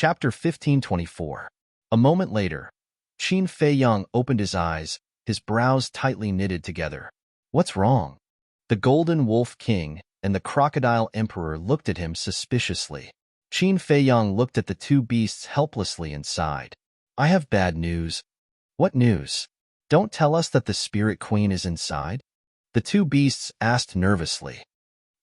Chapter 1524. A moment later, Qin Feiyang opened his eyes, his brows tightly knitted together. What's wrong? The Golden Wolf King and the Crocodile Emperor looked at him suspiciously. Qin Feiyang looked at the two beasts helplessly and sighed. I have bad news. What news? Don't tell us that the Spirit Queen is inside? The two beasts asked nervously.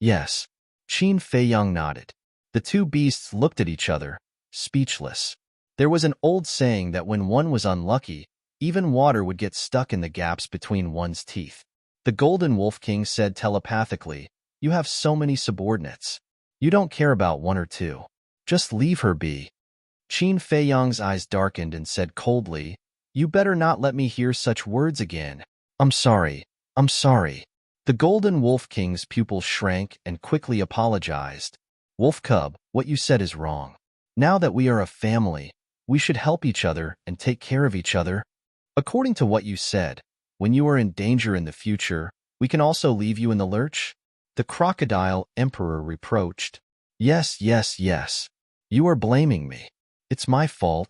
Yes. Qin Feiyang nodded. The two beasts looked at each other, speechless. There was an old saying that when one was unlucky, even water would get stuck in the gaps between one's teeth. The Golden Wolf King said telepathically, You have so many subordinates. You don't care about one or two. Just leave her be. Qin Feiyang's eyes darkened and said coldly, You better not let me hear such words again. I'm sorry. I'm sorry. The Golden Wolf King's pupils shrank and quickly apologized. Wolf Cub, what you said is wrong. Now that we are a family, we should help each other and take care of each other. According to what you said, when you are in danger in the future, we can also leave you in the lurch? The Crocodile Emperor reproached. Yes, yes, yes. You are blaming me. It's my fault.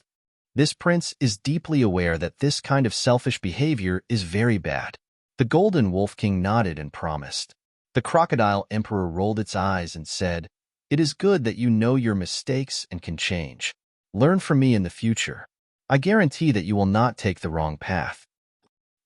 This prince is deeply aware that this kind of selfish behavior is very bad. The Golden Wolf King nodded and promised. The Crocodile Emperor rolled its eyes and said, It is good that you know your mistakes and can change. Learn from me in the future. I guarantee that you will not take the wrong path.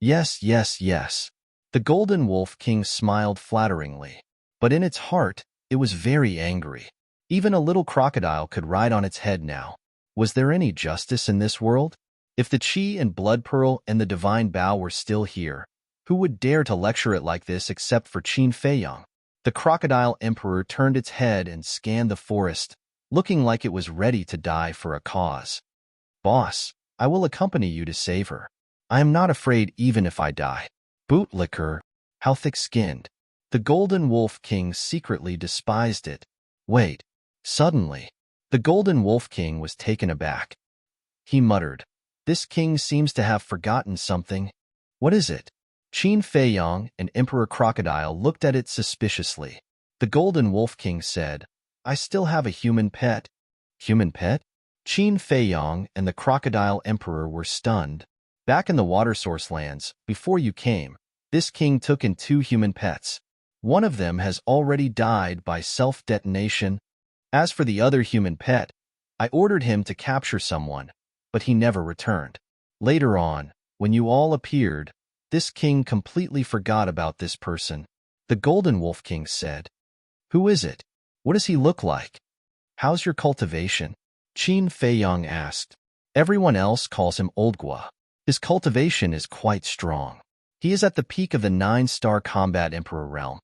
Yes, yes, yes. The Golden Wolf King smiled flatteringly, but in its heart, it was very angry. Even a little crocodile could ride on its head now. Was there any justice in this world? If the Qi and Blood Pearl and the Divine Bow were still here, who would dare to lecture it like this except for Qin Feiyang? The Crocodile Emperor turned its head and scanned the forest, looking like it was ready to die for a cause. Boss, I will accompany you to save her. I am not afraid even if I die. Bootlicker, how thick-skinned. The Golden Wolf King secretly despised it. Wait. Suddenly, the Golden Wolf King was taken aback. He muttered, This king seems to have forgotten something. What is it? Qin Feiyang and Emperor Crocodile looked at it suspiciously. The Golden Wolf King said, I still have a human pet. Human pet? Qin Feiyang and the Crocodile Emperor were stunned. Back in the water source lands, before you came, this king took in 2 human pets. One of them has already died by self-detonation. As for the other human pet, I ordered him to capture someone, but he never returned. Later on, when you all appeared, this king completely forgot about this person. The Golden Wolf King said, Who is it? What does he look like? How's your cultivation? Qin Feiyang asked. Everyone else calls him Oldgua. His cultivation is quite strong. He is at the peak of the 9-star combat emperor realm.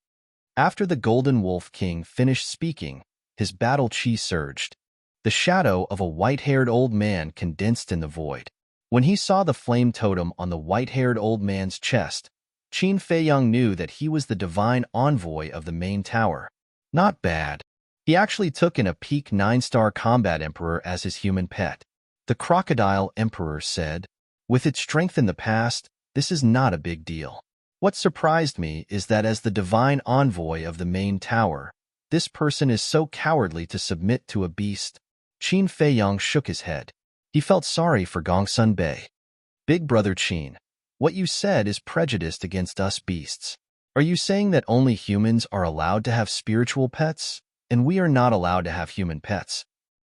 After the Golden Wolf King finished speaking, his battle chi surged. The shadow of a white-haired old man condensed in the void. When he saw the flame totem on the white-haired old man's chest, Qin Feiyang knew that he was the divine envoy of the main tower. Not bad. He actually took in a peak 9-star combat emperor as his human pet. The Crocodile Emperor said, With its strength in the past, this is not a big deal. What surprised me is that as the divine envoy of the main tower, this person is so cowardly to submit to a beast. Qin Feiyang shook his head. He felt sorry for Gongsun Bei. Big brother Qin, what you said is prejudiced against us beasts. Are you saying that only humans are allowed to have spiritual pets, and we are not allowed to have human pets?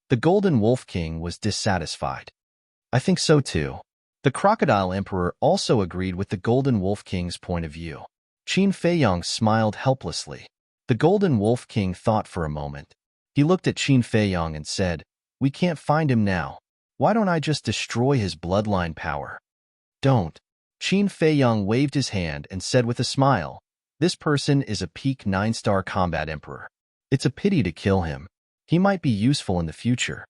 The Golden Wolf King was dissatisfied. I think so too. The Crocodile Emperor also agreed with the Golden Wolf King's point of view. Qin Feiyang smiled helplessly. The Golden Wolf King thought for a moment. He looked at Qin Feiyang and said, We can't find him now. Why don't I just destroy his bloodline power? Don't. Qin Feiyang waved his hand and said with a smile, This person is a peak 9-star combat emperor. It's a pity to kill him. He might be useful in the future.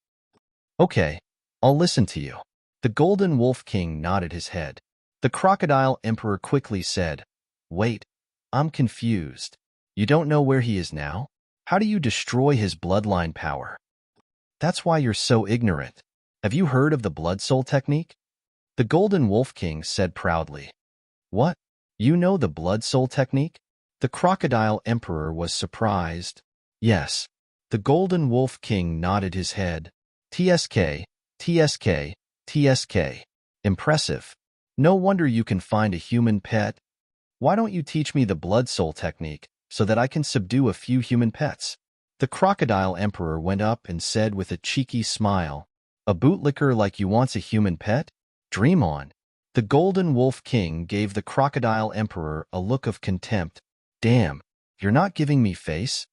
Okay, I'll listen to you. The Golden Wolf King nodded his head. The Crocodile Emperor quickly said, Wait, I'm confused. You don't know where he is now? How do you destroy his bloodline power? That's why you're so ignorant. Have you heard of the Blood Soul technique? The Golden Wolf King said proudly. What? You know the Blood Soul technique? The Crocodile Emperor was surprised. Yes. The Golden Wolf King nodded his head. TSK, TSK, TSK. Impressive. No wonder you can find a human pet. Why don't you teach me the blood soul technique so that I can subdue a few human pets? The crocodile emperor went up and said with a cheeky smile, "A bootlicker like you wants a human pet? Dream on." The golden wolf king gave the crocodile emperor a look of contempt. "Damn, you're not giving me face?"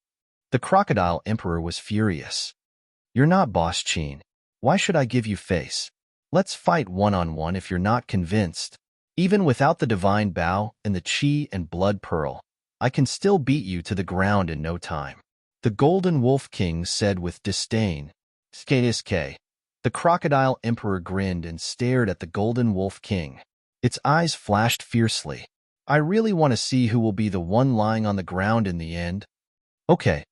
The crocodile emperor was furious. "You're not boss Chin. Why should I give you face? Let's fight one-on-one if you're not convinced. Even without the divine bow and the chi and blood pearl, I can still beat you to the ground in no time." The golden wolf king said with disdain. "Sk. The crocodile emperor grinned and stared at the golden wolf king. Its eyes flashed fiercely. "I really want to see who will be the one lying on the ground in the end." Okay.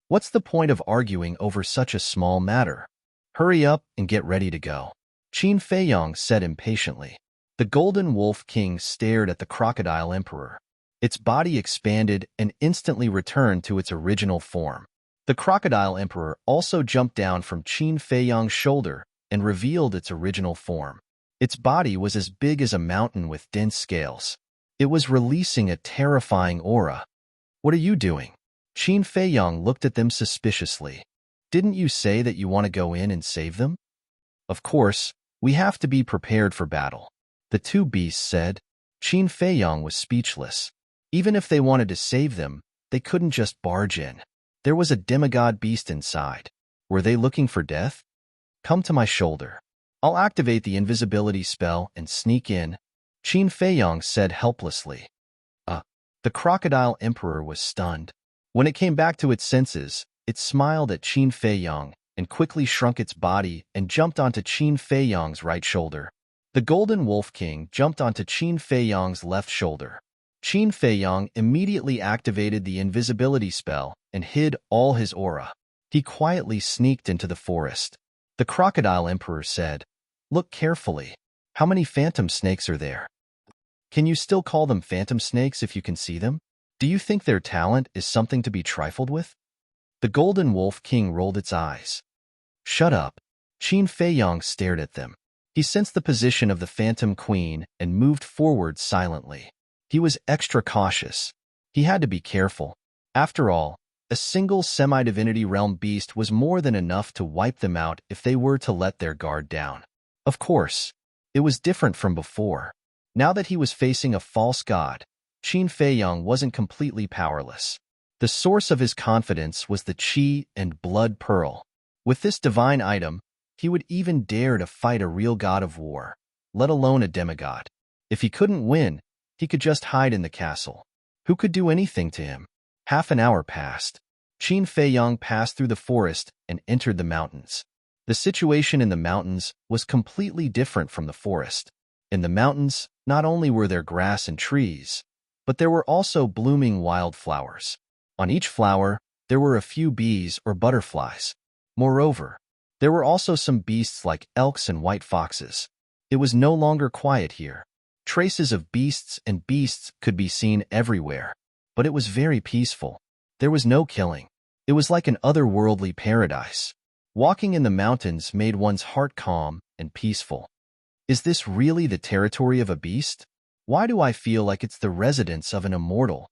What's the point of arguing over such a small matter? Hurry up and get ready to go," Qin Feiyong said impatiently. The golden wolf king stared at the crocodile emperor. Its body expanded and instantly returned to its original form. The crocodile emperor also jumped down from Qin Feiyong's shoulder and revealed its original form. Its body was as big as a mountain with dense scales. It was releasing a terrifying aura. "What are you doing?" Qin Feiyong looked at them suspiciously. "Didn't you say that you want to go in and save them?" "Of course, we have to be prepared for battle," the two beasts said. Qin Feiyong was speechless. Even if they wanted to save them, they couldn't just barge in. There was a demigod beast inside. Were they looking for death? "Come to my shoulder. I'll activate the invisibility spell and sneak in," Qin Feiyong said helplessly. The crocodile emperor was stunned. When it came back to its senses, it smiled at Qin Feiyong and quickly shrunk its body and jumped onto Qin Feiyong's right shoulder. The golden wolf king jumped onto Qin Feiyong's left shoulder. Qin Feiyong immediately activated the invisibility spell and hid all his aura. He quietly sneaked into the forest. The crocodile emperor said, "Look carefully. How many phantom snakes are there? Can you still call them phantom snakes if you can see them? Do you think their talent is something to be trifled with?" The golden wolf king rolled its eyes. "Shut up." Qin Feiyong stared at them. He sensed the position of the phantom queen and moved forward silently. He was extra cautious. He had to be careful. After all, a single semi-divinity realm beast was more than enough to wipe them out if they were to let their guard down. Of course, it was different from before. Now that he was facing a false god, Qin Feiyong wasn't completely powerless. The source of his confidence was the chi and blood pearl. With this divine item, he would even dare to fight a real god of war, let alone a demigod. If he couldn't win, he could just hide in the castle. Who could do anything to him? Half an hour passed. Qin Feiyong passed through the forest and entered the mountains. The situation in the mountains was completely different from the forest. In the mountains, not only were there grass and trees, but there were also blooming wildflowers. On each flower, there were a few bees or butterflies. Moreover, there were also some beasts like elks and white foxes. It was no longer quiet here. Traces of beasts could be seen everywhere, but it was very peaceful. There was no killing. It was like an otherworldly paradise. Walking in the mountains made one's heart calm and peaceful. Is this really the territory of a beast? Why do I feel like it's the residence of an immortal?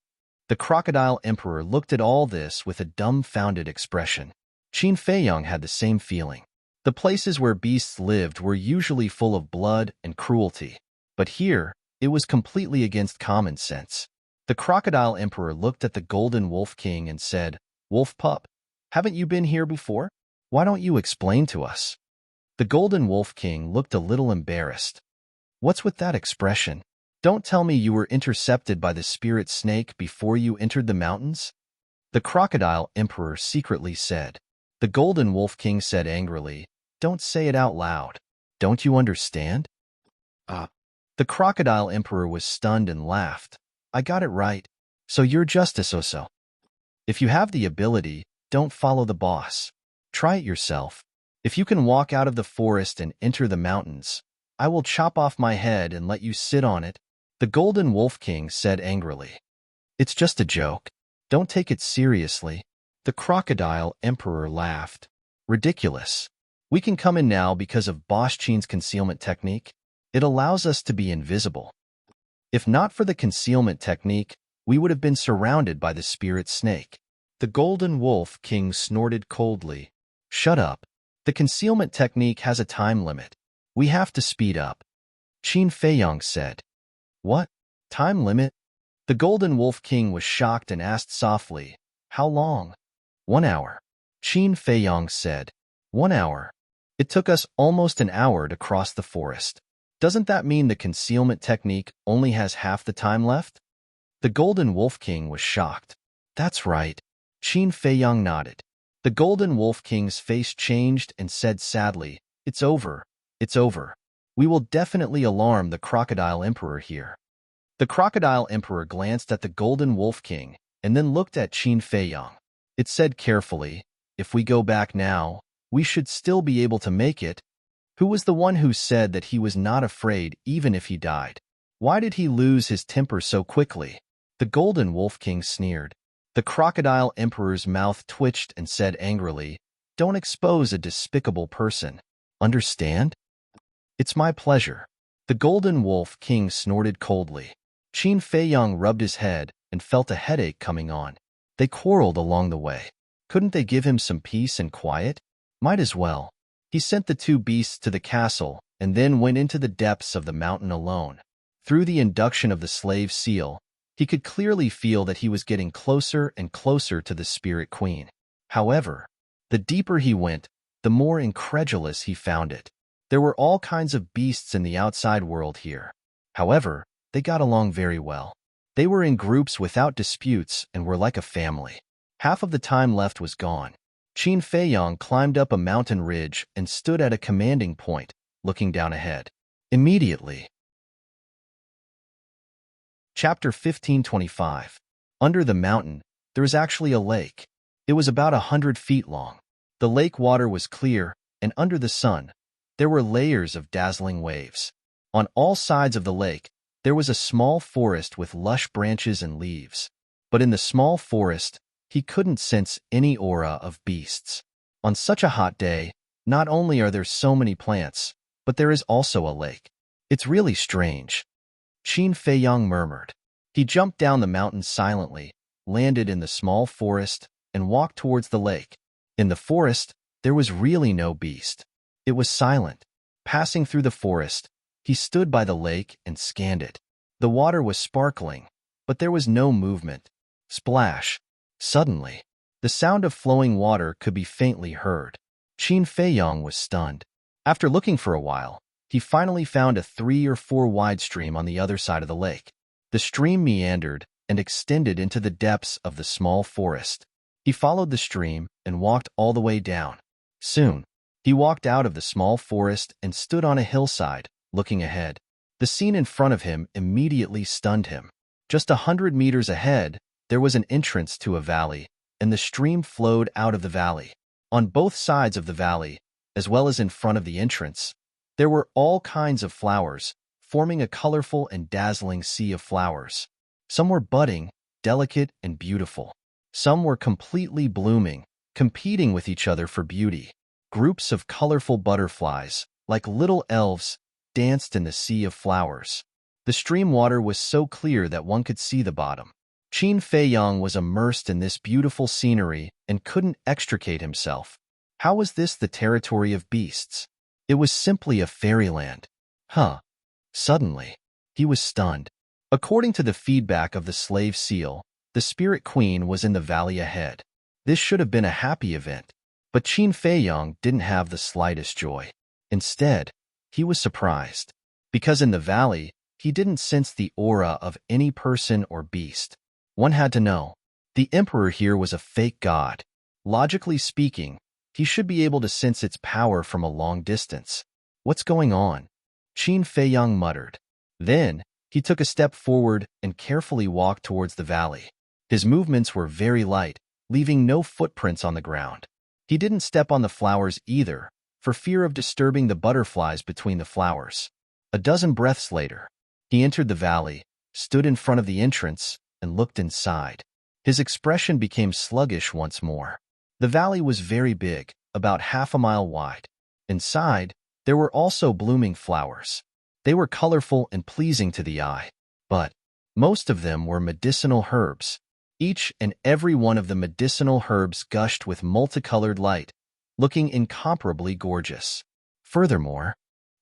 The crocodile emperor looked at all this with a dumbfounded expression. Qin Feiyong had the same feeling. The places where beasts lived were usually full of blood and cruelty. But here, it was completely against common sense. The crocodile emperor looked at the golden wolf king and said, "Wolf pup, haven't you been here before? Why don't you explain to us?" The golden wolf king looked a little embarrassed. "What's with that expression? Don't tell me you were intercepted by the spirit snake before you entered the mountains?" The crocodile emperor secretly said. The golden wolf king said angrily, "Don't say it out loud. Don't you understand?" The crocodile emperor was stunned and laughed. "I got it right. So you're just a so-so. If you have the ability, don't follow the boss. Try it yourself. If you can walk out of the forest and enter the mountains, I will chop off my head and let you sit on it," the golden wolf king said angrily. "It's just a joke. Don't take it seriously." The crocodile emperor laughed. "Ridiculous. We can come in now because of Boss Chin's concealment technique. It allows us to be invisible. If not for the concealment technique, we would have been surrounded by the spirit snake. The Golden Wolf King snorted coldly. Shut up. The concealment technique has a time limit. We have to speed up. Qin Feiyang said. What? Time limit? The Golden Wolf King was shocked and asked softly, How long? 1 hour. Qin Feiyang said. 1 hour. It took us almost an hour to cross the forest. Doesn't that mean the concealment technique only has half the time left? The Golden Wolf King was shocked. That's right. Qin Feiyang nodded. The Golden Wolf King's face changed and said sadly, It's over. It's over. We will definitely alarm the Crocodile Emperor here. The Crocodile Emperor glanced at the Golden Wolf King and then looked at Qin Feiyang. It said carefully, If we go back now, we should still be able to make it. Who was the one who said that he was not afraid even if he died? Why did he lose his temper so quickly? The Golden Wolf King sneered. The Crocodile Emperor's mouth twitched and said angrily, Don't expose a despicable person. Understand? It's my pleasure. The Golden Wolf King snorted coldly. Qin Feiyang rubbed his head and felt a headache coming on. They quarreled along the way. Couldn't they give him some peace and quiet? Might as well. He sent the two beasts to the castle and then went into the depths of the mountain alone. Through the induction of the slave seal, he could clearly feel that he was getting closer and closer to the Spirit Queen. However, the deeper he went, the more incredulous he found it. There were all kinds of beasts in the outside world here. However, they got along very well. They were in groups without disputes and were like a family. Half of the time left was gone. Qin Feiyang climbed up a mountain ridge and stood at a commanding point, looking down ahead. Immediately. Chapter 1525. Under the mountain, there is actually a lake. It was about 100 feet long. The lake water was clear, and under the sun, there were layers of dazzling waves. On all sides of the lake, there was a small forest with lush branches and leaves. But in the small forest, he couldn't sense any aura of beasts. On such a hot day, not only are there so many plants, but there is also a lake. It's really strange. Qin Feiyang murmured. He jumped down the mountain silently, landed in the small forest, and walked towards the lake. In the forest, there was really no beast. It was silent. Passing through the forest, he stood by the lake and scanned it. The water was sparkling, but there was no movement. Splash. Suddenly, the sound of flowing water could be faintly heard. Qin Feiyang was stunned. After looking for a while, he finally found a 3 or 4 wide stream on the other side of the lake. The stream meandered and extended into the depths of the small forest. He followed the stream and walked all the way down. Soon, he walked out of the small forest and stood on a hillside, looking ahead. The scene in front of him immediately stunned him. Just 100 meters ahead, there was an entrance to a valley, and the stream flowed out of the valley. On both sides of the valley, as well as in front of the entrance, there were all kinds of flowers, forming a colorful and dazzling sea of flowers. Some were budding, delicate, and beautiful. Some were completely blooming, competing with each other for beauty. Groups of colorful butterflies, like little elves, danced in the sea of flowers. The stream water was so clear that one could see the bottom. Qin Feiyang was immersed in this beautiful scenery and couldn't extricate himself. How was this the territory of beasts? It was simply a fairyland. Suddenly, he was stunned. According to the feedback of the slave seal, the Spirit Queen was in the valley ahead. This should have been a happy event, but Qin Feiyang didn't have the slightest joy. Instead, he was surprised, because in the valley, he didn't sense the aura of any person or beast. One had to know. The emperor here was a fake god. Logically speaking, he should be able to sense its power from a long distance. What's going on? Qin Feiyang muttered. Then, he took a step forward and carefully walked towards the valley. His movements were very light, leaving no footprints on the ground. He didn't step on the flowers either, for fear of disturbing the butterflies between the flowers. A dozen breaths later, he entered the valley, stood in front of the entrance, and looked inside. His expression became sluggish once more. The valley was very big, about half a mile wide. Inside, there were also blooming flowers. They were colorful and pleasing to the eye, but most of them were medicinal herbs. Each and every one of the medicinal herbs gushed with multicolored light, looking incomparably gorgeous. Furthermore,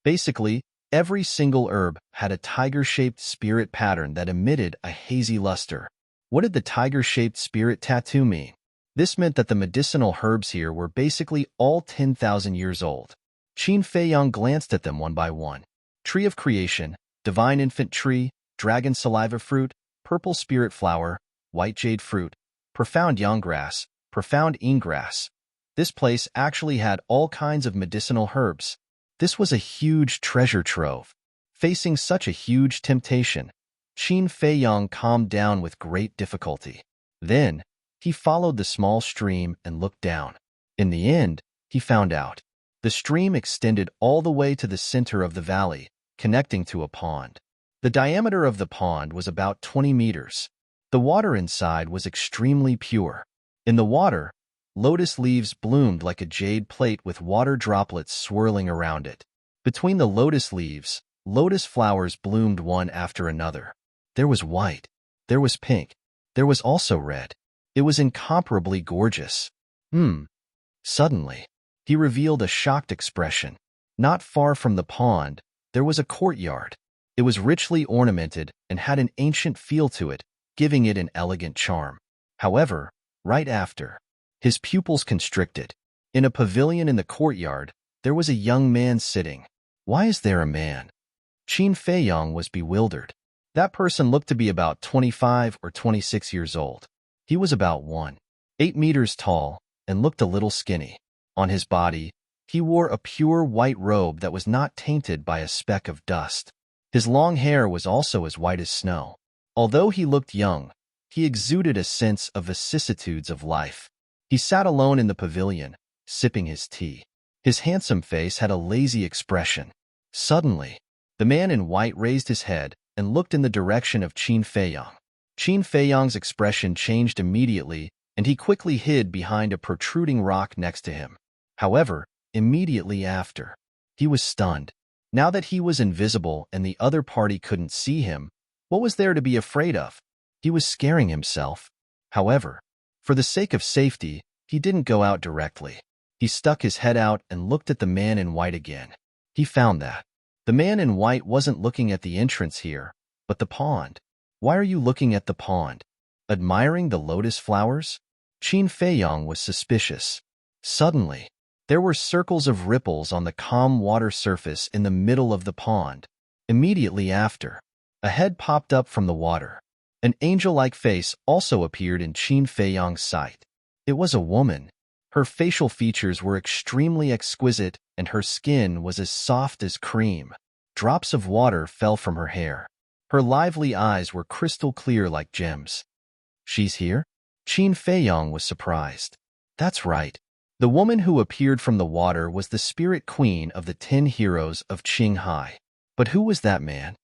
basically, every single herb had a tiger-shaped spirit pattern that emitted a hazy luster. What did the tiger-shaped spirit tattoo mean? This meant that the medicinal herbs here were basically all 10,000 years old. Qin Feiyang glanced at them one by one. Tree of Creation, Divine Infant Tree, Dragon Saliva Fruit, Purple Spirit Flower, White Jade Fruit, Profound Yang Grass, Profound Yin Grass. This place actually had all kinds of medicinal herbs. This was a huge treasure trove. Facing such a huge temptation, Qin Feiyang calmed down with great difficulty. Then, he followed the small stream and looked down. In the end, he found out. The stream extended all the way to the center of the valley, connecting to a pond. The diameter of the pond was about 20 meters. The water inside was extremely pure. In the water, lotus leaves bloomed like a jade plate with water droplets swirling around it. Between the lotus leaves, lotus flowers bloomed one after another. There was white. There was pink. There was also red. It was incomparably gorgeous. Suddenly, he revealed a shocked expression. Not far from the pond, there was a courtyard. It was richly ornamented and had an ancient feel to it, giving it an elegant charm. However, right after, his pupils constricted. In a pavilion in the courtyard, there was a young man sitting. Why is there a man? Qin Feiyang was bewildered. That person looked to be about 25 or 26 years old. He was about 1.8 meters tall and looked a little skinny. On his body, he wore a pure white robe that was not tainted by a speck of dust. His long hair was also as white as snow. Although he looked young, he exuded a sense of vicissitudes of life. He sat alone in the pavilion, sipping his tea. His handsome face had a lazy expression. Suddenly, the man in white raised his head and looked in the direction of Qin Feiyang. Qin Feiyang's expression changed immediately, and he quickly hid behind a protruding rock next to him. However, immediately after, he was stunned. Now that he was invisible and the other party couldn't see him, what was there to be afraid of? He was scaring himself. However, for the sake of safety, he didn't go out directly. He stuck his head out and looked at the man in white again. He found that the man in white wasn't looking at the entrance here, but the pond. Why are you looking at the pond? Admiring the lotus flowers? Qin Feiyang was suspicious. Suddenly, there were circles of ripples on the calm water surface in the middle of the pond. Immediately after, a head popped up from the water. An angel-like face also appeared in Qin Feiyang's sight. It was a woman. Her facial features were extremely exquisite, and her skin was as soft as cream. Drops of water fell from her hair. Her lively eyes were crystal clear like gems. She's here? Qin Feiyang was surprised. That's right. The woman who appeared from the water was the spirit queen of the 10 heroes of Qinghai. But who was that man?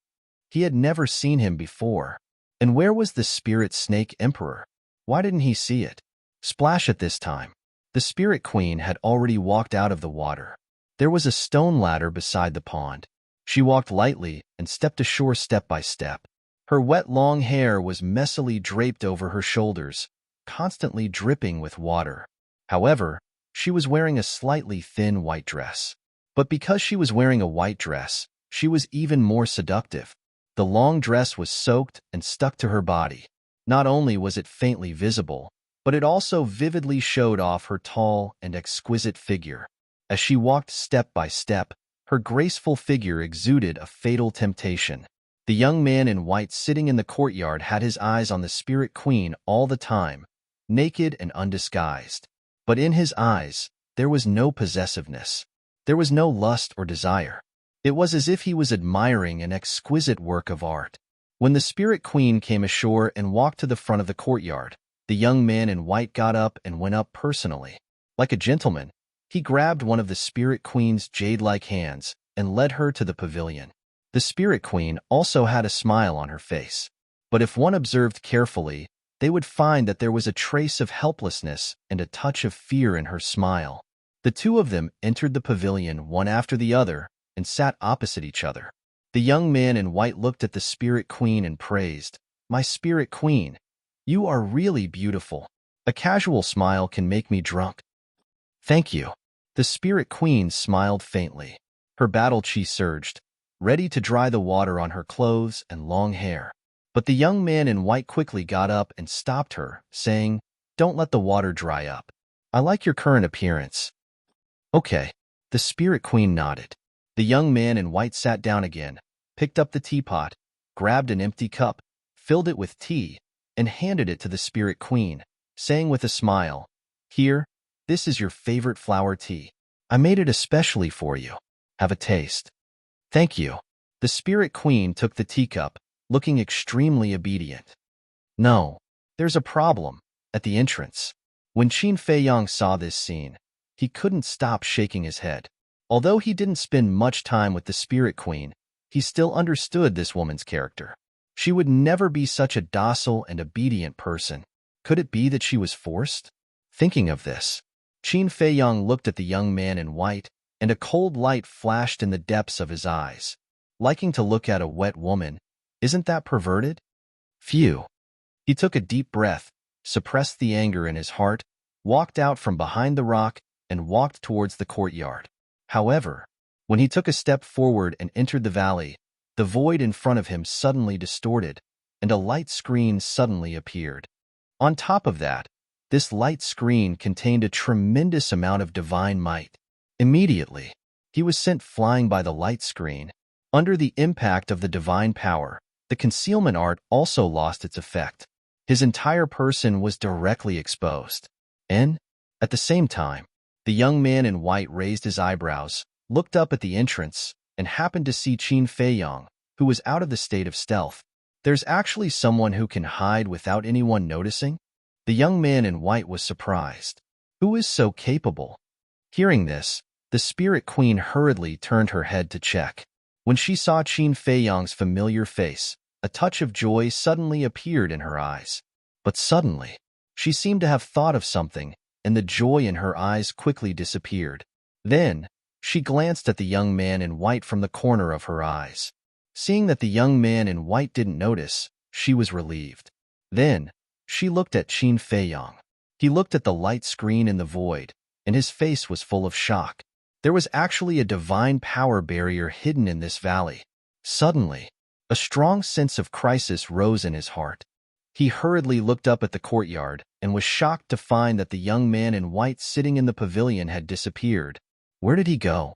He had never seen him before. And where was the spirit snake emperor? Why didn't he see it? Splash at this time. The spirit queen had already walked out of the water. There was a stone ladder beside the pond. She walked lightly and stepped ashore step by step. Her wet long hair was messily draped over her shoulders, constantly dripping with water. However, she was wearing a slightly thin white dress. But because she was wearing a white dress, she was even more seductive. The long dress was soaked and stuck to her body. Not only was it faintly visible, but it also vividly showed off her tall and exquisite figure. As she walked step by step, her graceful figure exuded a fatal temptation. The young man in white sitting in the courtyard had his eyes on the spirit queen all the time, naked and undisguised. But in his eyes, there was no possessiveness. There was no lust or desire. It was as if he was admiring an exquisite work of art. When the spirit queen came ashore and walked to the front of the courtyard, the young man in white got up and went up personally. Like a gentleman, he grabbed one of the spirit queen's jade-like hands and led her to the pavilion. The spirit queen also had a smile on her face. But if one observed carefully, they would find that there was a trace of helplessness and a touch of fear in her smile. The two of them entered the pavilion one after the other and sat opposite each other. The young man in white looked at the Spirit Queen and praised, "My Spirit Queen, you are really beautiful. A casual smile can make me drunk." "Thank you." The Spirit Queen smiled faintly. Her battle chi surged, ready to dry the water on her clothes and long hair. But the young man in white quickly got up and stopped her, saying, "Don't let the water dry up. I like your current appearance." "Okay." The Spirit Queen nodded. The young man in white sat down again, picked up the teapot, grabbed an empty cup, filled it with tea, and handed it to the Spirit Queen, saying with a smile, "Here, this is your favorite flower tea. I made it especially for you. Have a taste." "Thank you." The Spirit Queen took the teacup, looking extremely obedient. "No, there's a problem." At the entrance, when Qin Feiyang saw this scene, he couldn't stop shaking his head. Although he didn't spend much time with the Spirit Queen, he still understood this woman's character. She would never be such a docile and obedient person. Could it be that she was forced? Thinking of this, Qin Feiyang looked at the young man in white, and a cold light flashed in the depths of his eyes. Liking to look at a wet woman, isn't that perverted? Phew. He took a deep breath, suppressed the anger in his heart, walked out from behind the rock, and walked towards the courtyard. However, when he took a step forward and entered the valley, the void in front of him suddenly distorted, and a light screen suddenly appeared. On top of that, this light screen contained a tremendous amount of divine might. Immediately, he was sent flying by the light screen. Under the impact of the divine power, the concealment art also lost its effect. His entire person was directly exposed. And, at the same time, the young man in white raised his eyebrows, looked up at the entrance, and happened to see Qin Feiyang, who was out of the state of stealth. There's actually someone who can hide without anyone noticing? The young man in white was surprised. Who is so capable? Hearing this, the Spirit Queen hurriedly turned her head to check. When she saw Qin Feiyang's familiar face, a touch of joy suddenly appeared in her eyes. But suddenly, she seemed to have thought of something, and the joy in her eyes quickly disappeared. Then, she glanced at the young man in white from the corner of her eyes. Seeing that the young man in white didn't notice, she was relieved. Then, she looked at Qin Feiyang. He looked at the light screen in the void, and his face was full of shock. There was actually a divine power barrier hidden in this valley. Suddenly, a strong sense of crisis rose in his heart. He hurriedly looked up at the courtyard and was shocked to find that the young man in white sitting in the pavilion had disappeared. Where did he go?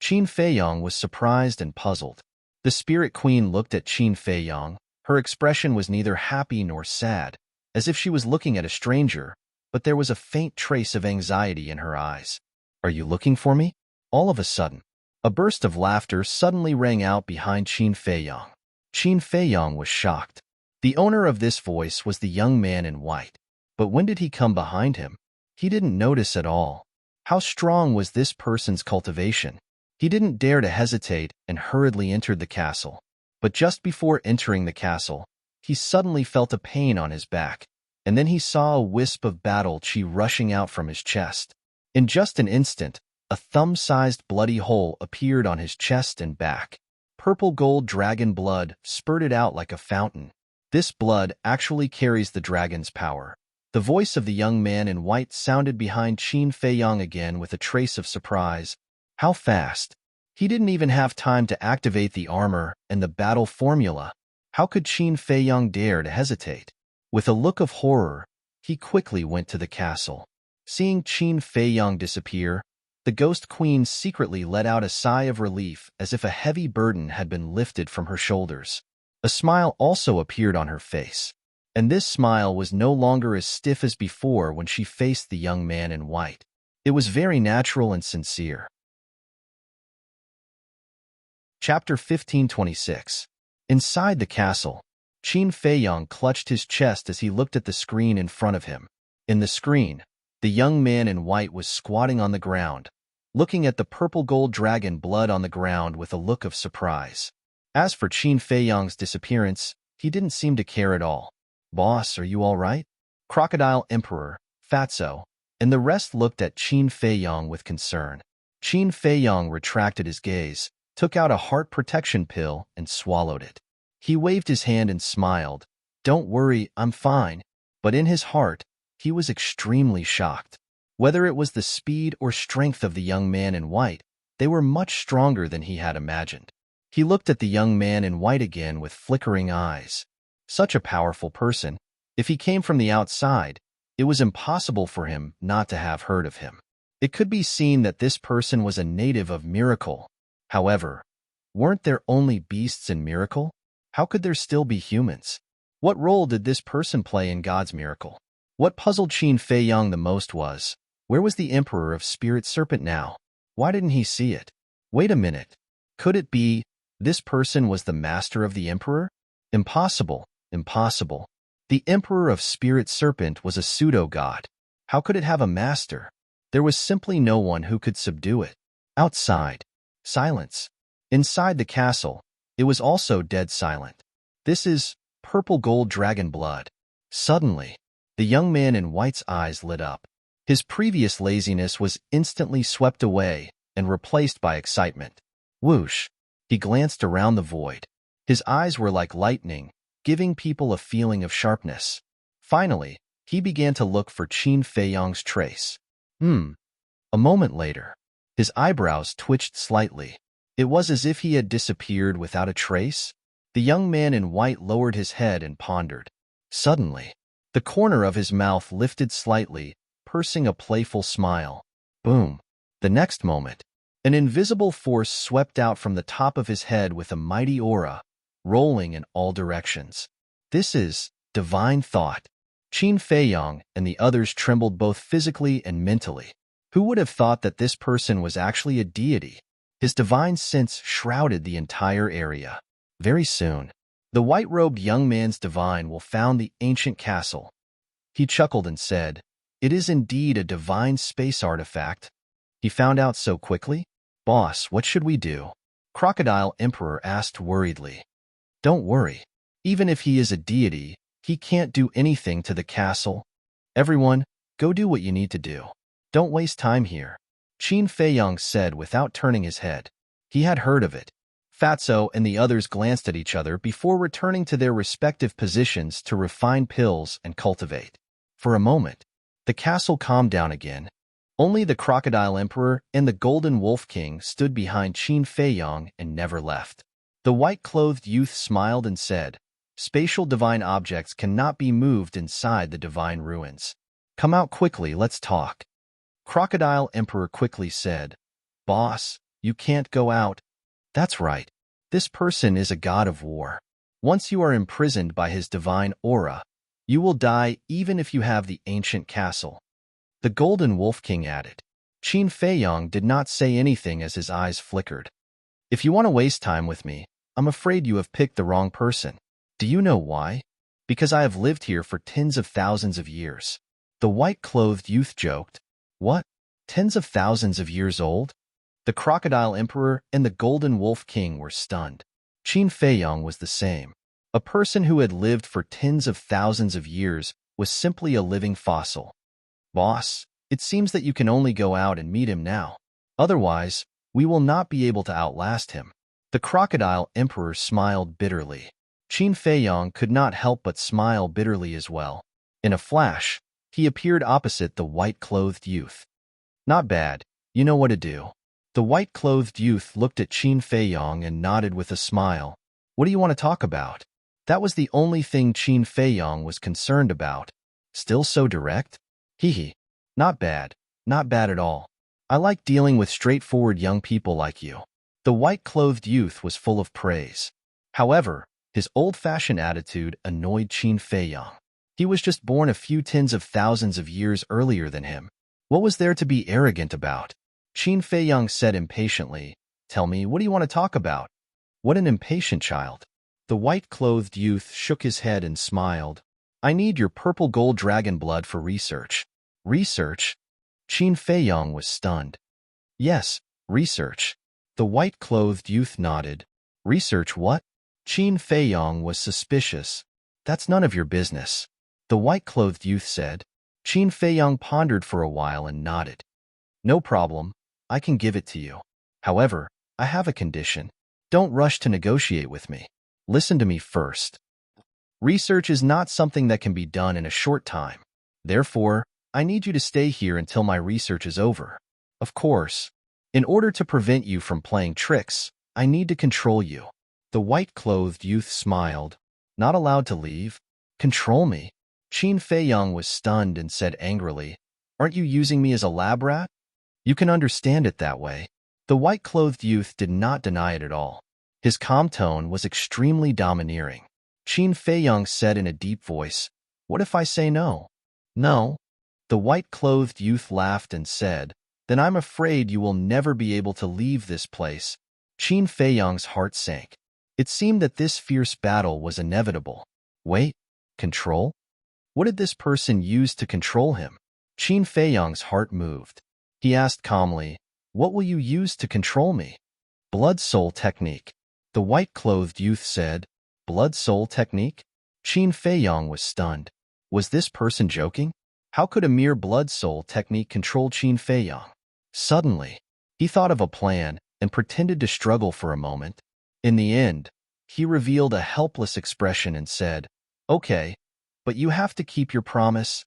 Qin Feiyang was surprised and puzzled. The Spirit Queen looked at Qin Feiyang. Her expression was neither happy nor sad, as if she was looking at a stranger, but there was a faint trace of anxiety in her eyes. "Are you looking for me?" All of a sudden, a burst of laughter suddenly rang out behind Qin Feiyang. Qin Feiyang was shocked. The owner of this voice was the young man in white. But when did he come behind him? He didn't notice at all. How strong was this person's cultivation? He didn't dare to hesitate and hurriedly entered the castle. But just before entering the castle, he suddenly felt a pain on his back, and then he saw a wisp of battle chi rushing out from his chest. In just an instant, a thumb-sized bloody hole appeared on his chest and back. Purple gold dragon blood spurted out like a fountain. This blood actually carries the dragon's power. The voice of the young man in white sounded behind Qin Feiyang again with a trace of surprise. How fast? He didn't even have time to activate the armor and the battle formula. How could Qin Feiyang dare to hesitate? With a look of horror, he quickly went to the castle. Seeing Qin Feiyang disappear, the Ghost Queen secretly let out a sigh of relief as if a heavy burden had been lifted from her shoulders. A smile also appeared on her face, and this smile was no longer as stiff as before when she faced the young man in white. It was very natural and sincere. Chapter 1526. Inside the castle, Qin Feiyang clutched his chest as he looked at the screen in front of him. In the screen, the young man in white was squatting on the ground, looking at the purple gold dragon blood on the ground with a look of surprise. As for Qin Feiyang's disappearance, he didn't seem to care at all. "Boss, are you all right?" Crocodile Emperor, Fatso, and the rest looked at Qin Feiyong with concern. Qin Feiyong retracted his gaze, took out a heart protection pill, and swallowed it. He waved his hand and smiled. "Don't worry, I'm fine." But in his heart, he was extremely shocked. Whether it was the speed or strength of the young man in white, they were much stronger than he had imagined. He looked at the young man in white again with flickering eyes. Such a powerful person. If he came from the outside, it was impossible for him not to have heard of him. It could be seen that this person was a native of Miracle. However, weren't there only beasts in Miracle? How could there still be humans? What role did this person play in God's miracle? What puzzled Qin Feiyong the most was, where was the Emperor of Spirit Serpent now? Why didn't he see it? Wait a minute. Could it be this person was the master of the Emperor? Impossible, impossible. The Emperor of Spirit Serpent was a pseudo-god. How could it have a master? There was simply no one who could subdue it. Outside, silence. Inside the castle, it was also dead silent. This is purple gold dragon blood. Suddenly, the young man in white's eyes lit up. His previous laziness was instantly swept away and replaced by excitement. Whoosh! He glanced around the void. His eyes were like lightning, giving people a feeling of sharpness. Finally, he began to look for Qin Feiyong's trace. A moment later, his eyebrows twitched slightly. It was as if he had disappeared without a trace. The young man in white lowered his head and pondered. Suddenly, the corner of his mouth lifted slightly, pursing a playful smile. Boom! The next moment, an invisible force swept out from the top of his head with a mighty aura, rolling in all directions. This is divine thought. Qin Feiyong and the others trembled both physically and mentally. Who would have thought that this person was actually a deity? His divine sense shrouded the entire area. Very soon, the white-robed young man's divine will found the ancient castle. He chuckled and said, "It is indeed a divine space artifact." He found out so quickly? "Boss, what should we do?" Crocodile Emperor asked worriedly. "Don't worry. Even if he is a deity, he can't do anything to the castle. Everyone, go do what you need to do. Don't waste time here," Qin Feiyong said without turning his head. He had heard of it. Fatso and the others glanced at each other before returning to their respective positions to refine pills and cultivate. For a moment, the castle calmed down again. Only the Crocodile Emperor and the Golden Wolf King stood behind Qin Feiyong and never left. The white-clothed youth smiled and said, "Spatial divine objects cannot be moved inside the divine ruins. Come out quickly, let's talk." Crocodile Emperor quickly said, "Boss, you can't go out." "That's right. This person is a god of war. Once you are imprisoned by his divine aura, you will die even if you have the ancient castle." The Golden Wolf King added. Qin Feiyong did not say anything as his eyes flickered. "If you want to waste time with me, I'm afraid you have picked the wrong person. Do you know why? Because I have lived here for tens of thousands of years." The white-clothed youth joked. "What? Tens of thousands of years old?" The Crocodile Emperor and the Golden Wolf King were stunned. Qin Feiyong was the same. A person who had lived for tens of thousands of years was simply a living fossil. "Boss, it seems that you can only go out and meet him now. Otherwise, we will not be able to outlast him." The Crocodile Emperor smiled bitterly. Qin Feiyong could not help but smile bitterly as well. In a flash, he appeared opposite the white-clothed youth. "Not bad. You know what to do." The white-clothed youth looked at Qin Feiyong and nodded with a smile. "What do you want to talk about?" That was the only thing Qin Feiyong was concerned about. Still so direct? Hee. Not bad. Not bad at all. I like dealing with straightforward young people like you. The white-clothed youth was full of praise. However, his old-fashioned attitude annoyed Qin Feiyong. He was just born a few tens of thousands of years earlier than him. What was there to be arrogant about? Qin Feiyong said impatiently, "Tell me, what do you want to talk about?" What an impatient child. The white-clothed youth shook his head and smiled. "I need your purple gold dragon blood for research." "Research?" Qin Feiyong was stunned. "Yes, research." The white-clothed youth nodded. "Research what?" Qin Feiyong was suspicious. "That's none of your business." The white-clothed youth said. Qin Feiyang pondered for a while and nodded. No problem, I can give it to you. However, I have a condition. Don't rush to negotiate with me. Listen to me first. Research is not something that can be done in a short time. Therefore, I need you to stay here until my research is over. Of course, in order to prevent you from playing tricks, I need to control you. The white-clothed youth smiled. Not allowed to leave? Control me? Qin Feiyang was stunned and said angrily, Aren't you using me as a lab rat? You can understand it that way. The white-clothed youth did not deny it at all. His calm tone was extremely domineering. Qin Feiyang said in a deep voice, What if I say no? No. The white-clothed youth laughed and said, Then I'm afraid you will never be able to leave this place. Qin Feiyang's heart sank. It seemed that this fierce battle was inevitable. Wait, control? What did this person use to control him? Qin Feiyang's heart moved. He asked calmly, What will you use to control me? Blood soul technique. The white-clothed youth said, Blood soul technique? Qin Feiyang was stunned. Was this person joking? How could a mere blood soul technique control Qin Feiyang? Suddenly, he thought of a plan and pretended to struggle for a moment. In the end, he revealed a helpless expression and said, Okay, but you have to keep your promise.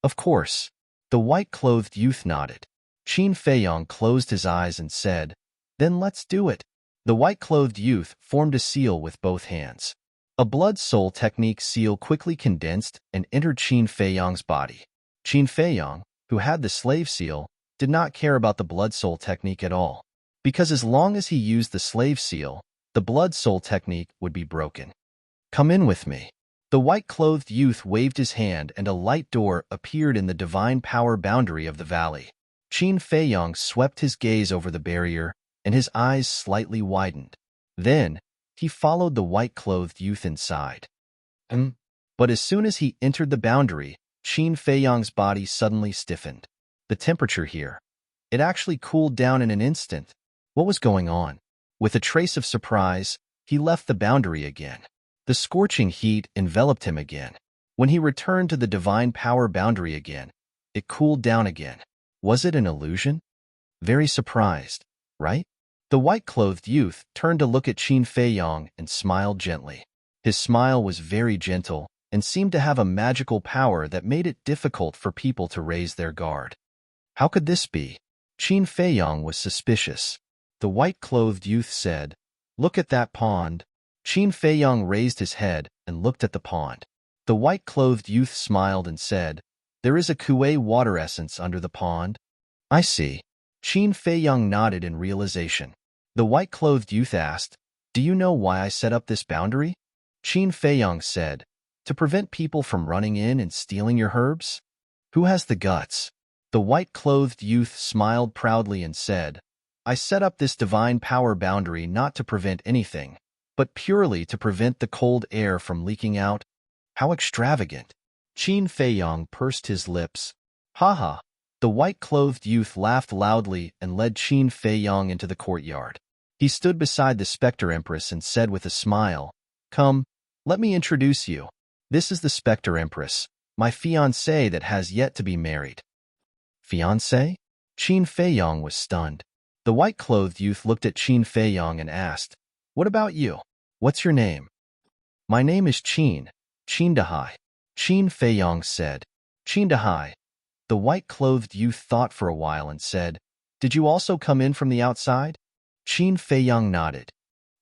Of course. The white-clothed youth nodded. Qin Feiyang closed his eyes and said, Then let's do it. The white-clothed youth formed a seal with both hands. A blood soul technique seal quickly condensed and entered Qin Feiyang's body. Qin Feiyang, who had the slave seal, did not care about the blood soul technique at all, because as long as he used the slave seal, the blood soul technique would be broken. Come in with me. The white-clothed youth waved his hand and a light door appeared in the divine power boundary of the valley. Qin Feiyang swept his gaze over the barrier and his eyes slightly widened. Then, he followed the white-clothed youth inside. But as soon as he entered the boundary, Qin Feiyang's body suddenly stiffened. The temperature here. It actually cooled down in an instant. What was going on? With a trace of surprise, he left the boundary again. The scorching heat enveloped him again. When he returned to the divine power boundary again, it cooled down again. Was it an illusion? Very surprised, right? The white-clothed youth turned to look at Qin Feiyang and smiled gently. His smile was very gentle and seemed to have a magical power that made it difficult for people to raise their guard. How could this be? Qin Feiyang was suspicious. The white-clothed youth said, Look at that pond. Qin Feiyang raised his head and looked at the pond. The white-clothed youth smiled and said, There is a kuei water essence under the pond. I see. Qin Feiyang nodded in realization. The white-clothed youth asked, Do you know why I set up this boundary? Qin Feiyang said, To prevent people from running in and stealing your herbs? Who has the guts? The white-clothed youth smiled proudly and said, I set up this divine power boundary not to prevent anything, but purely to prevent the cold air from leaking out. How extravagant. Qin Feiyang pursed his lips. Ha ha. The white-clothed youth laughed loudly and led Qin Feiyang into the courtyard. He stood beside the Spectre Empress and said with a smile, Come, let me introduce you. This is the Spectre Empress, my fiancée that has yet to be married. Fiancé? Qin Feiyang was stunned. The white-clothed youth looked at Qin Feiyang and asked, What about you? What's your name? My name is Qin Dahai. Qin Feiyang said. Qin Dahai. The white-clothed youth thought for a while and said, Did you also come in from the outside? Qin Feiyang nodded.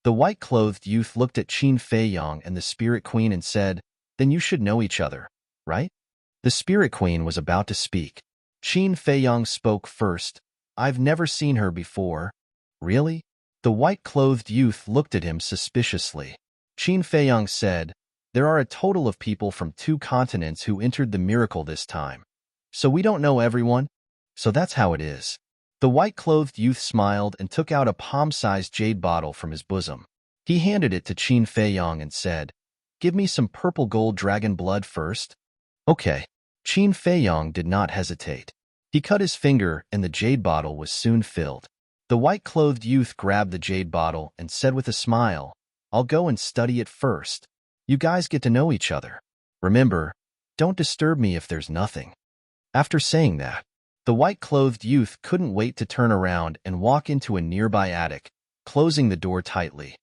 The white-clothed youth looked at Qin Feiyang and the Spirit Queen and said, Then you should know each other, right? The Spirit Queen was about to speak. Qin Feiyang spoke first. I've never seen her before. Really? The white-clothed youth looked at him suspiciously. Qin Feiyang said, There are a total of people from 2 continents who entered the miracle this time. So we don't know everyone. So that's how it is. The white-clothed youth smiled and took out a palm-sized jade bottle from his bosom. He handed it to Qin Feiyang and said, Give me some purple gold dragon blood first. Okay. Qin Feiyang did not hesitate. He cut his finger and the jade bottle was soon filled. The white-clothed youth grabbed the jade bottle and said with a smile, I'll go and study it first. You guys get to know each other. Remember, don't disturb me if there's nothing. After saying that, the white-clothed youth couldn't wait to turn around and walk into a nearby attic, closing the door tightly.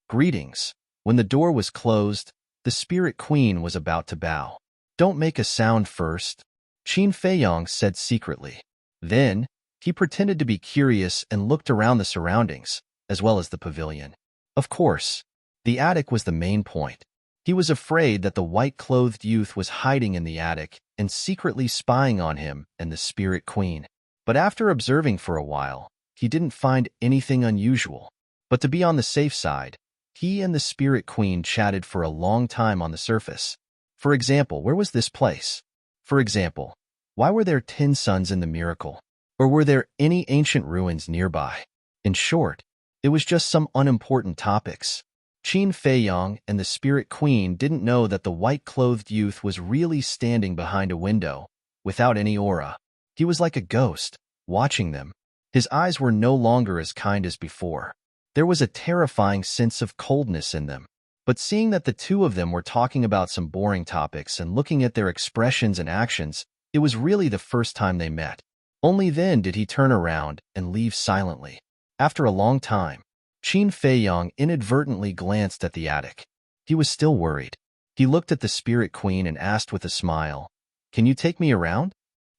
Greetings. When the door was closed, the Spirit Queen was about to bow. Don't make a sound first, Qin Feiyong said secretly. Then, he pretended to be curious and looked around the surroundings, as well as the pavilion. Of course, the attic was the main point. He was afraid that the white-clothed youth was hiding in the attic and secretly spying on him and the Spirit Queen. But after observing for a while, he didn't find anything unusual. But to be on the safe side, he and the Spirit Queen chatted for a long time on the surface. For example, where was this place? For example, why were there 10 suns in the miracle? Or were there any ancient ruins nearby? In short, it was just some unimportant topics. Qin Feiyong and the Spirit Queen didn't know that the white-clothed youth was really standing behind a window, without any aura. He was like a ghost, watching them. His eyes were no longer as kind as before. There was a terrifying sense of coldness in them. But seeing that the two of them were talking about some boring topics and looking at their expressions and actions, it was really the first time they met. Only then did he turn around and leave silently. After a long time, Qin Feiyong inadvertently glanced at the attic. He was still worried. He looked at the Spirit Queen and asked with a smile, "Can you take me around?"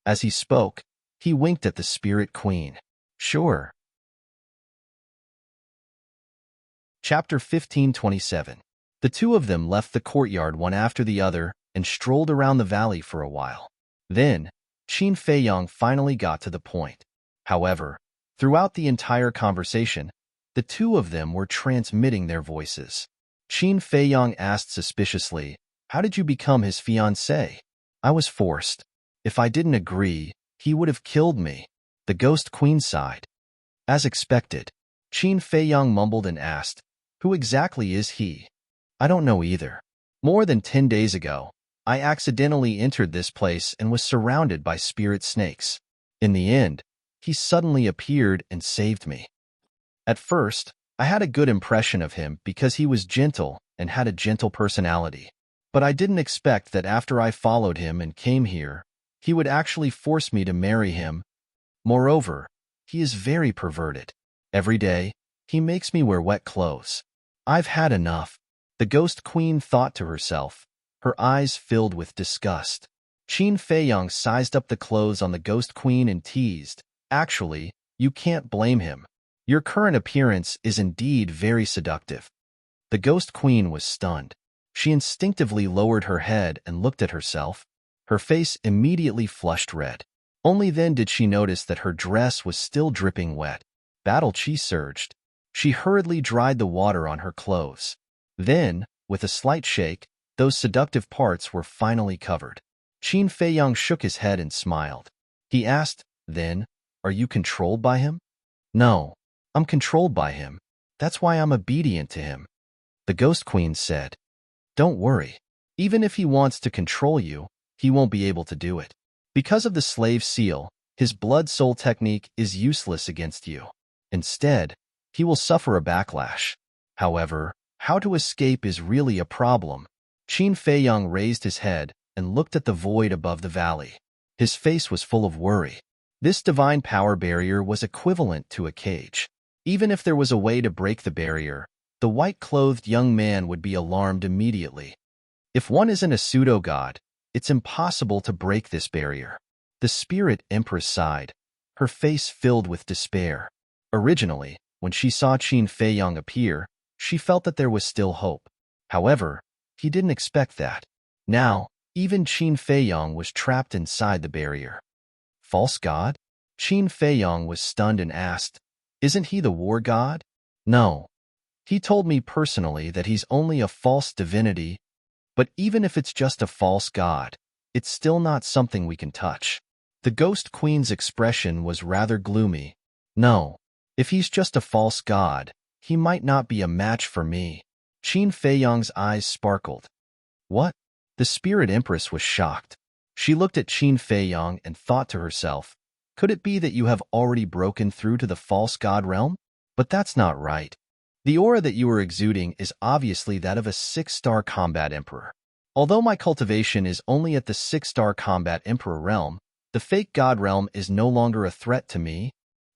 As he spoke, he winked at the Spirit Queen. "Sure." Chapter 1527. The two of them left the courtyard one after the other and strolled around the valley for a while. Then, Qin Feiyong finally got to the point. However, throughout the entire conversation, the two of them were transmitting their voices. Qin Feiyong asked suspiciously, "How did you become his fiancée?" "I was forced. If I didn't agree, he would have killed me." The Ghost Queen sighed. As expected, Qin Feiyong mumbled and asked, "Who exactly is he?" "I don't know either. More than 10 days ago, I accidentally entered this place and was surrounded by spirit snakes. In the end, he suddenly appeared and saved me. At first, I had a good impression of him because he was gentle and had a gentle personality. But I didn't expect that after I followed him and came here, he would actually force me to marry him. Moreover, he is very perverted. Every day, he makes me wear wet clothes. I've had enough." The Ghost Queen thought to herself, her eyes filled with disgust. Qin Feiyong sized up the clothes on the Ghost Queen and teased, "Actually, you can't blame him. Your current appearance is indeed very seductive." The Ghost Queen was stunned. She instinctively lowered her head and looked at herself. Her face immediately flushed red. Only then did she notice that her dress was still dripping wet. Battle chi surged. She hurriedly dried the water on her clothes. Then, with a slight shake, those seductive parts were finally covered. Qin Feiyong shook his head and smiled. He asked, "Then, are you controlled by him?" "No, I'm controlled by him. That's why I'm obedient to him." The Ghost Queen said, "Don't worry. Even if he wants to control you, he won't be able to do it. Because of the slave seal, his blood soul technique is useless against you. Instead, he will suffer a backlash. However, how to escape is really a problem." Qin Feiyong raised his head and looked at the void above the valley. His face was full of worry. This divine power barrier was equivalent to a cage. Even if there was a way to break the barrier, the white-clothed young man would be alarmed immediately. If one isn't a pseudo-god, it's impossible to break this barrier. The Spirit Empress sighed, her face filled with despair. Originally, when she saw Qin Feiyong appear, she felt that there was still hope. However, he didn't expect that. Now, even Qin Feiyong was trapped inside the barrier. False god? Qin Feiyong was stunned and asked, "Isn't he the war god?" "No. He told me personally that he's only a false divinity, but even if it's just a false god, it's still not something we can touch." The Ghost Queen's expression was rather gloomy. "No. If he's just a false god, he might not be a match for me." Qin Feiyong's eyes sparkled. "What?" The Spirit Empress was shocked. She looked at Qin Feiyong and thought to herself, "Could it be that you have already broken through to the false god realm? But that's not right. The aura that you are exuding is obviously that of a 6-star combat emperor. Although my cultivation is only at the 6-star combat emperor realm, The fake god realm is no longer a threat to me.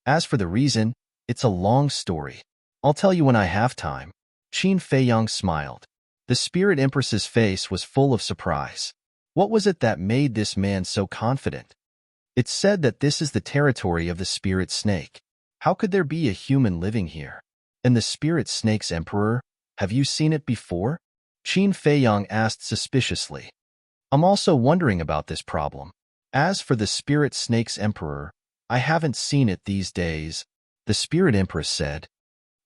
As for the reason, it's a long story. I'll tell you when I have time. Qin Feiyang smiled. The Spirit Empress's face was full of surprise. What was it that made this man so confident? It's said that this is the territory of the Spirit Snake. How could there be a human living here? And the Spirit Snake's emperor? Have you seen it before? Qin Feiyang asked suspiciously. I'm also wondering about this problem. As for the Spirit Snake's emperor, I haven't seen it these days, the Spirit Empress said.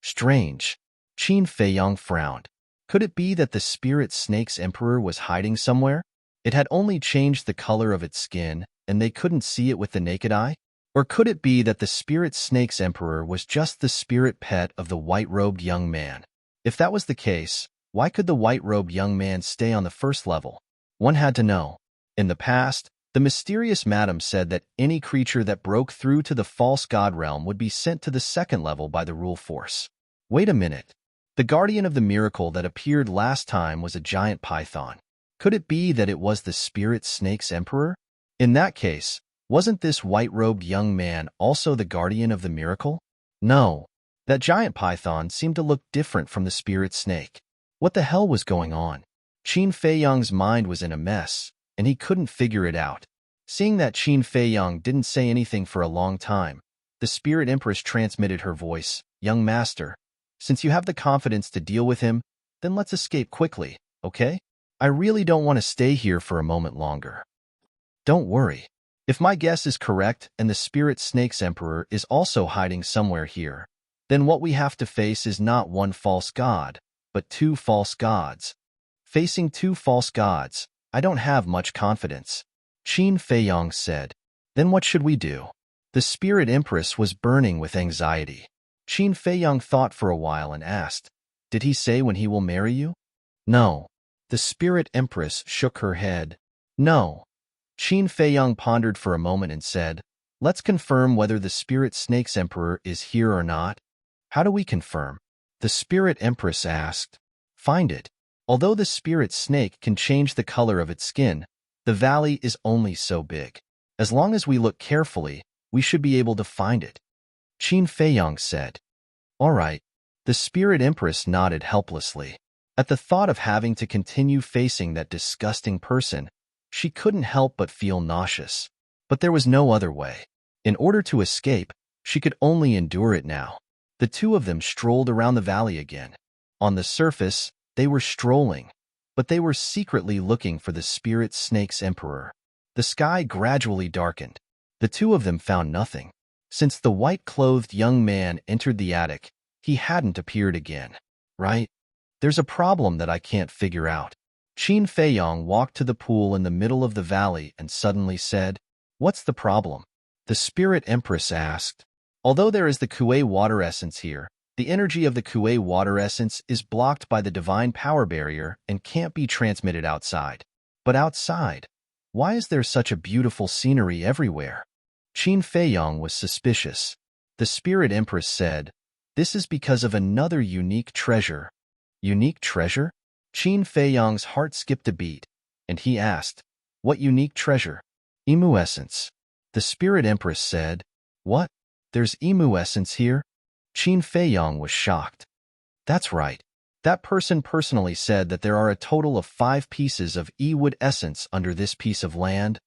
Strange. Qin Feiyang frowned. Could it be that the Spirit Snake's emperor was hiding somewhere? It had only changed the color of its skin, and they couldn't see it with the naked eye? Or could it be that the Spirit Snake's emperor was just the spirit pet of the white-robed young man? If that was the case, why could the white-robed young man stay on the first level? One had to know. In the past, the mysterious madam said that any creature that broke through to the false god realm would be sent to the second level by the rule force. Wait a minute. The guardian of the miracle that appeared last time was a giant python. Could it be that it was the Spirit Snake's emperor? In that case, wasn't this white-robed young man also the guardian of the miracle? No. That giant python seemed to look different from the Spirit Snake. What the hell was going on? Qin Feiyang's mind was in a mess, and he couldn't figure it out. Seeing that Qin Feiyang didn't say anything for a long time, the Spirit Empress transmitted her voice, "Young master, since you have the confidence to deal with him, then let's escape quickly, okay? I really don't want to stay here for a moment longer." Don't worry. If my guess is correct and the Spirit Snake's emperor is also hiding somewhere here, then what we have to face is not one false god, but two false gods. Facing two false gods, I don't have much confidence, Qin Feiyang said. Then what should we do? The Spirit Empress was burning with anxiety. Qin Feiyang thought for a while and asked, "Did he say when he will marry you?" No. The Spirit Empress shook her head. No. Qin Feiyang pondered for a moment and said, "Let's confirm whether the Spirit Snake's emperor is here or not." How do we confirm? The Spirit Empress asked. Find it. Although the Spirit Snake can change the color of its skin, the valley is only so big. As long as we look carefully, we should be able to find it. Qin Feiyang said. All right. The Spirit Empress nodded helplessly. At the thought of having to continue facing that disgusting person, she couldn't help but feel nauseous. But there was no other way. In order to escape, she could only endure it now. The two of them strolled around the valley again. On the surface, they were strolling, but they were secretly looking for the Spirit Snake's emperor. The sky gradually darkened. The two of them found nothing. Since the white-clothed young man entered the attic, he hadn't appeared again. Right? There's a problem that I can't figure out. Qin Feiyang walked to the pool in the middle of the valley and suddenly said, "What's the problem?" The Spirit Empress asked. Although there is the Kuei water essence here, the energy of the Kuei water essence is blocked by the divine power barrier and can't be transmitted outside. But outside, why is there such a beautiful scenery everywhere? Qin Feiyang was suspicious. The Spirit Empress said, "This is because of another unique treasure." Unique treasure? Qin Feiyang's heart skipped a beat, and he asked, "What unique treasure?" Emu essence. The Spirit Empress said, "What? There's emu essence here?" Qin Feiyang was shocked. That's right. That person personally said that there are a total of 5 pieces of e-wood essence under this piece of land.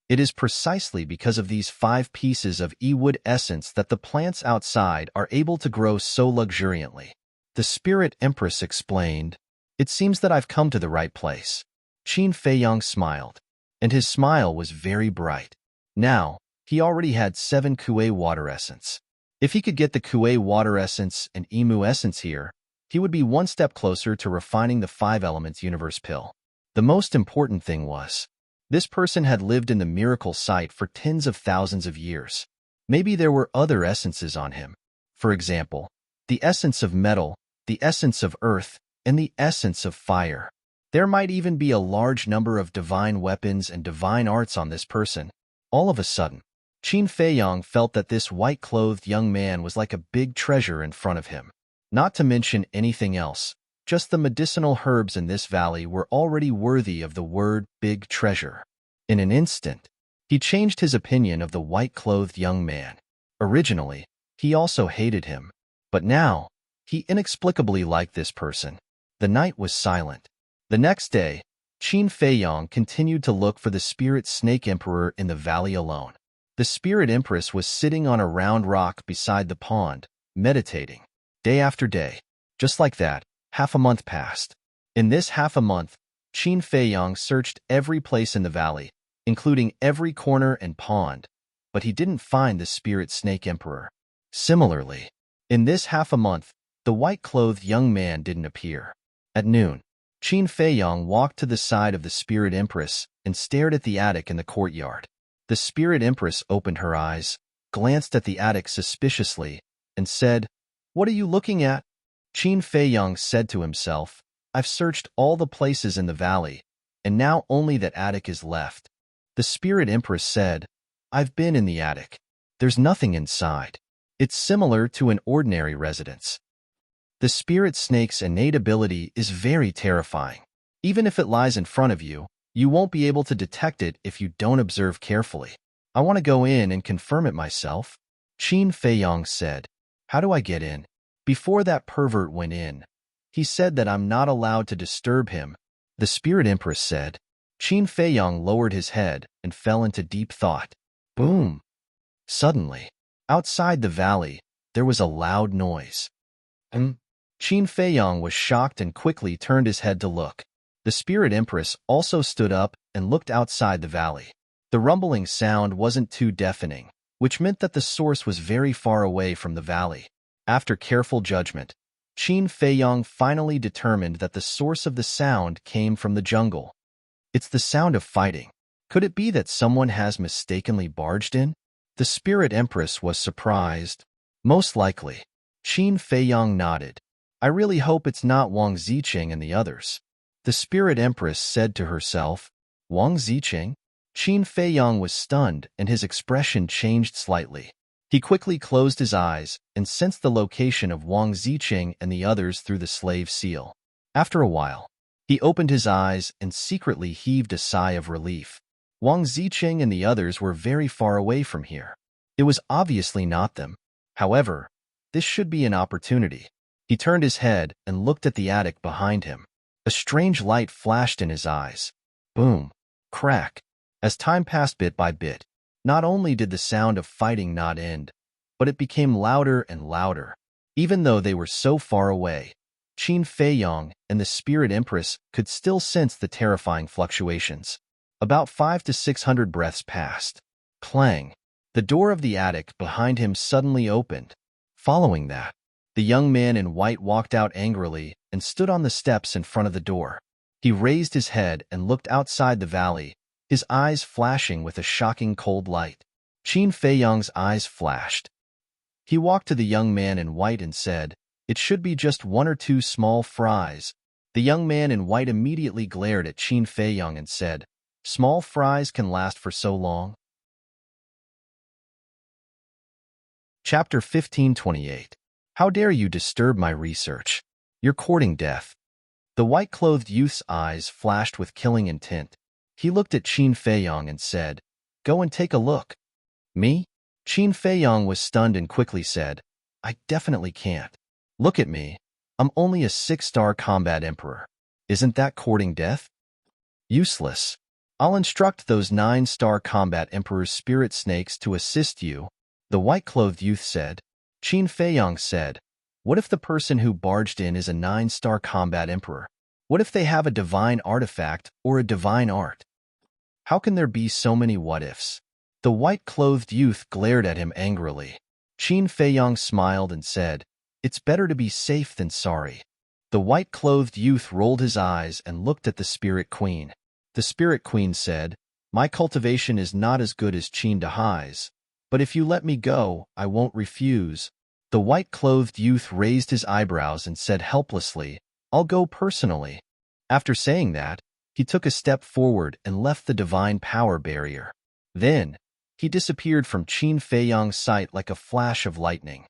It is precisely because of these 5 pieces of e-wood essence that the plants outside are able to grow so luxuriantly. The Spirit Empress explained, "It seems that I've come to the right place." Qin Feiyang smiled, and his smile was very bright. Now, he already had 7 Kuei water essence. If he could get the Kuei water essence and emu essence here, he would be one step closer to refining the 5 elements universe pill. The most important thing was, this person had lived in the miracle site for tens of thousands of years. Maybe there were other essences on him. For example, the essence of metal, the essence of earth, and the essence of fire. There might even be a large number of divine weapons and divine arts on this person. All of a sudden, Qin Feiyang felt that this white-clothed young man was like a big treasure in front of him. Not to mention anything else, just the medicinal herbs in this valley were already worthy of the word big treasure. In an instant, He changed his opinion of the white-clothed young man. Originally, he also hated him, but now, he inexplicably liked this person. The night was silent. The next day, Qin Feiyang continued to look for the spirit snake emperor in the valley alone. The spirit empress was sitting on a round rock beside the pond, meditating. Day after day. Just like that, half a month passed. In this half a month, Qin Feiyang searched every place in the valley, including every corner and pond, but he didn't find the spirit snake emperor. Similarly, in this half a month, the white-clothed young man didn't appear. At noon, Qin Feiyang walked to the side of the spirit empress and stared at the attic in the courtyard. The spirit empress opened her eyes, glanced at the attic suspiciously, and said, "What are you looking at?" Qin Feiyang said to himself, "I've searched all the places in the valley, and now only that attic is left." The spirit empress said, "I've been in the attic. There's nothing inside. It's similar to an ordinary residence." The spirit snake's innate ability is very terrifying. Even if it lies in front of you, you won't be able to detect it if you don't observe carefully. "I want to go in and confirm it myself," Qin Feiyang said. "How do I get in?" Before that pervert went in, he said that I'm not allowed to disturb him. The spirit empress said. Qin Feiyang lowered his head and fell into deep thought. Boom! Suddenly, outside the valley, there was a loud noise. Qin Feiyang was shocked and quickly turned his head to look. The spirit empress also stood up and looked outside the valley. The rumbling sound wasn't too deafening, which meant that the source was very far away from the valley. After careful judgment, Qin Feiyang finally determined that the source of the sound came from the jungle. It's the sound of fighting. Could it be that someone has mistakenly barged in? The spirit empress was surprised. Most likely. Qin Feiyang nodded. "I really hope it's not Wang Ziqing and the others." The spirit empress said to herself. Wang Ziqing? Qin Feiyang was stunned and his expression changed slightly. He quickly closed his eyes and sensed the location of Wang Ziqing and the others through the slave seal. After a while, he opened his eyes and secretly heaved a sigh of relief. Wang Ziqing and the others were very far away from here. It was obviously not them. However, this should be an opportunity. He turned his head and looked at the attic behind him. A strange light flashed in his eyes. Boom! Crack! As time passed bit by bit, not only did the sound of fighting not end, but it became louder and louder. Even though they were so far away, Qin Feiyang and the spirit empress could still sense the terrifying fluctuations. About 500 to 600 breaths passed. Clang! The door of the attic behind him suddenly opened. Following that, the young man in white walked out angrily and stood on the steps in front of the door. He raised his head and looked outside the valley, his eyes flashing with a shocking cold light. Qin Feiyang's eyes flashed. He walked to the young man in white and said, "It should be just 1 or 2 small fries." The young man in white immediately glared at Qin Feiyang and said, "Small fries can last for so long?" Chapter 1528. How dare you disturb my research? You're courting death. The white-clothed youth's eyes flashed with killing intent. He looked at Qin Feiyang and said, "Go and take a look." "Me?" Qin Feiyang was stunned and quickly said, "I definitely can't. Look at me. I'm only a 6-star combat emperor. Isn't that courting death?" "Useless. I'll instruct those 9-star combat emperor's spirit snakes to assist you," the white-clothed youth said. Qin Feiyang said, "What if the person who barged in is a 9-star combat emperor? What if they have a divine artifact or a divine art? How can there be so many what-ifs?" The white-clothed youth glared at him angrily. Qin Feiyang smiled and said, "It's better to be safe than sorry." The white-clothed youth rolled his eyes and looked at the spirit queen. The spirit queen said, "My cultivation is not as good as Qin Dahai's, but if you let me go, I won't refuse." The white-clothed youth raised his eyebrows and said helplessly, "I'll go personally." After saying that, he took a step forward and left the divine power barrier. Then, he disappeared from Qin Feiyang's sight like a flash of lightning.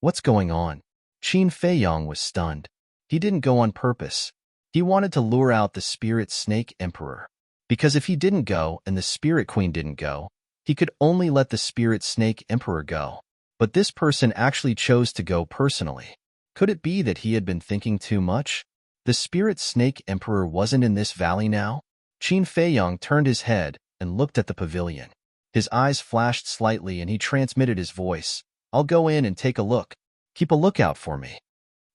What's going on? Qin Feiyang was stunned. He didn't go on purpose. He wanted to lure out the spirit snake emperor. Because if he didn't go and the Spirit Queen didn't go, he could only let the Spirit Snake Emperor go. But this person actually chose to go personally. Could it be that he had been thinking too much? The Spirit Snake Emperor wasn't in this valley now? Qin Feiyong turned his head and looked at the pavilion. His eyes flashed slightly and he transmitted his voice. I'll go in and take a look. Keep a lookout for me.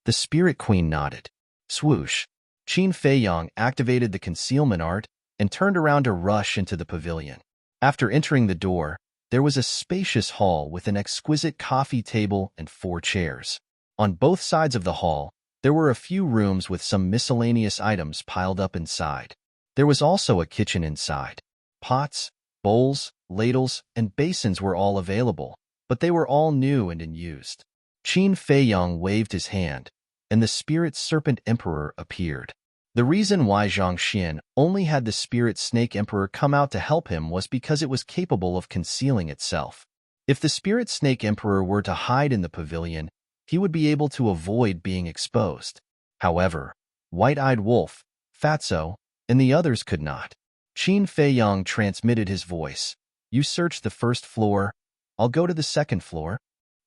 The Spirit Queen nodded. Swoosh. Qin Feiyong activated the concealment art and turned around to rush into the pavilion. After entering the door, there was a spacious hall with an exquisite coffee table and 4 chairs. On both sides of the hall, there were a few rooms with some miscellaneous items piled up inside. There was also a kitchen inside. Pots, bowls, ladles, and basins were all available, but they were all new and unused. Qin Feiyong waved his hand, and the Spirit Serpent Emperor appeared. The reason why Zhang Xian only had the Spirit Snake Emperor come out to help him was because it was capable of concealing itself. If the Spirit Snake Emperor were to hide in the pavilion, he would be able to avoid being exposed. However, White-Eyed Wolf, Fatso, and the others could not. Qin Feiyong transmitted his voice. You search the first floor. I'll go to the second floor.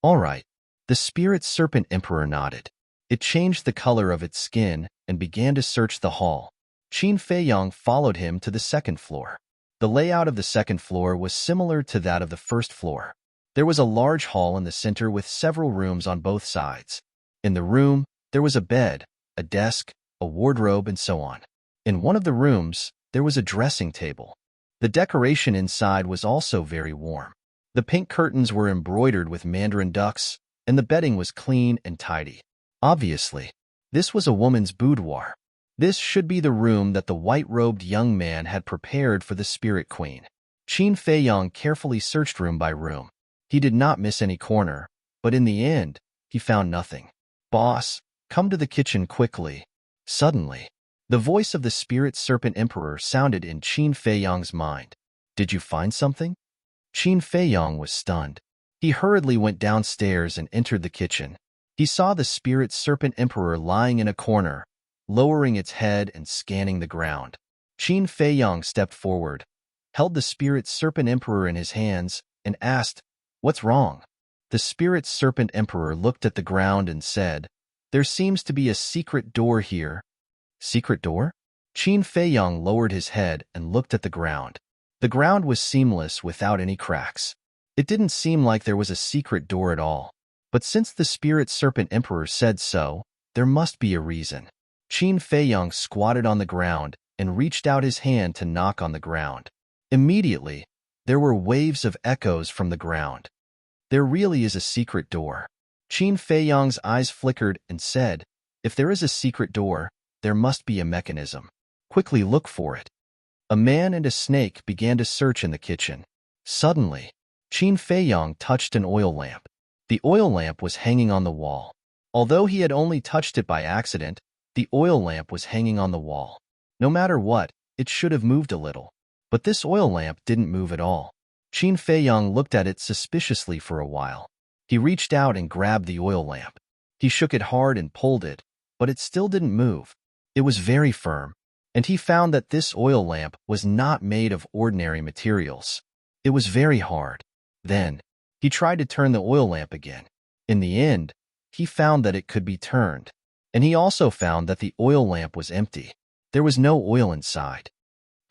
All right. The Spirit Serpent Emperor nodded. It changed the color of its skin and began to search the hall. Qin Feiyong followed him to the second floor. The layout of the second floor was similar to that of the first floor. There was a large hall in the center with several rooms on both sides. In the room, there was a bed, a desk, a wardrobe, and so on. In one of the rooms, there was a dressing table. The decoration inside was also very warm. The pink curtains were embroidered with mandarin ducks, and the bedding was clean and tidy. Obviously, this was a woman's boudoir. This should be the room that the white-robed young man had prepared for the Spirit Queen. Qin Feiyong carefully searched room by room. He did not miss any corner, but in the end, he found nothing. Boss, come to the kitchen quickly. Suddenly, the voice of the Spirit Serpent Emperor sounded in Qin Feiyong's mind. Did you find something? Qin Feiyong was stunned. He hurriedly went downstairs and entered the kitchen. He saw the Spirit Serpent Emperor lying in a corner, lowering its head and scanning the ground. Qin Feiyong stepped forward, held the Spirit Serpent Emperor in his hands, and asked, What's wrong? The Spirit Serpent Emperor looked at the ground and said, There seems to be a secret door here. Secret door? Qin Feiyong lowered his head and looked at the ground. The ground was seamless without any cracks. It didn't seem like there was a secret door at all. But since the Spirit Serpent Emperor said so, there must be a reason. Qin Feiyong squatted on the ground and reached out his hand to knock on the ground. Immediately, there were waves of echoes from the ground. There really is a secret door. Qin Feiyong's eyes flickered and said, If there is a secret door, there must be a mechanism. Quickly look for it. A man and a snake began to search in the kitchen. Suddenly, Qin Feiyong touched an oil lamp. The oil lamp was hanging on the wall. Although he had only touched it by accident, the oil lamp was hanging on the wall. No matter what, it should have moved a little. But this oil lamp didn't move at all. Qin Feiyong looked at it suspiciously for a while. He reached out and grabbed the oil lamp. He shook it hard and pulled it, but it still didn't move. It was very firm, and he found that this oil lamp was not made of ordinary materials. It was very hard. Then, he tried to turn the oil lamp again. In the end, he found that it could be turned. And he also found that the oil lamp was empty. There was no oil inside.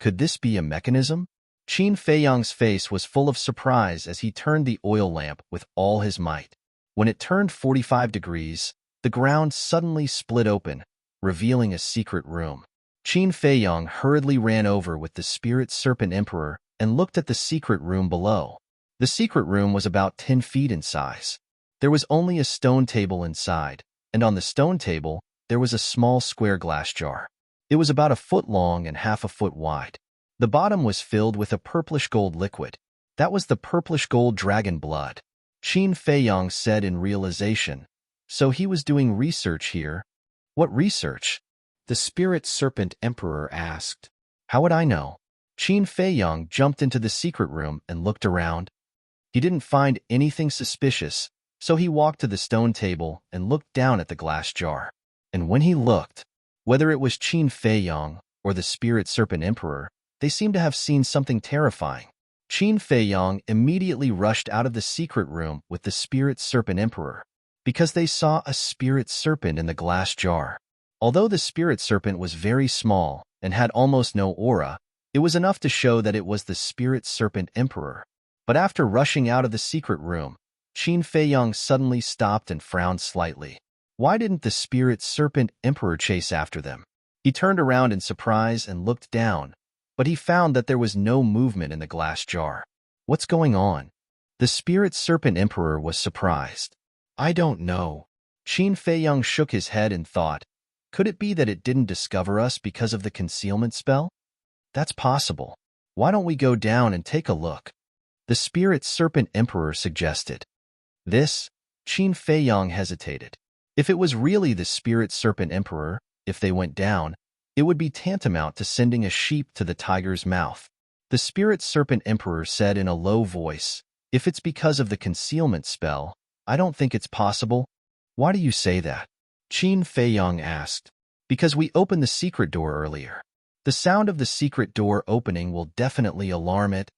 Could this be a mechanism? Qin Feiyong's face was full of surprise as he turned the oil lamp with all his might. When it turned 45 degrees, the ground suddenly split open, revealing a secret room. Qin Feiyong hurriedly ran over with the Spirit Serpent Emperor and looked at the secret room below. The secret room was about 10 feet in size. There was only a stone table inside, and on the stone table, there was a small square glass jar. It was about 1 foot long and half a foot wide. The bottom was filled with a purplish gold liquid. That was the purplish gold dragon blood. Qin Feiyong said in realization. So he was doing research here. What research? The Spirit Serpent Emperor asked. How would I know? Qin Feiyong jumped into the secret room and looked around. He didn't find anything suspicious, so he walked to the stone table and looked down at the glass jar. And when he looked, whether it was Qin Feiyong or the Spirit Serpent Emperor, They seemed to have seen something terrifying. Qin Feiyang immediately rushed out of the secret room with the spirit serpent emperor, because they saw a spirit serpent in the glass jar. Although the spirit serpent was very small and had almost no aura, it was enough to show that it was the spirit serpent emperor. But after rushing out of the secret room, Qin Feiyang suddenly stopped and frowned slightly. Why didn't the spirit serpent emperor chase after them? He turned around in surprise and looked down, but he found that there was no movement in the glass jar. What's going on? The spirit serpent emperor was surprised. I don't know. Qin Feiyang shook his head and thought, could it be that it didn't discover us because of the concealment spell? That's possible. Why don't we go down and take a look? The spirit serpent emperor suggested. Qin Feiyang hesitated. If it was really the spirit serpent emperor, if they went down, it would be tantamount to sending a sheep to the tiger's mouth. The spirit serpent emperor said in a low voice, if it's because of the concealment spell, I don't think it's possible. Why do you say that? Qin Feiyang asked. Because we opened the secret door earlier. The sound of the secret door opening will definitely alarm it,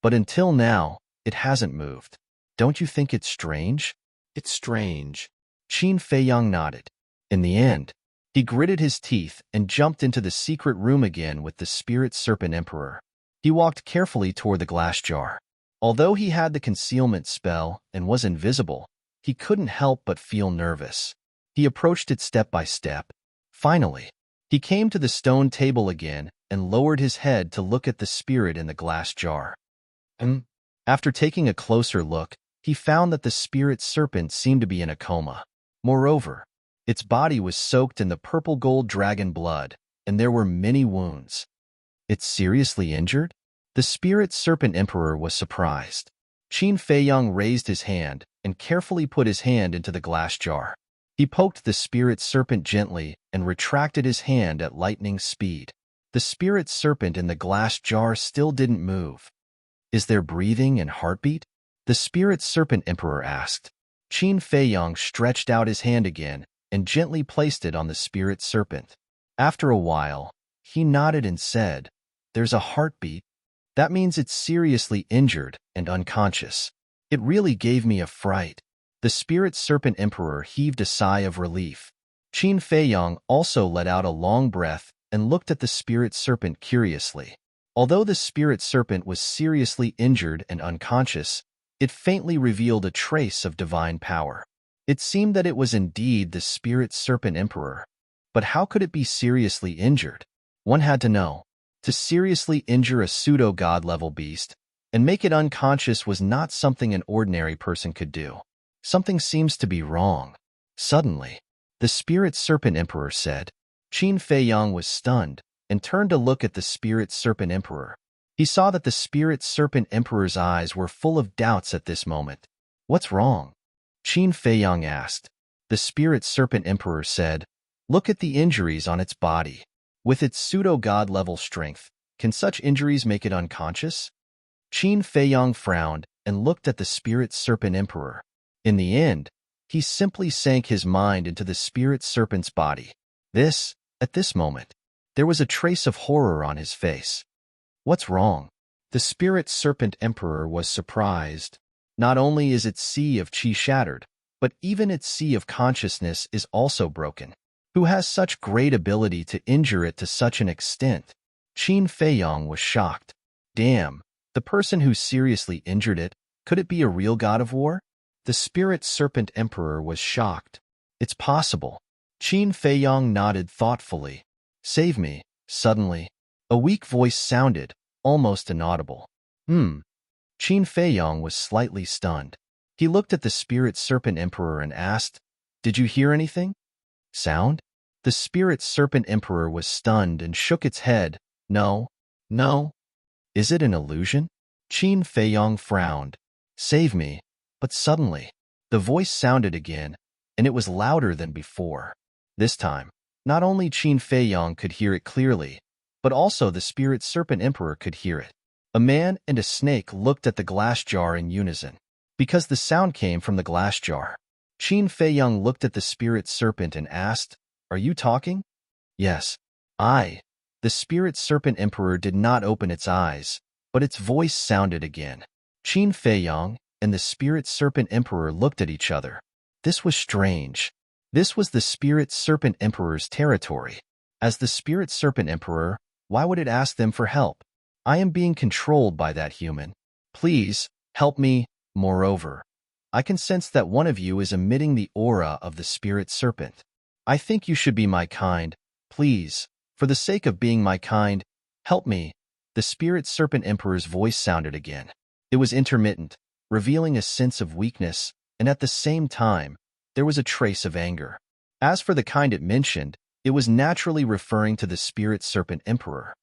but until now, it hasn't moved. Don't you think it's strange? It's strange. Qin Feiyang nodded. In the end, he gritted his teeth and jumped into the secret room again with the spirit serpent emperor. He walked carefully toward the glass jar. Although he had the concealment spell and was invisible, he couldn't help but feel nervous. He approached it step by step. Finally, he came to the stone table again and lowered his head to look at the spirit in the glass jar. After taking a closer look, he found that the spirit serpent seemed to be in a coma. Moreover, its body was soaked in the purple gold dragon blood, and there were many wounds. It's seriously injured? The spirit serpent emperor was surprised. Qin Feiyang raised his hand and carefully put his hand into the glass jar. He poked the spirit serpent gently and retracted his hand at lightning speed. The spirit serpent in the glass jar still didn't move. Is there breathing and heartbeat? The spirit serpent emperor asked. Qin Feiyang stretched out his hand again and gently placed it on the spirit serpent. After a while, he nodded and said, there's a heartbeat. That means it's seriously injured and unconscious. It really gave me a fright. The spirit serpent emperor heaved a sigh of relief. Qin Feiyang also let out a long breath and looked at the spirit serpent curiously. Although the spirit serpent was seriously injured and unconscious, it faintly revealed a trace of divine power. It seemed that it was indeed the spirit serpent emperor. But how could it be seriously injured? One had to know. To seriously injure a pseudo-god level beast and make it unconscious was not something an ordinary person could do. Something seems to be wrong. Suddenly, the spirit serpent emperor said. Qin Feiyang was stunned and turned to look at the spirit serpent emperor. He saw that the spirit serpent emperor's eyes were full of doubts at this moment. What's wrong? Qin Feiyang asked. The spirit serpent emperor said, look at the injuries on its body. With its pseudo-god level strength, can such injuries make it unconscious? Qin Feiyang frowned and looked at the spirit serpent emperor. In the end, he simply sank his mind into the spirit serpent's body. At this moment, there was a trace of horror on his face. What's wrong? The spirit serpent emperor was surprised. Not only is its sea of qi shattered, but even its sea of consciousness is also broken. Who has such great ability to injure it to such an extent? Qin Feiyang was shocked. Damn, the person who seriously injured it, could it be a real god of war? The spirit serpent emperor was shocked. It's possible. Qin Feiyang nodded thoughtfully. Save me. Suddenly, a weak voice sounded, almost inaudible. Qin Feiyang was slightly stunned. He looked at the spirit serpent emperor and asked, did you hear anything? Sound? The spirit serpent emperor was stunned and shook its head. No. Is it an illusion? Qin Feiyang frowned. Save me. But suddenly, the voice sounded again, and it was louder than before. This time, not only Qin Feiyang could hear it clearly, but also the spirit serpent emperor could hear it. A man and a snake looked at the glass jar in unison. Because the sound came from the glass jar, Qin Feiyang looked at the spirit serpent and asked, are you talking? Yes. The spirit serpent emperor did not open its eyes, but its voice sounded again. Qin Feiyang and the spirit serpent emperor looked at each other. This was strange. This was the spirit serpent emperor's territory. As the spirit serpent emperor, why would it ask them for help? I am being controlled by that human. Please, help me. Moreover, I can sense that one of you is emitting the aura of the spirit serpent. I think you should be my kind. Please, for the sake of being my kind, help me. The spirit serpent emperor's voice sounded again. It was intermittent, revealing a sense of weakness, and at the same time, there was a trace of anger. As for the kind it mentioned, it was naturally referring to the spirit serpent emperor.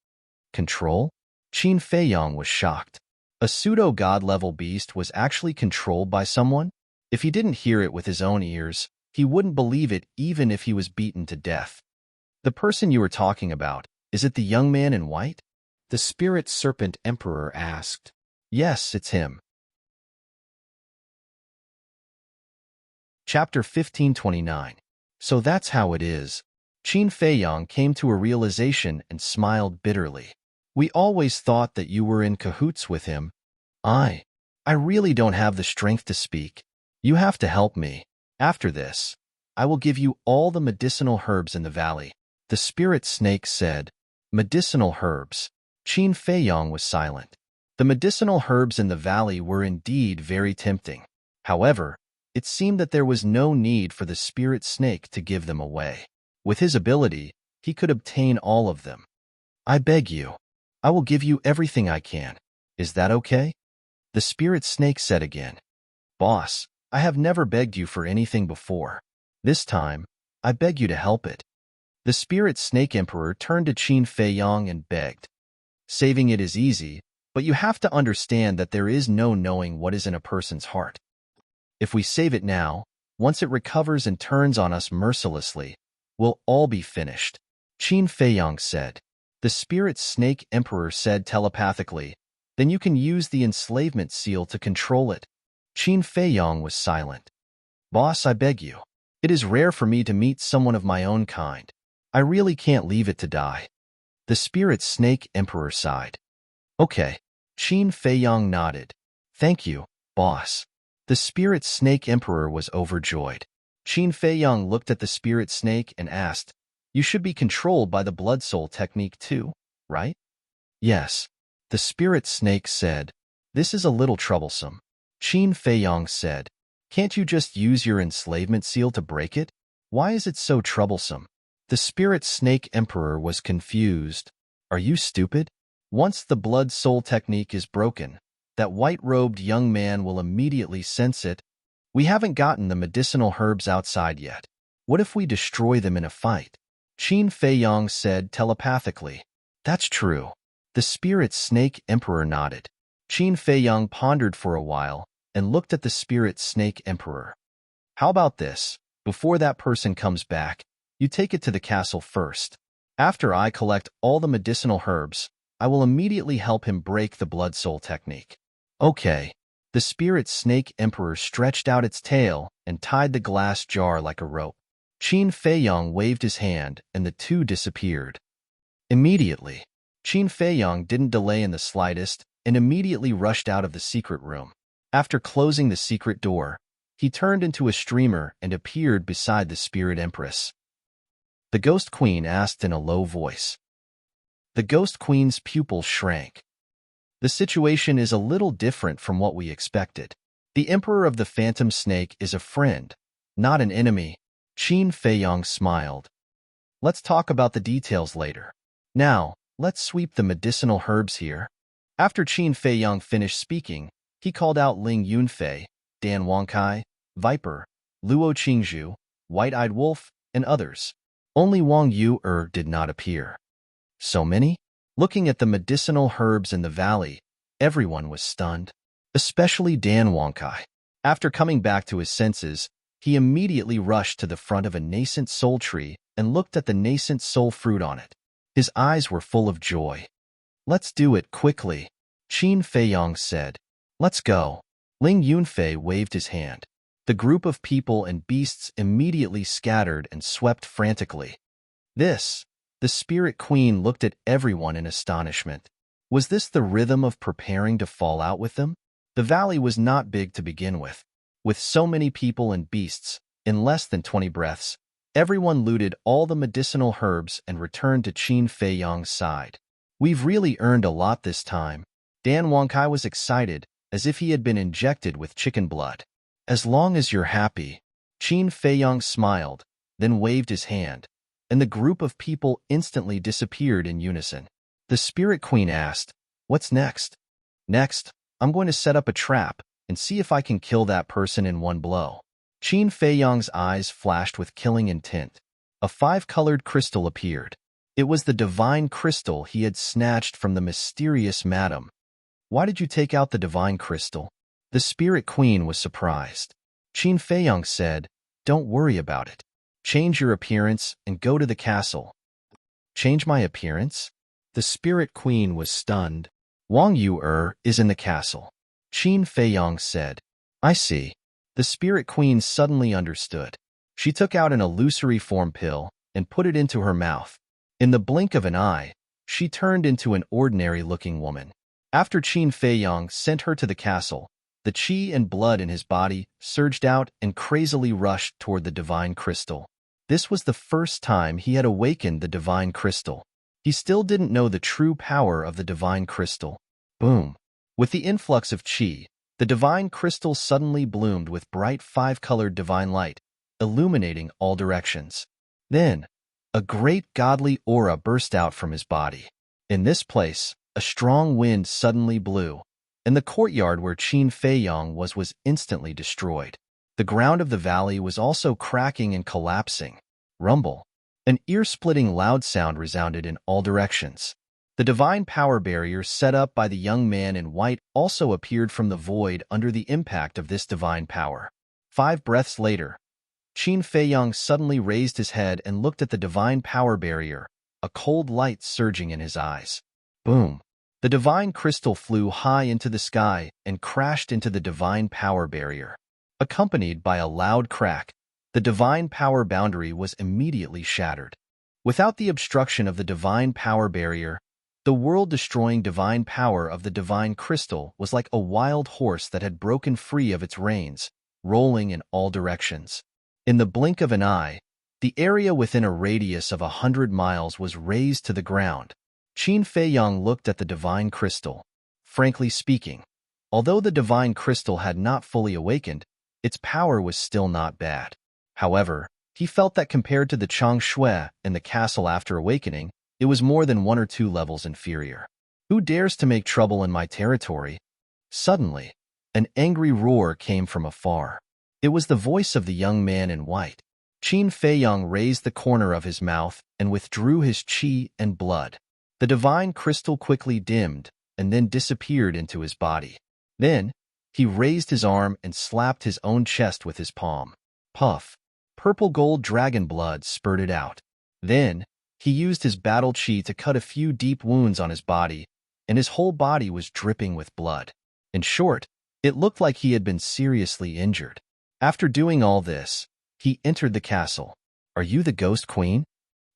Control? Qin Feiyang was shocked. A pseudo-god-level beast was actually controlled by someone? If he didn't hear it with his own ears, he wouldn't believe it even if he was beaten to death. The person you were talking about, is it the young man in white? The spirit serpent emperor asked. Yes, it's him. Chapter 1529. So that's how it is. Qin Feiyang came to a realization and smiled bitterly. We always thought that you were in cahoots with him. I really don't have the strength to speak. You have to help me. After this, I will give you all the medicinal herbs in the valley. The spirit snake said. Medicinal herbs. Qin Feiyang was silent. The medicinal herbs in the valley were indeed very tempting. However, it seemed that there was no need for the spirit snake to give them away. With his ability, he could obtain all of them. I beg you. I will give you everything I can. Is that okay? The spirit snake said again. Boss, I have never begged you for anything before. This time, I beg you to help it. The spirit snake emperor turned to Qin Feiyang and begged. Saving it is easy, but you have to understand that there is no knowing what is in a person's heart. If we save it now, once it recovers and turns on us mercilessly, we'll all be finished. Qin Feiyang said. The spirit snake emperor said telepathically, then you can use the enslavement seal to control it. Qin Feiyang was silent. Boss, I beg you. It is rare for me to meet someone of my own kind. I really can't leave it to die. The spirit snake emperor sighed. Okay. Qin Feiyang nodded. Thank you, boss. The spirit snake emperor was overjoyed. Qin Feiyang looked at the spirit snake and asked, you should be controlled by the blood soul technique too, right? Yes. The spirit snake said. This is a little troublesome. Qin Feiyang said. Can't you just use your enslavement seal to break it? Why is it so troublesome? The spirit snake emperor was confused. Are you stupid? Once the blood soul technique is broken, that white-robed young man will immediately sense it. We haven't gotten the medicinal herbs outside yet. What if we destroy them in a fight? Qin Feiyang said telepathically. That's true. The spirit snake emperor nodded. Qin Feiyang pondered for a while and looked at the spirit snake emperor. How about this? Before that person comes back, you take it to the castle first. After I collect all the medicinal herbs, I will immediately help him break the blood soul technique. Okay. The spirit snake emperor stretched out its tail and tied the glass jar like a rope. Qin Feiyang waved his hand, and the two disappeared. Immediately, Qin Feiyang didn't delay in the slightest and immediately rushed out of the secret room. After closing the secret door, he turned into a streamer and appeared beside the spirit empress. The ghost queen asked in a low voice. The ghost queen's pupil shrank. The situation is a little different from what we expected. The emperor of the phantom snake is a friend, not an enemy. Qin Feiyang smiled. Let's talk about the details later. Now, let's sweep the medicinal herbs here. After Qin Feiyang finished speaking, he called out Ling Yunfei, Dan Wangkai, Viper, Luo Qingzhu, White-Eyed Wolf, and others. Only Wang Yu did not appear. So many? Looking at the medicinal herbs in the valley, everyone was stunned, especially Dan Wangkai. After coming back to his senses, he immediately rushed to the front of a nascent soul tree and looked at the nascent soul fruit on it. His eyes were full of joy. Let's do it quickly, Qin Feiyang said. Let's go. Ling Yunfei waved his hand. The group of people and beasts immediately scattered and swept frantically. This The spirit queen looked at everyone in astonishment. Was this the rhythm of preparing to fall out with them? The valley was not big to begin with. With so many people and beasts, in less than 20 breaths, everyone looted all the medicinal herbs and returned to Qin Fei Yang's side. We've really earned a lot this time. Dan Wangkai was excited, as if he had been injected with chicken blood. As long as you're happy. Qin Fei Yang smiled, then waved his hand, and the group of people instantly disappeared in unison. The Spirit Queen asked, "What's next?" "Next, I'm going to set up a trap and see if I can kill that person in one blow." Qin Fei Yang's eyes flashed with killing intent. A 5-colored crystal appeared. It was the divine crystal he had snatched from the mysterious madam. "Why did you take out the divine crystal?" The Spirit Queen was surprised. Qin Fei Yang said, "Don't worry about it. Change your appearance and go to the castle." "Change my appearance?" The Spirit Queen was stunned. "Wang Yu is in the castle," Qin Fei Yang said. "I see." The Spirit Queen suddenly understood. She took out an illusory form pill and put it into her mouth. In the blink of an eye, she turned into an ordinary-looking woman. After Qin Fei Yang sent her to the castle, the qi and blood in his body surged out and crazily rushed toward the divine crystal. This was the first time he had awakened the divine crystal. He still didn't know the true power of the divine crystal. Boom! With the influx of qi, the divine crystal suddenly bloomed with bright 5-colored divine light, illuminating all directions. Then, a great godly aura burst out from his body. In this place, a strong wind suddenly blew, and the courtyard where Qin Fei Yang was instantly destroyed. The ground of the valley was also cracking and collapsing. Rumble. An ear-splitting loud sound resounded in all directions. The divine power barrier set up by the young man in white also appeared from the void under the impact of this divine power. 5 breaths later, Qin Fei Yang suddenly raised his head and looked at the divine power barrier, a cold light surging in his eyes. Boom! The divine crystal flew high into the sky and crashed into the divine power barrier. Accompanied by a loud crack, the divine power boundary was immediately shattered. Without the obstruction of the divine power barrier, the world-destroying divine power of the divine crystal was like a wild horse that had broken free of its reins, rolling in all directions. In the blink of an eye, the area within a radius of 100 miles was razed to the ground. Qin Fei Yang looked at the divine crystal. Frankly speaking, although the divine crystal had not fully awakened, its power was still not bad. However, he felt that compared to the Chang Shui and the castle after awakening, it was more than 1 or 2 levels inferior. "Who dares to make trouble in my territory?" Suddenly, an angry roar came from afar. It was the voice of the young man in white. Qin Fei Yang raised the corner of his mouth and withdrew his qi and blood. The divine crystal quickly dimmed and then disappeared into his body. Then, he raised his arm and slapped his own chest with his palm. Puff! Purple gold dragon blood spurted out. Then, he used his battle qi to cut a few deep wounds on his body, and his whole body was dripping with blood. In short, it looked like he had been seriously injured. After doing all this, he entered the castle. "Are you the Ghost Queen?"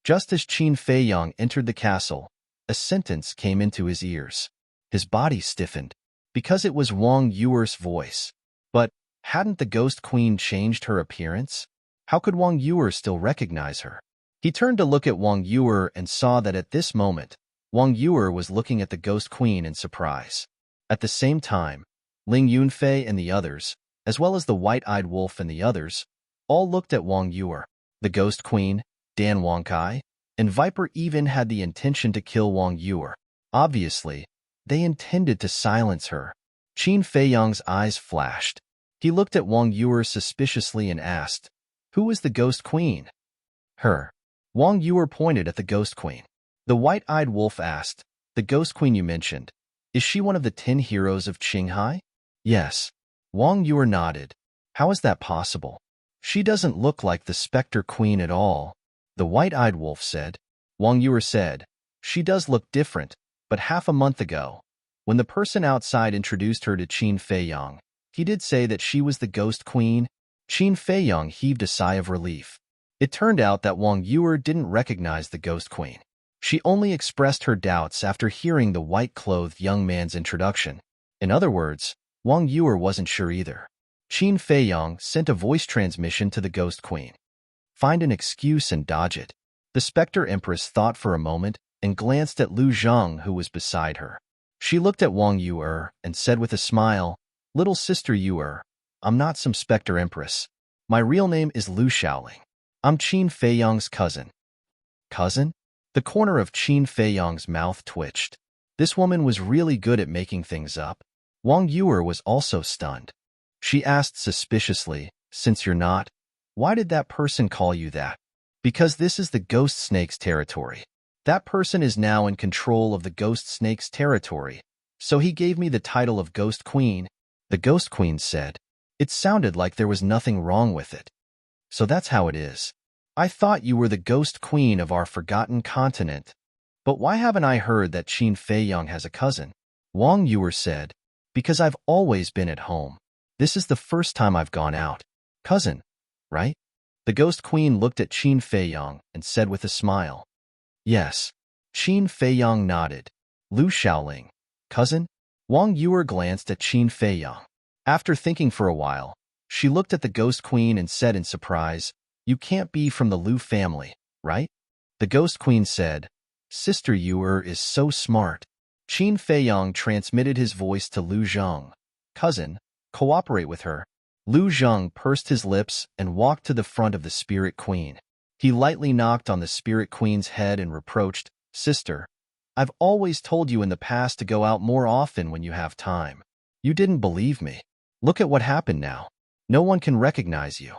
Just as Qin Fei Yang entered the castle, a sentence came into his ears. His body stiffened, because it was Wang Yuer's voice. But hadn't the Ghost Queen changed her appearance? How could Wang Yuer still recognize her? He turned to look at Wang Yuer and saw that at this moment, Wang Yuer was looking at the Ghost Queen in surprise. At the same time, Ling Yunfei and the others, as well as the white-eyed wolf and the others, all looked at Wang Yuer. The Ghost Queen, Dan Wangkai, and Viper even had the intention to kill Wang Yuer. Obviously, they intended to silence her. Qin Fei Yang's eyes flashed. He looked at Wang Yuer suspiciously and asked, "Who is the Ghost Queen?" "Her." Wang Yuer pointed at the Ghost Queen. The white-eyed wolf asked, "The Ghost Queen you mentioned, is she one of the 10 heroes of Qinghai?" "Yes." Wang Yuer nodded. "How is that possible? She doesn't look like the Spectre Queen at all." The white-eyed wolf said. Wang Yuer said, "She does look different, but half a month ago, when the person outside introduced her to Qin Fei Yang, he did say that she was the Ghost Queen." Qin Fei Yang heaved a sigh of relief. It turned out that Wang Yuer didn't recognize the Ghost Queen. She only expressed her doubts after hearing the white-clothed young man's introduction. In other words, Wang Yuer wasn't sure either. Qin Feiyang sent a voice transmission to the Ghost Queen. Find an excuse and dodge it. The Spectre Empress thought for a moment and glanced at Lu Zhang, who was beside her. She looked at Wang Yuer and said with a smile, "Little sister Yuer, I'm not some Spectre Empress. My real name is Lu Shaoling. I'm Qin Feiyang's cousin." Cousin? The corner of Qin Feiyang's mouth twitched. This woman was really good at making things up. Wang Yuer was also stunned. She asked suspiciously, "Since you're not, why did that person call you that?" "Because this is the Ghost Snake's territory. That person is now in control of the Ghost Snake's territory, so he gave me the title of Ghost Queen," the Ghost Queen said. It sounded like there was nothing wrong with it. "So that's how it is. I thought you were the Ghost Queen of our forgotten continent. But why haven't I heard that Qin Feiyang has a cousin?" Wang Yuer said, "Because I've always been at home. This is the first time I've gone out." "Cousin, right?" The Ghost Queen looked at Qin Feiyang and said with a smile, "Yes." Qin Feiyang nodded. "Lu Shaoling, cousin?" Wang Yuer glanced at Qin Feiyang. After thinking for a while, she looked at the Ghost Queen and said in surprise, "You can't be from the Lu family, right?" The Ghost Queen said, "Sister Yuer is so smart." Qin Feiyang transmitted his voice to Lu Zhang. "Cousin, cooperate with her." Lu Zhang pursed his lips and walked to the front of the Spirit Queen. He lightly knocked on the Spirit Queen's head and reproached, "Sister, I've always told you in the past to go out more often when you have time. You didn't believe me. Look at what happened now. No one can recognize you."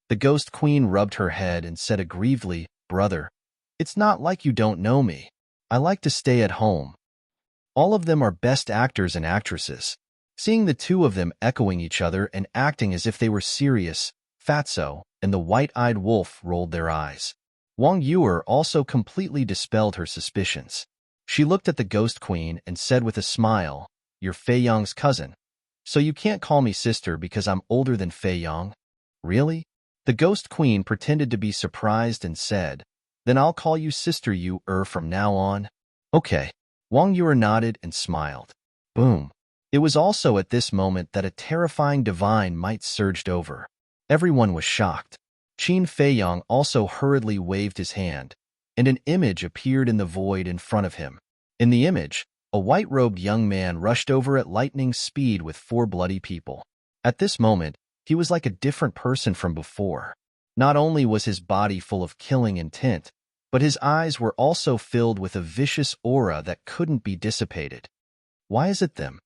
The Ghost Queen rubbed her head and said aggrievedly, "Brother, it's not like you don't know me. I like to stay at home." All of them are best actors and actresses. Seeing the two of them echoing each other and acting as if they were serious, Fatso and the white-eyed wolf rolled their eyes. Wang Yuer also completely dispelled her suspicions. She looked at the Ghost Queen and said with a smile, "You're Feiyang's cousin. So you can't call me sister because I'm older than Feiyang?" "Really?" The Ghost Queen pretended to be surprised and said, "Then I'll call you Sister Yuer from now on." "Okay." Wang Yuer nodded and smiled. Boom. It was also at this moment that a terrifying divine might surged over. Everyone was shocked. Qin Feiyang also hurriedly waved his hand, and an image appeared in the void in front of him. In the image, a white-robed young man rushed over at lightning speed with 4 bloody people. At this moment, he was like a different person from before. Not only was his body full of killing intent, but his eyes were also filled with a vicious aura that couldn't be dissipated. Why is it them?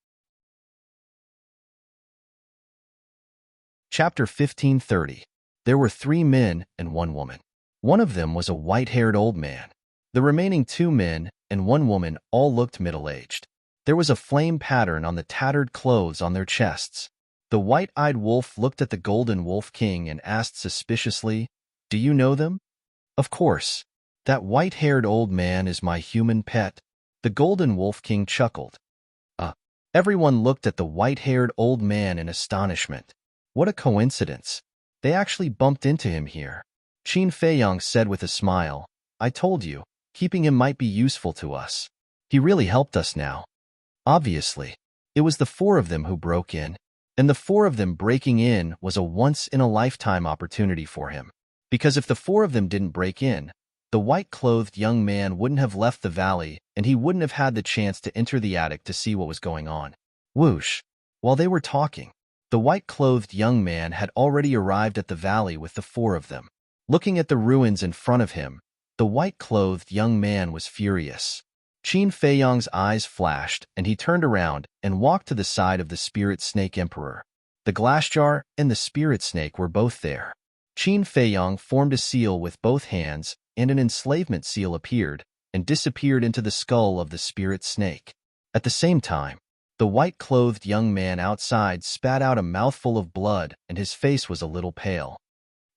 Chapter 1530. There were 3 men and 1 woman. One of them was a white-haired old man. The remaining 2 men and 1 woman all looked middle-aged. There was a flame pattern on the tattered clothes on their chests. The white-eyed wolf looked at the Golden Wolf King and asked suspiciously, "Do you know them?" "Of course. That white-haired old man is my human pet." The Golden Wolf King chuckled. Everyone looked at the white-haired old man in astonishment. What a coincidence. They actually bumped into him here. Qin Feiyang said with a smile, "I told you, keeping him might be useful to us. He really helped us now." Obviously, it was the 4 of them who broke in, and the 4 of them breaking in was a once-in-a-lifetime opportunity for him. Because if the 4 of them didn't break in, the white-clothed young man wouldn't have left the valley and he wouldn't have had the chance to enter the attic to see what was going on. Whoosh! While they were talking, the white-clothed young man had already arrived at the valley with the 4 of them. Looking at the ruins in front of him, the white-clothed young man was furious. Qin Feiyang's eyes flashed, and he turned around and walked to the side of the Spirit Snake Emperor. The glass jar and the Spirit Snake were both there. Qin Feiyang formed a seal with both hands, and an enslavement seal appeared and disappeared into the skull of the Spirit Snake. At the same time, the white-clothed young man outside spat out a mouthful of blood, and his face was a little pale.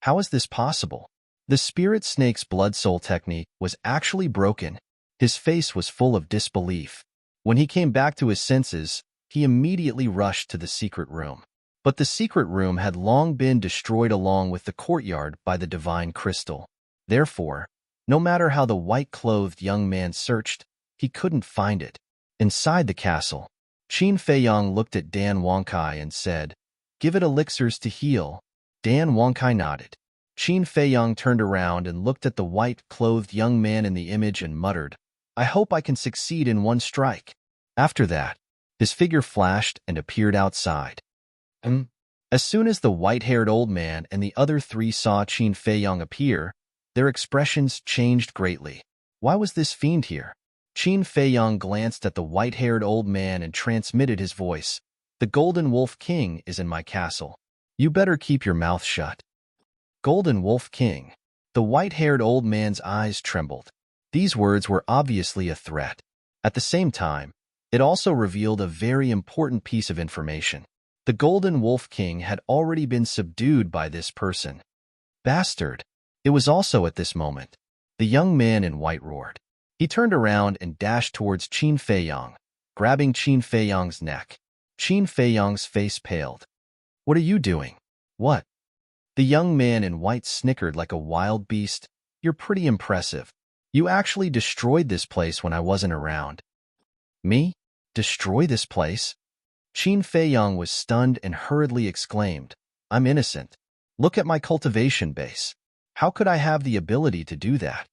How is this possible? The Spirit Snake's blood soul technique was actually broken. His face was full of disbelief. When he came back to his senses, he immediately rushed to the secret room. But the secret room had long been destroyed along with the courtyard by the divine crystal. Therefore, No matter how the white-clothed young man searched, he couldn't find it. Inside the castle, Qin Feiyang looked at Dan Wangkai and said, "Give it elixirs to heal." Dan Wangkai nodded. Qin Feiyang turned around and looked at the white-clothed young man in the image and muttered, "I hope I can succeed in one strike." After that, his figure flashed and appeared outside. As soon as the white-haired old man and the other three saw Qin Feiyang appear, their expressions changed greatly. Why was this fiend here? Qin Feiyang glanced at the white-haired old man and transmitted his voice. "The Golden Wolf King is in my castle. You better keep your mouth shut." Golden Wolf King. The white-haired old man's eyes trembled. These words were obviously a threat. At the same time, it also revealed a very important piece of information. The Golden Wolf King had already been subdued by this person. Bastard! It was also at this moment. The young man in white roared. He turned around and dashed towards Qin Feiyang, grabbing Qin Feiyang's neck. Qin Feiyang's face paled. "What are you doing?" "What?" The young man in white snickered like a wild beast. "You're pretty impressive. You actually destroyed this place when I wasn't around." "Me? Destroy this place?" Qin Feiyang was stunned and hurriedly exclaimed, "I'm innocent. Look at my cultivation base. How could I have the ability to do that?"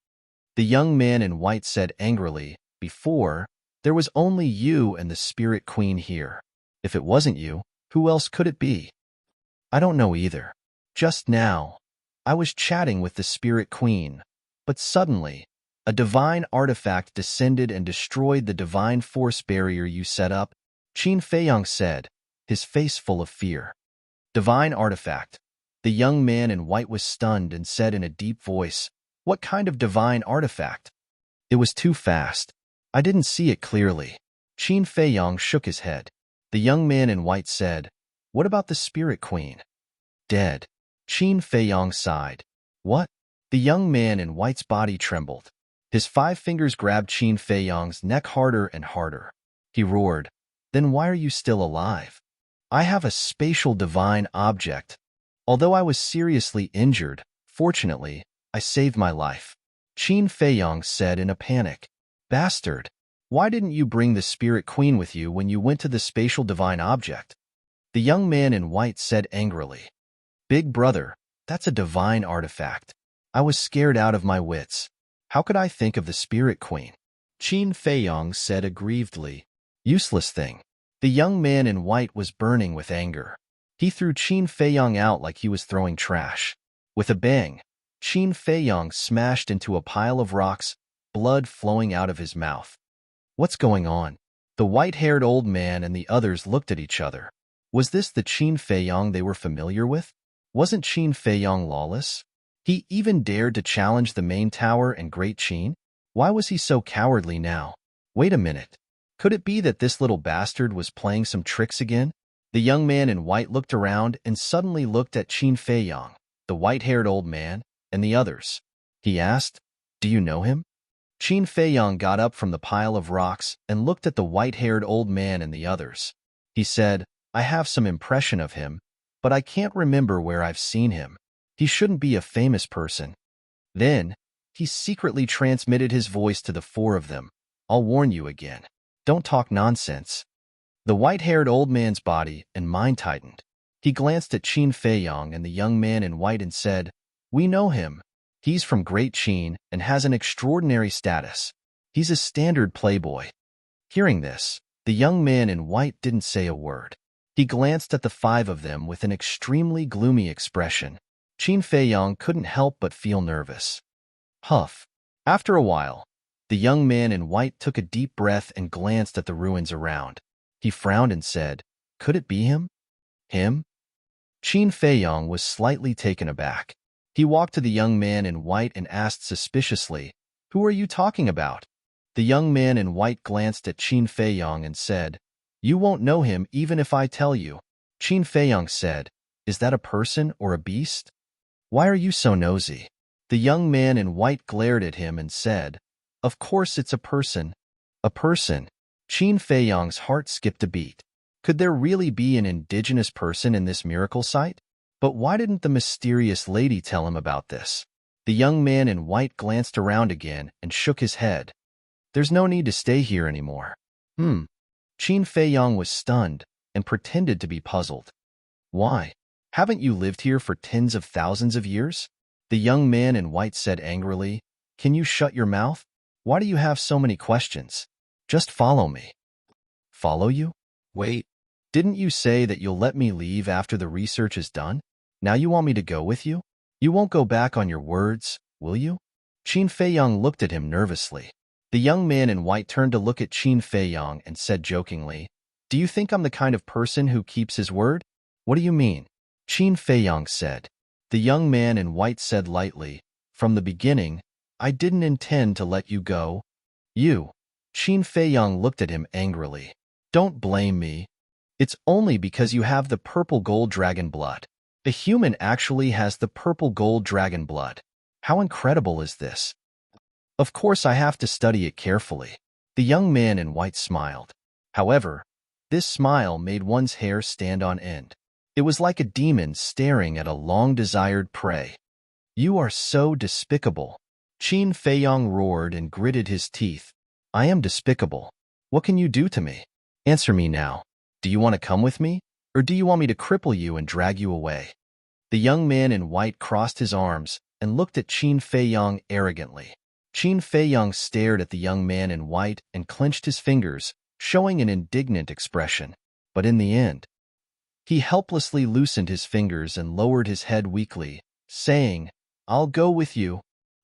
The young man in white said angrily, "Before, there was only you and the Spirit Queen here. If it wasn't you, who else could it be?" "I don't know either. Just now, I was chatting with the Spirit Queen, but suddenly, a divine artifact descended and destroyed the divine force barrier you set up," Qin Feiyang said, his face full of fear. "Divine artifact." The young man in white was stunned and said in a deep voice, "What kind of divine artifact?" "It was too fast. I didn't see it clearly." Qin Feiyang shook his head. The young man in white said, "What about the Spirit Queen?" "Dead." Qin Feiyang sighed. "What?" The young man in white's body trembled. His 5 fingers grabbed Qin Feiyang's neck harder and harder. He roared, "Then why are you still alive?" "I have a spatial divine object. Although I was seriously injured, fortunately, I saved my life." Qin Feiyang said in a panic, "Bastard! Why didn't you bring the Spirit Queen with you when you went to the spatial divine object?" The young man in white said angrily, "Big brother, that's a divine artifact. I was scared out of my wits. How could I think of the Spirit Queen?" Qin Feiyang said aggrievedly, "Useless thing." The young man in white was burning with anger. He threw Qin Feiyang out like he was throwing trash. With a bang, Qin Feiyang smashed into a pile of rocks, blood flowing out of his mouth. "What's going on?" The white-haired old man and the others looked at each other. Was this the Qin Feiyang they were familiar with? Wasn't Qin Feiyang lawless? He even dared to challenge the main tower and Great Qin? Why was he so cowardly now? Wait a minute. Could it be that this little bastard was playing some tricks again? The young man in white looked around and suddenly looked at Qin Feiyang, the white-haired old man, and the others. He asked, "Do you know him?" Qin Feiyang got up from the pile of rocks and looked at the white-haired old man and the others. He said, "I have some impression of him, but I can't remember where I've seen him. He shouldn't be a famous person." Then, he secretly transmitted his voice to the 4 of them. "I'll warn you again. Don't talk nonsense." The white-haired old man's body and mind tightened. He glanced at Qin Feiyang and the young man in white and said, "We know him. He's from Great Qin and has an extraordinary status. He's a standard playboy." Hearing this, the young man in white didn't say a word. He glanced at the 5 of them with an extremely gloomy expression. Qin Feiyang couldn't help but feel nervous. Huff. After a while, the young man in white took a deep breath and glanced at the ruins around. He frowned and said, "Could it be him?" "Him?" Qin Feiyang was slightly taken aback. He walked to the young man in white and asked suspiciously, "Who are you talking about?" The young man in white glanced at Qin Feiyang and said, "You won't know him even if I tell you." Qin Feiyang said, "Is that a person or a beast? Why are you so nosy?" The young man in white glared at him and said, "Of course it's a person." "A person?" Qin Feiyang's heart skipped a beat. Could there really be an indigenous person in this miracle site? But why didn't the mysterious lady tell him about this? The young man in white glanced around again and shook his head. There's no need to stay here anymore. Qin Feiyang was stunned and pretended to be puzzled. Why? Haven't you lived here for tens of thousands of years? The young man in white said angrily. Can you shut your mouth? Why do you have so many questions? Just follow me. Follow you? Wait, didn't you say that you'll let me leave after the research is done? Now you want me to go with you? You won't go back on your words, will you? Qin Feiyang looked at him nervously. The young man in white turned to look at Qin Feiyang and said jokingly, Do you think I'm the kind of person who keeps his word? What do you mean? Qin Feiyang said. The young man in white said lightly, From the beginning, I didn't intend to let you go. You. Qin Feiyang looked at him angrily. Don't blame me. It's only because you have the purple gold dragon blood. A human actually has the purple gold dragon blood. How incredible is this? Of course I have to study it carefully. The young man in white smiled. However, this smile made one's hair stand on end. It was like a demon staring at a long-desired prey. You are so despicable. Qin Feiyang roared and gritted his teeth. I am despicable. What can you do to me? Answer me now. Do you want to come with me? Or do you want me to cripple you and drag you away? The young man in white crossed his arms and looked at Qin Feiyang arrogantly. Qin Feiyang stared at the young man in white and clenched his fingers, showing an indignant expression. But in the end, he helplessly loosened his fingers and lowered his head weakly, saying, I'll go with you.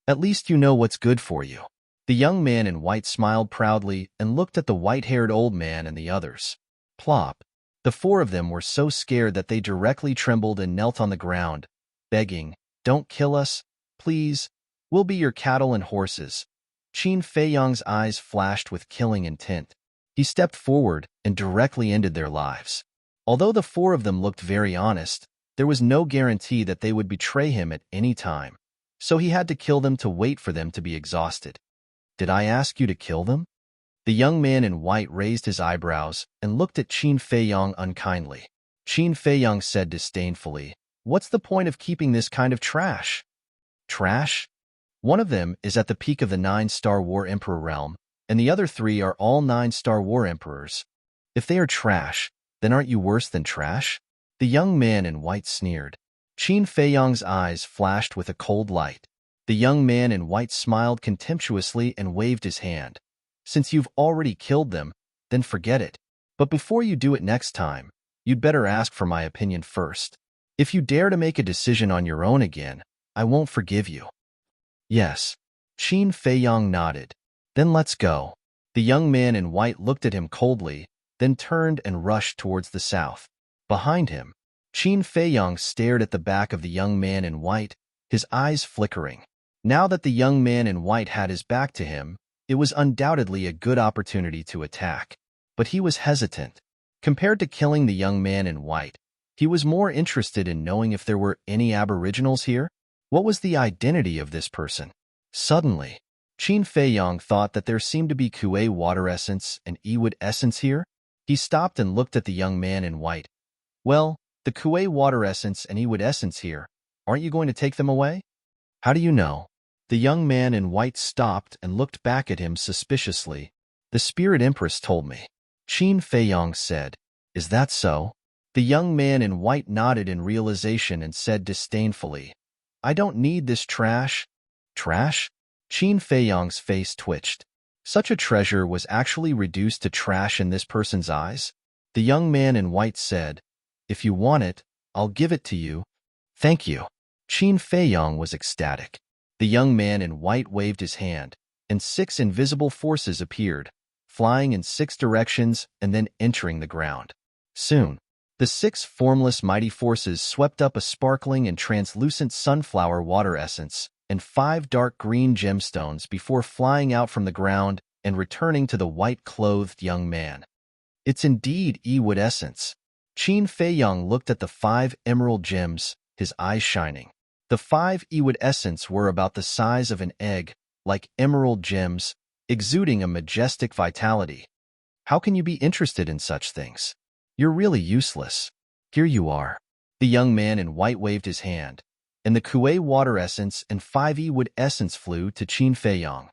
At least you know what's good for you. The young man in white smiled proudly and looked at the white-haired old man and the others. Plop. The four of them were so scared that they directly trembled and knelt on the ground, begging, Don't kill us, please. We'll be your cattle and horses. Qin Feiyang's eyes flashed with killing intent. He stepped forward and directly ended their lives. Although the four of them looked very honest, there was no guarantee that they would betray him at any time. So he had to kill them to wait for them to be exhausted. Did I ask you to kill them? The young man in white raised his eyebrows and looked at Qin Feiyang unkindly. Qin Feiyang said disdainfully, What's the point of keeping this kind of trash? Trash? One of them is at the peak of the 9-star War Emperor realm, and the other 3 are all 9-star War Emperors. If they are trash, then aren't you worse than trash? The young man in white sneered. Qin Feiyang's eyes flashed with a cold light. The young man in white smiled contemptuously and waved his hand. Since you've already killed them, then forget it. But before you do it next time, you'd better ask for my opinion first. If you dare to make a decision on your own again, I won't forgive you. Yes. Qin Feiyang nodded. Then let's go. The young man in white looked at him coldly, then turned and rushed towards the south. Behind him, Qin Feiyang stared at the back of the young man in white, his eyes flickering. Now that the young man in white had his back to him, it was undoubtedly a good opportunity to attack. But he was hesitant. Compared to killing the young man in white, he was more interested in knowing if there were any aboriginals here. What was the identity of this person? Suddenly, Qin Feiyang thought that there seemed to be Kuei water essence and Ewood essence here. He stopped and looked at the young man in white. Well, the Kuei water essence and Ewood essence here, aren't you going to take them away? How do you know? The young man in white stopped and looked back at him suspiciously. The Spirit Empress told me. Qin Feiyang said. Is that so? The young man in white nodded in realization and said disdainfully, I don't need this trash. Trash? Qin Feiyang's face twitched. Such a treasure was actually reduced to trash in this person's eyes? The young man in white said, If you want it, I'll give it to you. Thank you. Qin Feiyang was ecstatic. The young man in white waved his hand, and 6 invisible forces appeared, flying in 6 directions and then entering the ground. Soon, the 6 formless mighty forces swept up a sparkling and translucent sunflower water essence and 5 dark green gemstones before flying out from the ground and returning to the white-clothed young man. It's indeed Ewood essence. Qin Feiyang looked at the 5 emerald gems, his eyes shining. The 5 Ewood essence were about the size of an egg, like emerald gems, exuding a majestic vitality. How can you be interested in such things? You're really useless. Here you are. The young man in white waved his hand. and the Kuei water essence and 5E wood essence flew to Qin Feiyang.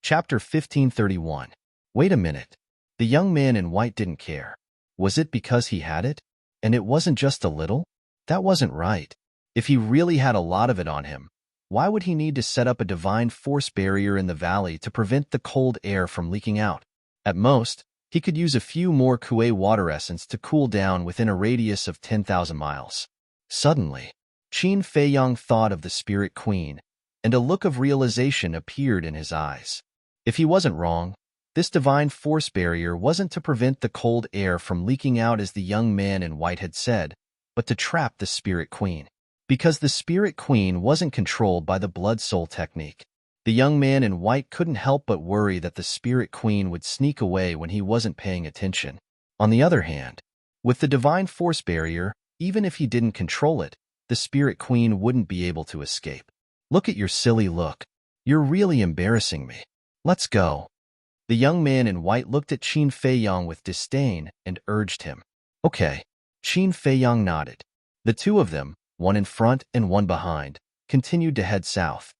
Chapter 1531. Wait a minute. The young man in white didn't care. Was it because he had it? And it wasn't just a little? That wasn't right. If he really had a lot of it on him, why would he need to set up a divine force barrier in the valley to prevent the cold air from leaking out? At most, he could use a few more Kuei water essence to cool down within a radius of 10,000 miles. Suddenly, Qin Feiyang thought of the Spirit Queen, and a look of realization appeared in his eyes. If he wasn't wrong, this divine force barrier wasn't to prevent the cold air from leaking out as the young man in white had said, but to trap the Spirit Queen. Because the Spirit Queen wasn't controlled by the Blood Soul technique, the young man in white couldn't help but worry that the Spirit Queen would sneak away when he wasn't paying attention. On the other hand, with the divine force barrier, even if he didn't control it, the Spirit Queen wouldn't be able to escape. Look at your silly look. You're really embarrassing me. Let's go. The young man in white looked at Qin Feiyang with disdain and urged him. Okay. Qin Feiyang nodded. The two of them, one in front and one behind, continued to head south.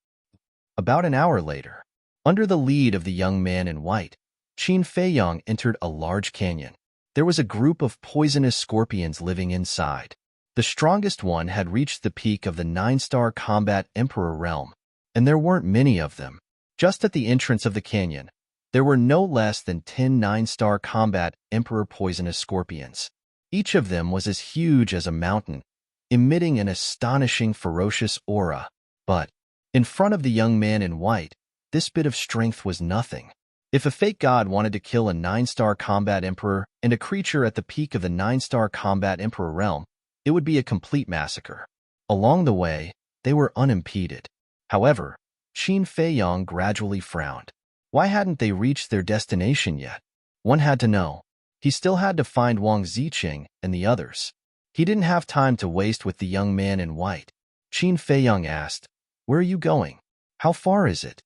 About an hour later, under the lead of the young man in white, Qin Feiyang entered a large canyon. There was a group of poisonous scorpions living inside. The strongest one had reached the peak of the 9-star combat Emperor realm, and there weren't many of them. Just at the entrance of the canyon, there were no less than 10 9-star combat Emperor poisonous scorpions. Each of them was as huge as a mountain, emitting an astonishing ferocious aura. But, in front of the young man in white, this bit of strength was nothing. If a fake god wanted to kill a 9-star combat emperor and a creature at the peak of the 9-star combat emperor realm, it would be a complete massacre. Along the way, they were unimpeded. However, Qin Feiyang gradually frowned. Why hadn't they reached their destination yet? One had to know. He still had to find Wang Ziqing and the others. He didn't have time to waste with the young man in white. Qin Feiyang asked, "Where are you going? How far is it?"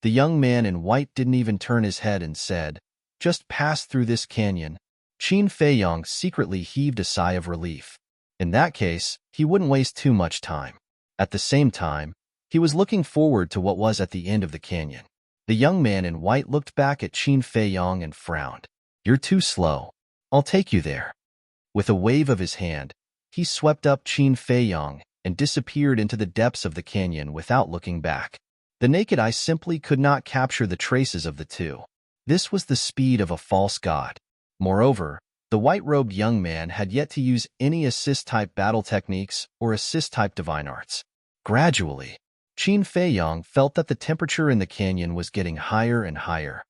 The young man in white didn't even turn his head and said, "Just pass through this canyon." Qin Feiyang secretly heaved a sigh of relief. In that case, he wouldn't waste too much time. At the same time, he was looking forward to what was at the end of the canyon. The young man in white looked back at Qin Feiyang and frowned. "You're too slow. I'll take you there." With a wave of his hand, he swept up Qin Feiyang and disappeared into the depths of the canyon without looking back. The naked eye simply could not capture the traces of the two. This was the speed of a false god. Moreover, the white-robed young man had yet to use any assist-type battle techniques or assist-type divine arts. Gradually, Qin Feiyang felt that the temperature in the canyon was getting higher and higher.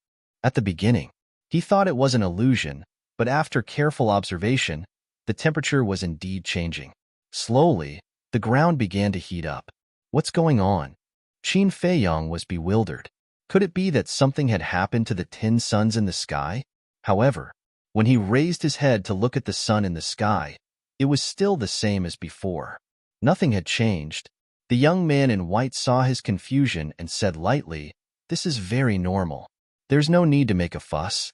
At the beginning, he thought it was an illusion, but after careful observation, the temperature was indeed changing. Slowly, the ground began to heat up. What's going on? Qin Feiyang was bewildered. Could it be that something had happened to the 10 suns in the sky? However, when he raised his head to look at the sun in the sky, it was still the same as before. Nothing had changed. The young man in white saw his confusion and said lightly, "This is very normal. There's no need to make a fuss."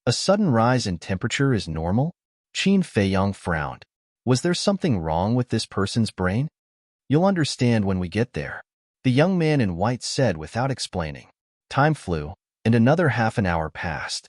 A sudden rise in temperature is normal? Qin Feiyang frowned. Was there something wrong with this person's brain? "You'll understand when we get there," the young man in white said without explaining. Time flew, and another half an hour passed.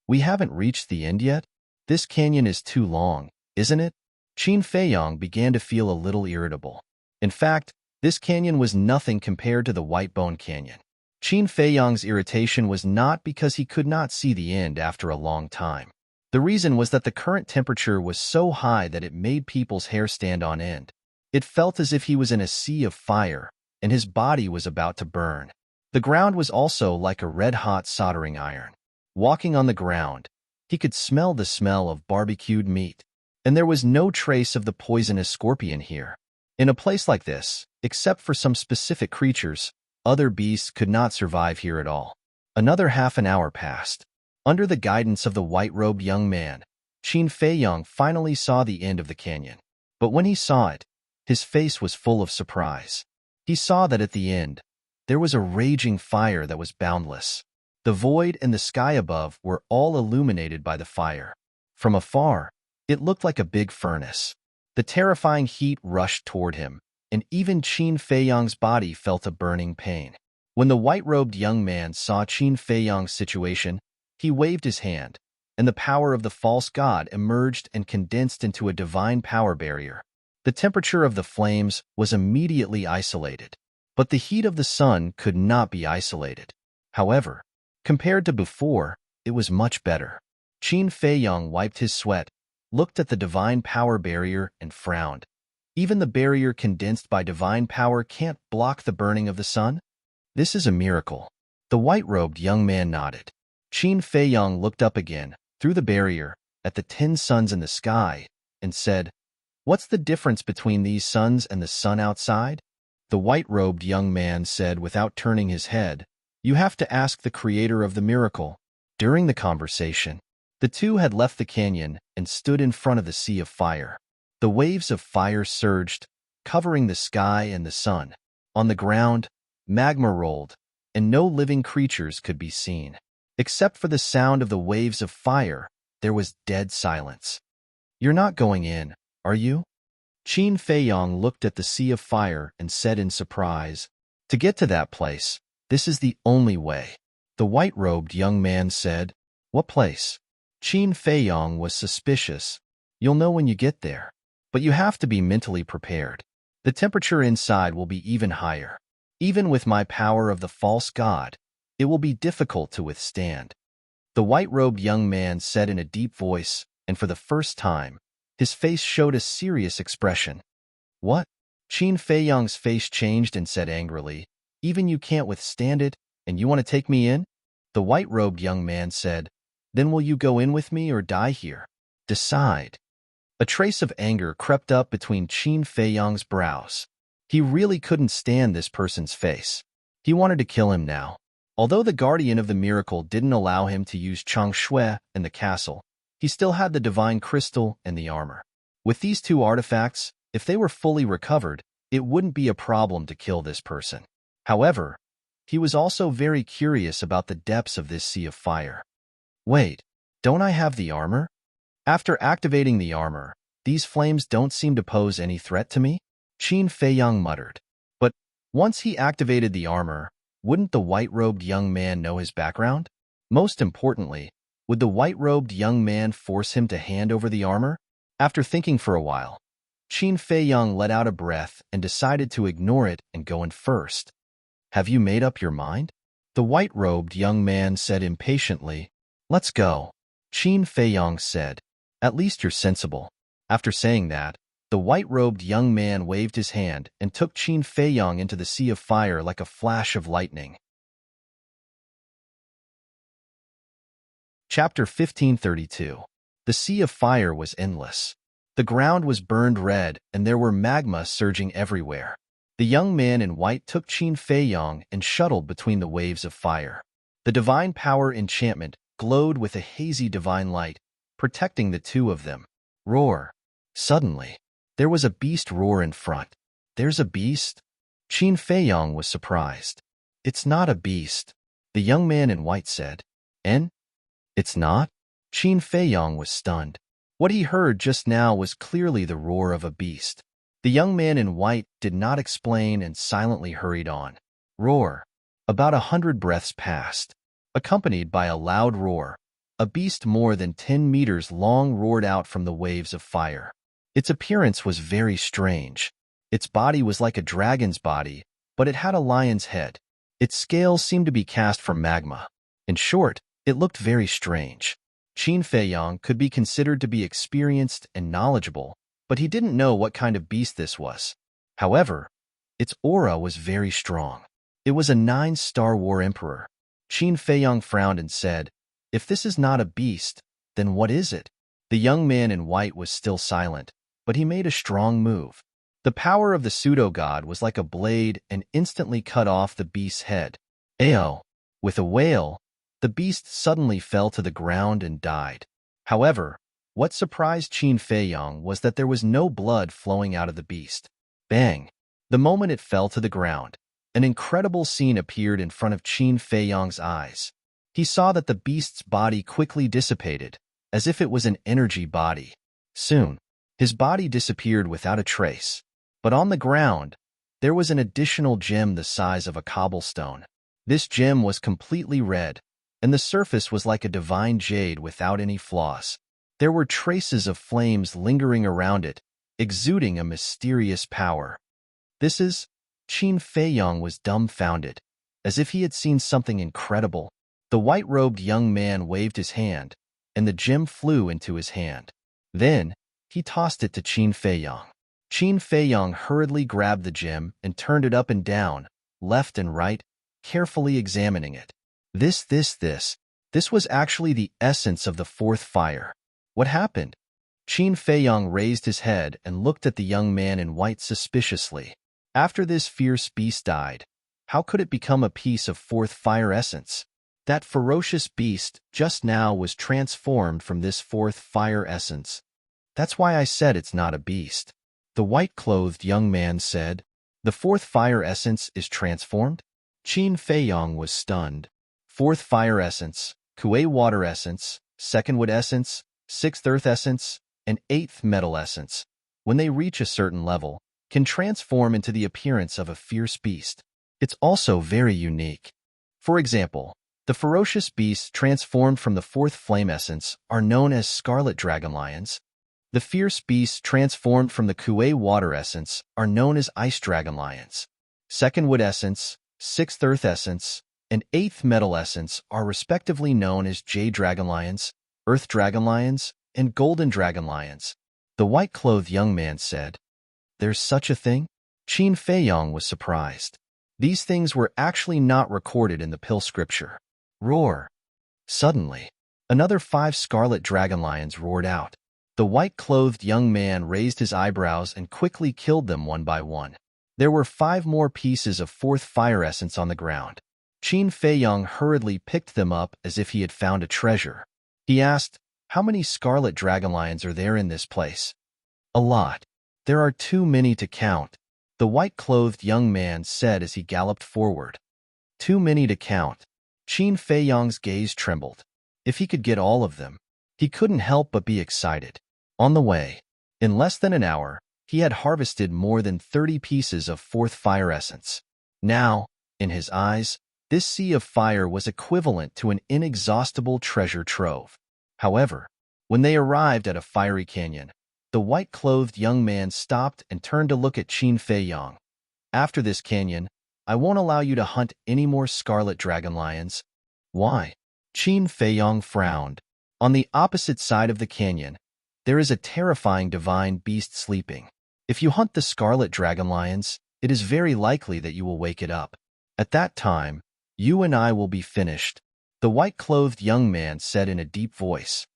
"We haven't reached the end yet? This canyon is too long, isn't it?" Qin Feiyang began to feel a little irritable. In fact, this canyon was nothing compared to the White Bone Canyon. Qin Feiyang's irritation was not because he could not see the end after a long time. The reason was that the current temperature was so high that it made people's hair stand on end. It felt as if he was in a sea of fire, and his body was about to burn. The ground was also like a red-hot soldering iron. Walking on the ground, he could smell the smell of barbecued meat, and there was no trace of the poisonous scorpion here. In a place like this, except for some specific creatures, other beasts could not survive here at all. Another half an hour passed. Under the guidance of the white-robed young man, Qin Feiyang finally saw the end of the canyon. But when he saw it, his face was full of surprise. He saw that at the end, there was a raging fire that was boundless. The void and the sky above were all illuminated by the fire. From afar, it looked like a big furnace. The terrifying heat rushed toward him, and even Qin Feiyang's body felt a burning pain. When the white-robed young man saw Qin Feiyang's situation, he waved his hand, and the power of the false god emerged and condensed into a divine power barrier. The temperature of the flames was immediately isolated, but the heat of the sun could not be isolated. However, compared to before, it was much better. Qin Feiyang wiped his sweat, looked at the divine power barrier, and frowned. Even the barrier condensed by divine power can't block the burning of the sun? This is a miracle. The white-robed young man nodded. Qin Feiyang looked up again, through the barrier, at the 10 suns in the sky, and said, "What's the difference between these suns and the sun outside?" The white-robed young man said without turning his head, "You have to ask the creator of the miracle." During the conversation, the two had left the canyon and stood in front of the sea of fire. The waves of fire surged, covering the sky and the sun. On the ground, magma rolled, and no living creatures could be seen. Except for the sound of the waves of fire, there was dead silence. "You're not going in, are you?" Qin Feiyang looked at the sea of fire and said in surprise, "To get to that place, this is the only way." The white-robed young man said, "What place?" Qin Feiyang was suspicious. "You'll know when you get there. But you have to be mentally prepared. The temperature inside will be even higher. Even with my power of the false god, it will be difficult to withstand." The white-robed young man said in a deep voice, and for the first time, his face showed a serious expression. "What?" Qin Feiyang's face changed and said angrily, "Even you can't withstand it, and you want to take me in?" The white-robed young man said, "Then will you go in with me or die here? Decide." A trace of anger crept up between Qin Feiyang's brows. He really couldn't stand this person's face. He wanted to kill him now. Although the guardian of the miracle didn't allow him to use Chang Shui and the castle, he still had the divine crystal and the armor. With these two artifacts, if they were fully recovered, it wouldn't be a problem to kill this person. However, he was also very curious about the depths of this sea of fire. "Wait, don't I have the armor?" After activating the armor, "These flames don't seem to pose any threat to me," Qin Feiyang muttered. But once he activated the armor, wouldn't the white-robed young man know his background? Most importantly, would the white-robed young man force him to hand over the armor? After thinking for a while, Qin Feiyang let out a breath and decided to ignore it and go in first. "Have you made up your mind?" The white-robed young man said impatiently. "Let's go," Qin Feiyang said. "At least you're sensible." After saying that, the white-robed young man waved his hand and took Qin Feiyang into the sea of fire like a flash of lightning. Chapter 1532. The sea of fire was endless. The ground was burned red, and there were magma surging everywhere. The young man in white took Qin Feiyang and shuttled between the waves of fire. The divine power enchantment glowed with a hazy divine light, protecting the two of them. Roar. Suddenly, there was a beast roar in front. "There's a beast?" Qin Feiyang was surprised. "It's not a beast," the young man in white said. "And? It's not?" Qin Feiyang was stunned. What he heard just now was clearly the roar of a beast. The young man in white did not explain and silently hurried on. Roar. About 100 breaths passed. Accompanied by a loud roar, a beast more than 10 meters long roared out from the waves of fire. Its appearance was very strange. Its body was like a dragon's body, but it had a lion's head. Its scales seemed to be cast from magma. In short, it looked very strange. Qin Feiyang could be considered to be experienced and knowledgeable, but he didn't know what kind of beast this was. However, its aura was very strong. It was a 9-star war emperor. Qin Feiyang frowned and said, "If this is not a beast, then what is it?" The young man in white was still silent, but he made a strong move. The power of the pseudo-god was like a blade and instantly cut off the beast's head. Ayo! With a wail, the beast suddenly fell to the ground and died. However, what surprised Qin Feiyang was that there was no blood flowing out of the beast. Bang! The moment it fell to the ground, an incredible scene appeared in front of Qin Feiyang's eyes. He saw that the beast's body quickly dissipated, as if it was an energy body. Soon, His body disappeared without a trace. But on the ground, there was an additional gem the size of a cobblestone. This gem was completely red, and the surface was like a divine jade without any flaws. There were traces of flames lingering around it, exuding a mysterious power. Qin Feiyong was dumbfounded, as if he had seen something incredible. The white-robed young man waved his hand, and the gem flew into his hand. Then, he tossed it to Qin Feiyong. Qin Feiyong hurriedly grabbed the gem and turned it up and down, left and right, carefully examining it. This was actually the essence of the fourth fire. What happened? Qin Feiyong raised his head and looked at the young man in white suspiciously. After this fierce beast died, how could it become a piece of fourth fire essence? That ferocious beast just now was transformed from this fourth fire essence. That's why I said it's not a beast. The white-clothed young man said, The fourth fire essence is transformed? Qin Feiyong was stunned. Fourth fire essence, Kuei water essence, second wood essence, sixth earth essence, and eighth metal essence, when they reach a certain level, can transform into the appearance of a fierce beast. It's also very unique. For example, the ferocious beasts transformed from the fourth flame essence are known as scarlet dragon lions. The fierce beasts transformed from the Kuei water essence are known as ice dragon lions. Second wood essence, sixth earth essence, and eighth metal essence are respectively known as jade dragon lions, earth dragon lions, and golden dragon lions. The white-clothed young man said, There's such a thing? Qin Feiyong was surprised. These things were actually not recorded in the pill scripture. Roar! Suddenly, another 5 scarlet dragon lions roared out. The white-clothed young man raised his eyebrows and quickly killed them one by one. There were 5 more pieces of fourth fire essence on the ground. Qin Feiyong hurriedly picked them up as if he had found a treasure. He asked, How many scarlet dragon lions are there in this place? A lot. There are too many to count, the white-clothed young man said as he galloped forward. Too many to count. Qin Feiyong's gaze trembled. If he could get all of them, he couldn't help but be excited. On the way, in less than an hour, he had harvested more than 30 pieces of fourth fire essence. Now, in his eyes, this sea of fire was equivalent to an inexhaustible treasure trove. However, when they arrived at a fiery canyon, the white-clothed young man stopped and turned to look at Qin Feiyong. After this canyon, I won't allow you to hunt any more scarlet dragon lions. Why? Qin Feiyong frowned. On the opposite side of the canyon, there is a terrifying divine beast sleeping. If you hunt the scarlet dragon lions, it is very likely that you will wake it up. At that time, you and I will be finished, the white-clothed young man said in a deep voice.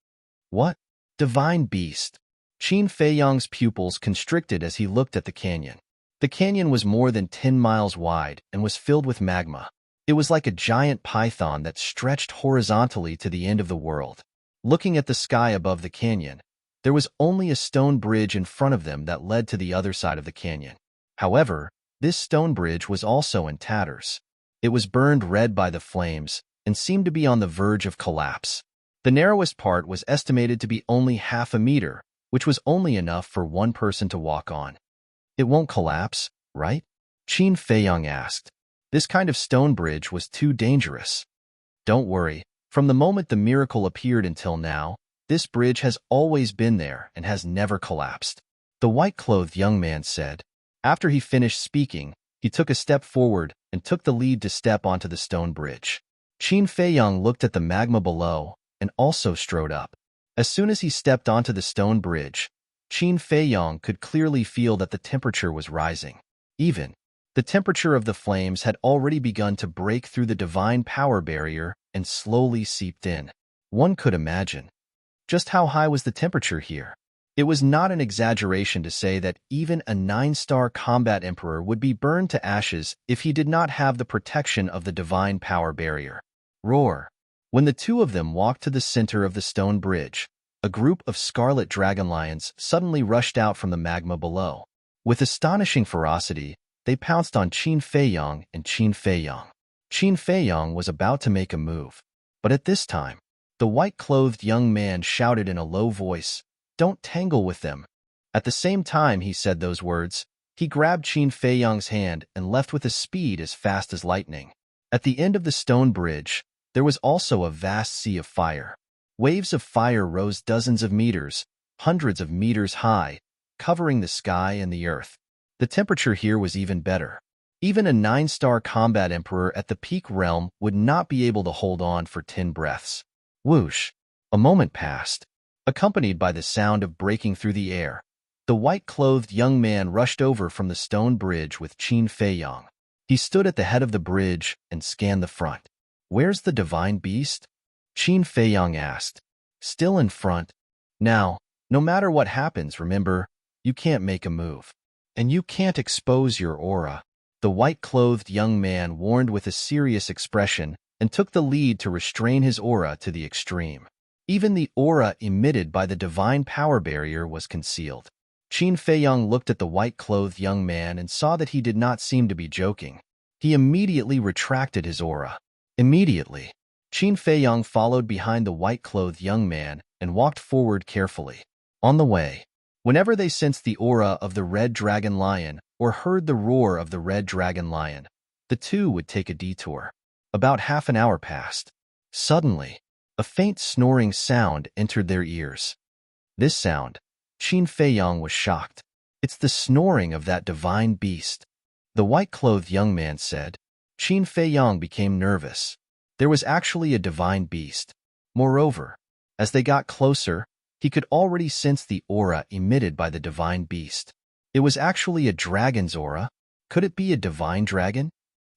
What? Divine beast? Qin Feiyong's pupils constricted as he looked at the canyon. The canyon was more than 10 miles wide and was filled with magma. It was like a giant python that stretched horizontally to the end of the world. Looking at the sky above the canyon, there was only a stone bridge in front of them that led to the other side of the canyon. However, this stone bridge was also in tatters. It was burned red by the flames and seemed to be on the verge of collapse. The narrowest part was estimated to be only half a meter, which was only enough for one person to walk on. It won't collapse, right? Qin Feiyong asked. This kind of stone bridge was too dangerous. Don't worry, from the moment the miracle appeared until now, this bridge has always been there and has never collapsed, the white-clothed young man said. After he finished speaking, he took a step forward and took the lead to step onto the stone bridge. Qin Feiyong looked at the magma below and also strode up. As soon as he stepped onto the stone bridge, Qin Feiyong could clearly feel that the temperature was rising. The temperature of the flames had already begun to break through the divine power barrier and slowly seeped in. One could imagine. Just how high was the temperature here? It was not an exaggeration to say that even a 9-star combat emperor would be burned to ashes if he did not have the protection of the divine power barrier. Roar! When the two of them walked to the center of the stone bridge, a group of scarlet dragon lions suddenly rushed out from the magma below. With astonishing ferocity, they pounced on Qin Feiyong and Qin Feiyong. Qin Feiyong was about to make a move, but at this time, the white-clothed young man shouted in a low voice, Don't tangle with them. At the same time he said those words, he grabbed Qin Fei Yang's hand and left with a speed as fast as lightning. At the end of the stone bridge, there was also a vast sea of fire. Waves of fire rose dozens of meters, hundreds of meters high, covering the sky and the earth. The temperature here was even better. Even a 9-star combat emperor at the peak realm would not be able to hold on for 10 breaths. Whoosh! A moment passed, accompanied by the sound of breaking through the air. The white-clothed young man rushed over from the stone bridge with Qin Fei Yang. He stood at the head of the bridge and scanned the front. "Where's the divine beast?" Qin Fei Yang asked. "Still in front. Now, no matter what happens, remember, you can't make a move. And you can't expose your aura." The white-clothed young man warned with a serious expression and took the lead to restrain his aura to the extreme. Even the aura emitted by the divine power barrier was concealed. Qin Fei Yang looked at the white-clothed young man and saw that he did not seem to be joking. He immediately retracted his aura. Immediately, Qin Fei Yang followed behind the white-clothed young man and walked forward carefully. On the way, whenever they sensed the aura of the red dragon lion or heard the roar of the red dragon lion, the two would take a detour. About half an hour passed. Suddenly, a faint snoring sound entered their ears. This sound, Qin Fei Yang was shocked. "It's the snoring of that divine beast," the white-clothed young man said. Qin Fei Yang became nervous. There was actually a divine beast. Moreover, as they got closer, he could already sense the aura emitted by the divine beast. It was actually a dragon's aura. Could it be a divine dragon?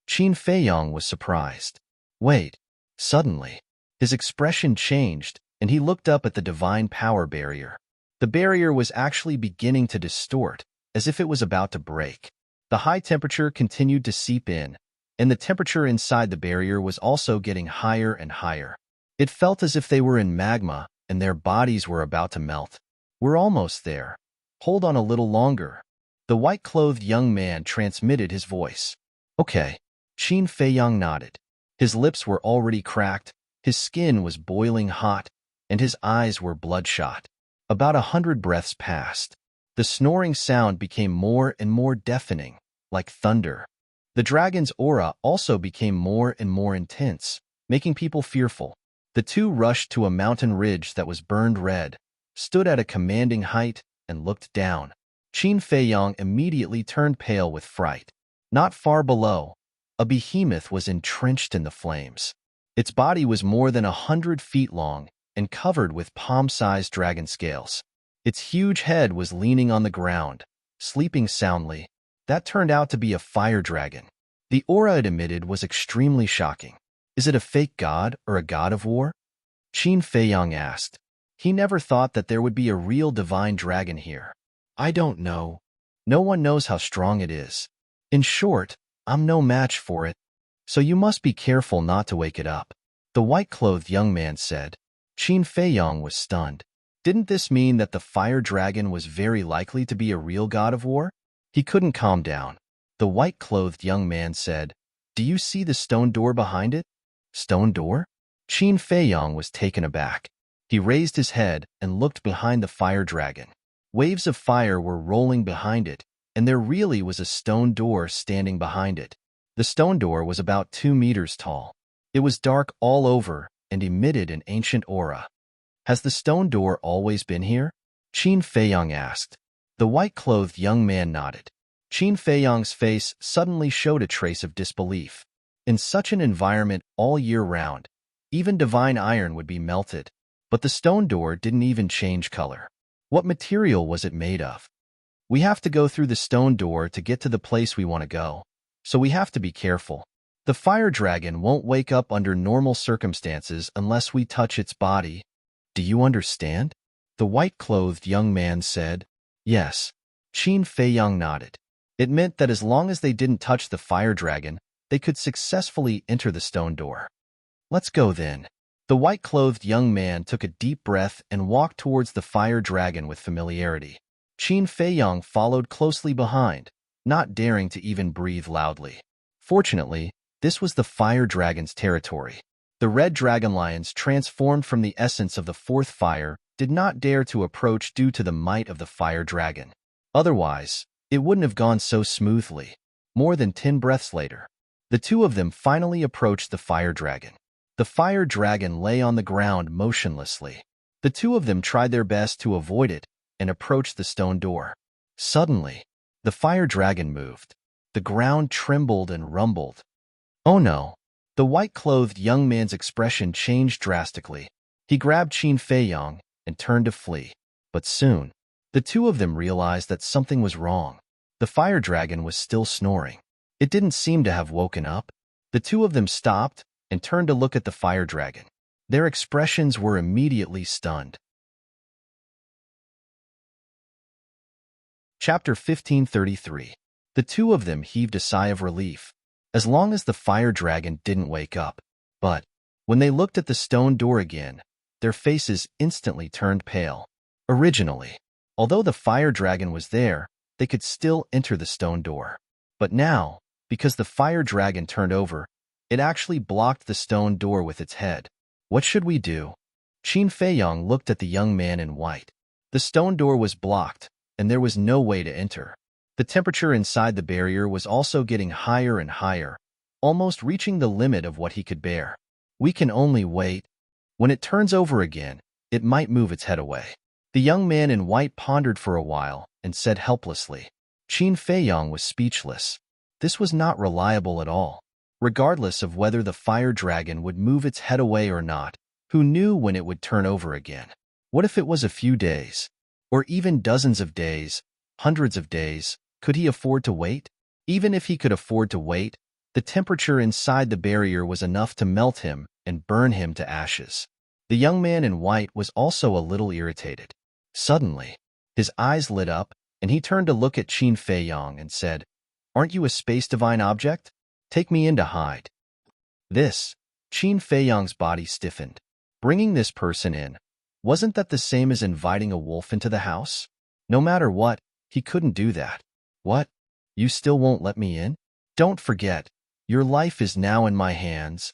Qin Fei Yang was surprised. Wait. Suddenly, his expression changed, and he looked up at the divine power barrier. The barrier was actually beginning to distort, as if it was about to break. The high temperature continued to seep in, and the temperature inside the barrier was also getting higher and higher. It felt as if they were in magma, and their bodies were about to melt. "We're almost there. Hold on a little longer." The white-clothed young man transmitted his voice. "Okay." Qin Fei Yang nodded. His lips were already cracked, his skin was boiling hot, and his eyes were bloodshot. About 100 breaths passed. The snoring sound became more and more deafening, like thunder. The dragon's aura also became more and more intense, making people fearful. The two rushed to a mountain ridge that was burned red, stood at a commanding height, and looked down. Qin Fei Yang immediately turned pale with fright. Not far below, a behemoth was entrenched in the flames. Its body was more than 100 feet long and covered with palm-sized dragon scales. Its huge head was leaning on the ground, sleeping soundly. That turned out to be a fire dragon. The aura it emitted was extremely shocking. "Is it a fake god or a god of war?" Qin Fei Yang asked. He never thought that there would be a real divine dragon here. "I don't know. No one knows how strong it is. In short, I'm no match for it. So you must be careful not to wake it up," the white-clothed young man said. Qin Fei Yang was stunned. Didn't this mean that the fire dragon was very likely to be a real god of war? He couldn't calm down. The white-clothed young man said, "Do you see the stone door behind it?" "Stone door?" Qin Fei Yang was taken aback. He raised his head and looked behind the fire dragon. Waves of fire were rolling behind it, and there really was a stone door standing behind it. The stone door was about 2 meters tall. It was dark all over and emitted an ancient aura. "Has the stone door always been here?" Qin Fei Yang asked. The white-clothed young man nodded. Qin Fei Yang's face suddenly showed a trace of disbelief. In such an environment all year round, even divine iron would be melted. But the stone door didn't even change color. What material was it made of? "We have to go through the stone door to get to the place we want to go, so we have to be careful. The fire dragon won't wake up under normal circumstances unless we touch its body. Do you understand?" The white-clothed young man said. "Yes." Qin Fei Yang nodded. It meant that as long as they didn't touch the fire dragon, they could successfully enter the stone door. "Let's go then." The white-clothed young man took a deep breath and walked towards the fire dragon with familiarity. Qin Fei Yang followed closely behind, not daring to even breathe loudly. Fortunately, this was the fire dragon's territory. The red dragon lions transformed from the essence of the fourth fire did not dare to approach due to the might of the fire dragon. Otherwise, it wouldn't have gone so smoothly. More than 10 breaths later, the two of them finally approached the fire dragon. The fire dragon lay on the ground motionlessly. The two of them tried their best to avoid it and approached the stone door. Suddenly, the fire dragon moved. The ground trembled and rumbled. Oh no! The white-clothed young man's expression changed drastically. He grabbed Qin Feiyang and turned to flee. But soon, the two of them realized that something was wrong. The fire dragon was still snoring. It didn't seem to have woken up. The two of them stopped and turned to look at the fire dragon. Their expressions were immediately stunned. Chapter 1533. The two of them heaved a sigh of relief, as long as the fire dragon didn't wake up. But when they looked at the stone door again, their faces instantly turned pale. Originally, although the fire dragon was there, they could still enter the stone door. But now, because the fire dragon turned over, it actually blocked the stone door with its head. What should we do? Qin Feiyang looked at the young man in white. The stone door was blocked, and there was no way to enter. The temperature inside the barrier was also getting higher and higher, almost reaching the limit of what he could bear. We can only wait. When it turns over again, it might move its head away. The young man in white pondered for a while and said helplessly. Qin Feiyang was speechless. This was not reliable at all. Regardless of whether the fire dragon would move its head away or not, who knew when it would turn over again? What if it was a few days? Or even dozens of days, hundreds of days? Could he afford to wait? Even if he could afford to wait, the temperature inside the barrier was enough to melt him and burn him to ashes. The young man in white was also a little irritated. Suddenly, his eyes lit up, and he turned to look at Qin Feiyang and said, "Aren't you a space divine object? Take me in to hide." This, Qin Feiyang's body stiffened. Bringing this person in, wasn't that the same as inviting a wolf into the house? No matter what, he couldn't do that. What? You still won't let me in? Don't forget, your life is now in my hands.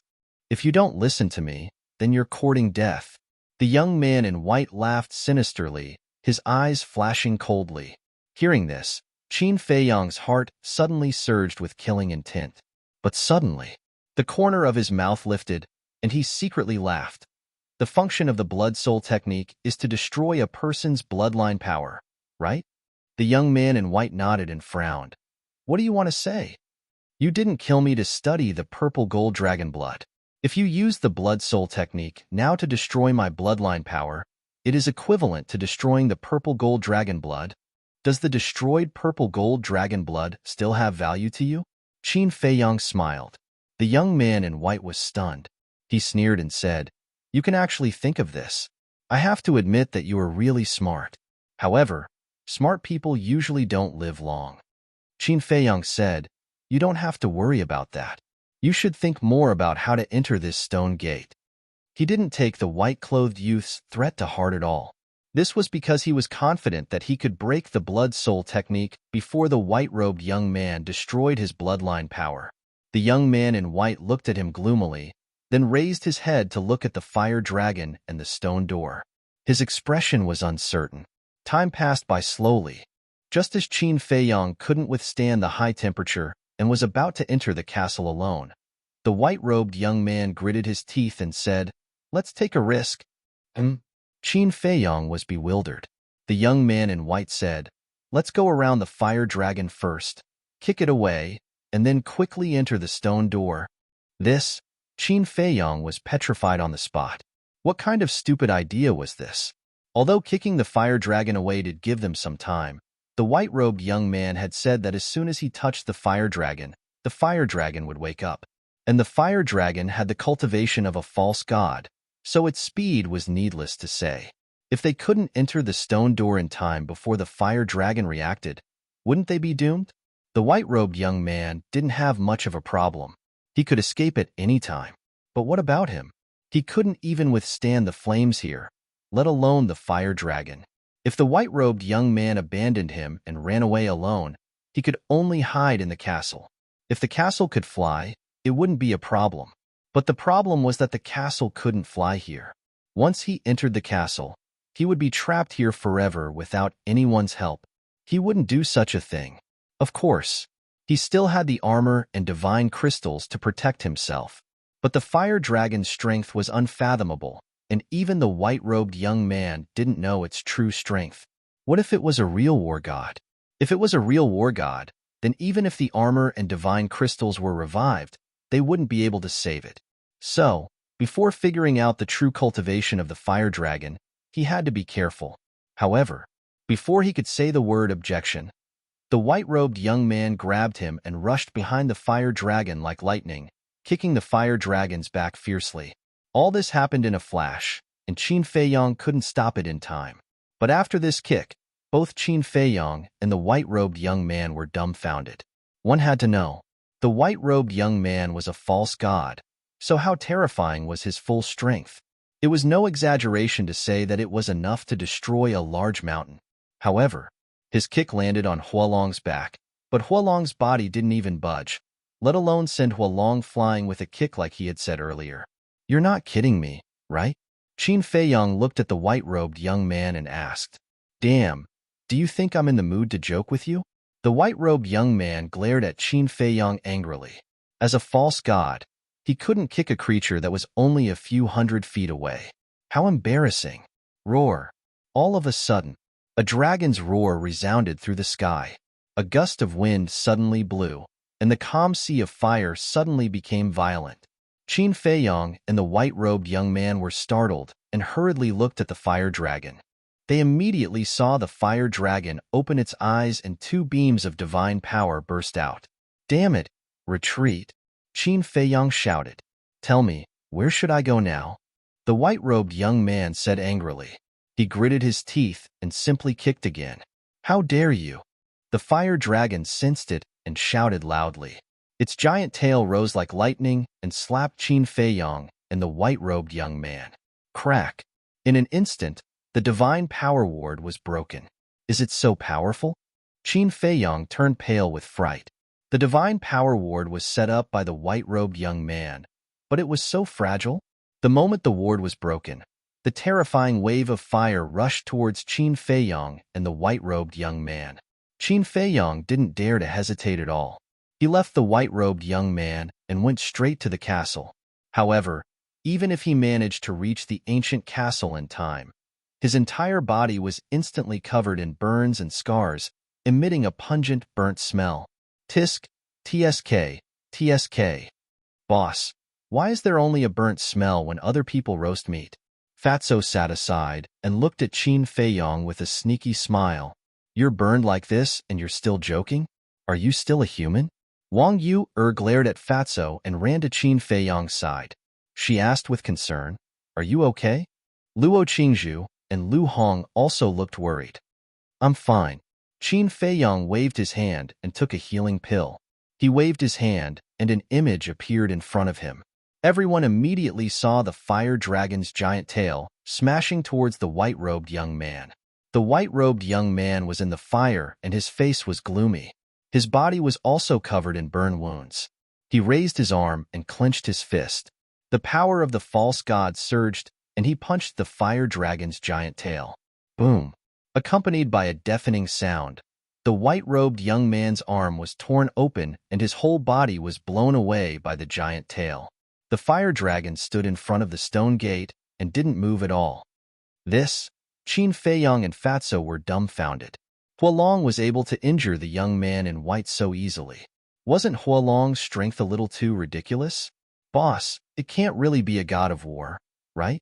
If you don't listen to me, then you're courting death. The young man in white laughed sinisterly, his eyes flashing coldly. Hearing this, Qin Feiyang's heart suddenly surged with killing intent. But suddenly, the corner of his mouth lifted, and he secretly laughed. The function of the blood soul technique is to destroy a person's bloodline power, right? The young man in white nodded and frowned. What do you want to say? You didn't kill me to study the purple gold dragon blood. If you use the blood soul technique now to destroy my bloodline power, it is equivalent to destroying the purple gold dragon blood. Does the destroyed purple gold dragon blood still have value to you? Qin Feiyang smiled. The young man in white was stunned. He sneered and said, "You can actually think of this. I have to admit that you are really smart. However, smart people usually don't live long." Qin Feiyang said, "You don't have to worry about that. You should think more about how to enter this stone gate." He didn't take the white-clothed youth's threat to heart at all. This was because he was confident that he could break the blood soul technique before the white-robed young man destroyed his bloodline power. The young man in white looked at him gloomily, then raised his head to look at the fire dragon and the stone door. His expression was uncertain. Time passed by slowly. Just as Qin Feiyang couldn't withstand the high temperature and was about to enter the castle alone, the white-robed young man gritted his teeth and said, "Let's take a risk." Qin Feiyang was bewildered. The young man in white said, "Let's go around the fire dragon first, kick it away, and then quickly enter the stone door." This, Qin Feiyang was petrified on the spot. What kind of stupid idea was this? Although kicking the fire dragon away did give them some time, the white-robed young man had said that as soon as he touched the fire dragon would wake up. And the fire dragon had the cultivation of a false god, so its speed was needless to say. If they couldn't enter the stone door in time before the fire dragon reacted, wouldn't they be doomed? The white-robed young man didn't have much of a problem. He could escape at any time. But what about him? He couldn't even withstand the flames here, let alone the fire dragon. If the white-robed young man abandoned him and ran away alone, he could only hide in the castle. If the castle could fly, it wouldn't be a problem. But the problem was that the castle couldn't fly here. Once he entered the castle, He would be trapped here forever without anyone's help. He wouldn't do such a thing. Of course, he still had the armor and divine crystals to protect himself. But the fire dragon's strength was unfathomable, and even the white-robed young man didn't know its true strength. What if it was a real war god? If it was a real war god, then even if the armor and divine crystals were revived, they wouldn't be able to save it. So, before figuring out the true cultivation of the fire dragon, he had to be careful. However, before he could say the word objection, the white-robed young man grabbed him and rushed behind the fire dragon like lightning, kicking the fire dragon's back fiercely. All this happened in a flash, and Qin Feiyong couldn't stop it in time. But after this kick, both Qin Feiyong and the white-robed young man were dumbfounded. One had to know. The white-robed young man was a false god, so how terrifying was his full strength? It was no exaggeration to say that it was enough to destroy a large mountain. However, his kick landed on Hualong's back, but Hualong's body didn't even budge, let alone send Hualong flying with a kick like he had said earlier. You're not kidding me, right? Qin Feiyong looked at the white-robed young man and asked, Damn, do you think I'm in the mood to joke with you? The white-robed young man glared at Qin Feiyong angrily. As a false god, he couldn't kick a creature that was only a few hundred feet away. How embarrassing. Roar. All of a sudden, a dragon's roar resounded through the sky. A gust of wind suddenly blew, and the calm sea of fire suddenly became violent. Qin Feiyong and the white-robed young man were startled and hurriedly looked at the fire dragon. They immediately saw the fire dragon open its eyes and two beams of divine power burst out. Damn it! Retreat! Qin Feiyong shouted. Tell me, where should I go now? The white-robed young man said angrily. He gritted his teeth and simply kicked again. How dare you? The fire dragon sensed it and shouted loudly. Its giant tail rose like lightning and slapped Qin Feiyong and the white-robed young man. Crack! In an instant, the divine power ward was broken. Is it so powerful? Qin Feiyong turned pale with fright. The divine power ward was set up by the white-robed young man, but it was so fragile. The moment the ward was broken, the terrifying wave of fire rushed towards Qin Feiyong and the white-robed young man. Qin Feiyong didn't dare to hesitate at all. He left the white-robed young man and went straight to the castle. However, even if he managed to reach the ancient castle in time, his entire body was instantly covered in burns and scars, emitting a pungent, burnt smell. Tisk, TSK, TSK. Boss, why is there only a burnt smell when other people roast meat? Fatso sat aside and looked at Qin Feiyong with a sneaky smile. You're burned like this and you're still joking? Are you still a human? Wang Yu glared at Fatso and ran to Qin Feiyong's side. She asked with concern, Are you okay? Luo Qingzhu and Lu Hong also looked worried. I'm fine. Qin Feiyong waved his hand and took a healing pill. He waved his hand, and an image appeared in front of him. Everyone immediately saw the fire dragon's giant tail smashing towards the white-robed young man. The white-robed young man was in the fire and his face was gloomy. His body was also covered in burn wounds. He raised his arm and clenched his fist. The power of the false god surged, and he punched the fire dragon's giant tail. Boom! Accompanied by a deafening sound, the white-robed young man's arm was torn open and his whole body was blown away by the giant tail. The fire dragon stood in front of the stone gate and didn't move at all. Qin Feiyong and Fatso were dumbfounded. Hualong was able to injure the young man in white so easily. Wasn't Hualong's strength a little too ridiculous? Boss, it can't really be a god of war, right?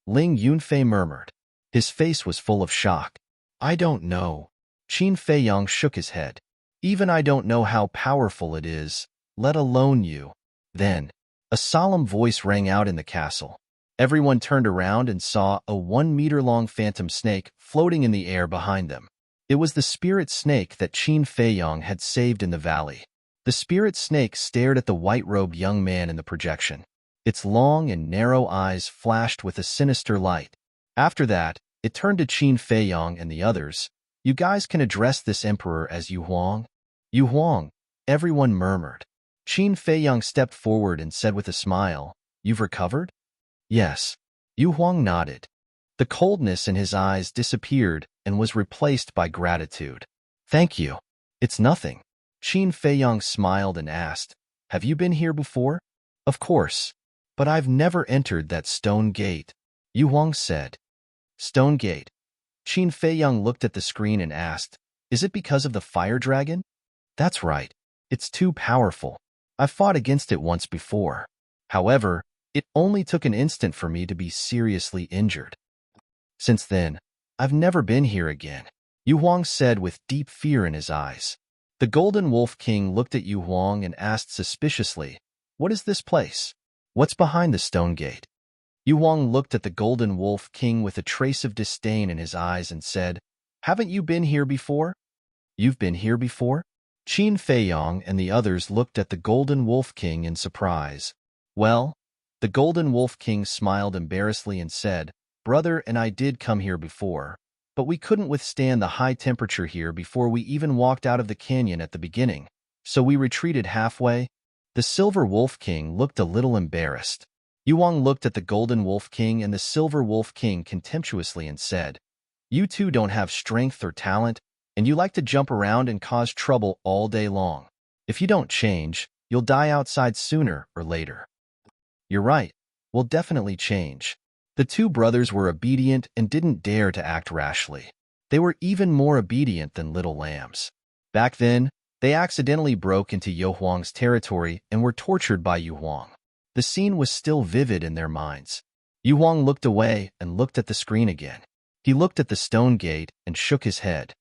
Ling Yunfei murmured. His face was full of shock. I don't know. Qin Feiyong shook his head. Even I don't know how powerful it is, let alone you. Then, a solemn voice rang out in the castle. Everyone turned around and saw a 1-meter-long phantom snake floating in the air behind them. It was the spirit snake that Qin Feiyong had saved in the valley. The spirit snake stared at the white-robed young man in the projection. Its long and narrow eyes flashed with a sinister light. After that, it turned to Qin Feiyong and the others. You guys can address this emperor as Yu Huang? Yu Huang, everyone murmured. Qin Feiyong stepped forward and said with a smile, You've recovered? Yes. Yu Huang nodded. The coldness in his eyes disappeared and was replaced by gratitude. Thank you. It's nothing. Qin Feiyang smiled and asked, have you been here before? Of course. But I've never entered that stone gate, Yu Huang said. Stone gate. Qin Feiyang looked at the screen and asked, is it because of the fire dragon? That's right. It's too powerful. I fought against it once before. However, it only took an instant for me to be seriously injured. Since then, I've never been here again, Yu Huang said with deep fear in his eyes. The Golden Wolf King looked at Yu Huang and asked suspiciously, what is this place? What's behind the stone gate? Yu Huang looked at the Golden Wolf King with a trace of disdain in his eyes and said, haven't you been here before? You've been here before? Qin Feiyang and the others looked at the Golden Wolf King in surprise. Well, the Golden Wolf King smiled embarrassedly and said, brother and I did come here before, but we couldn't withstand the high temperature here before we even walked out of the canyon at the beginning, so we retreated halfway. The Silver Wolf King looked a little embarrassed. Yu Huang looked at the Golden Wolf King and the Silver Wolf King contemptuously and said, you two don't have strength or talent, and you like to jump around and cause trouble all day long. If you don't change, you'll die outside sooner or later. You're right. We'll definitely change. The two brothers were obedient and didn't dare to act rashly. They were even more obedient than little lambs. Back then, they accidentally broke into Yu Huang's territory and were tortured by Yu Huang. The scene was still vivid in their minds. Yu Huang looked away and looked at the screen again. He looked at the stone gate and shook his head.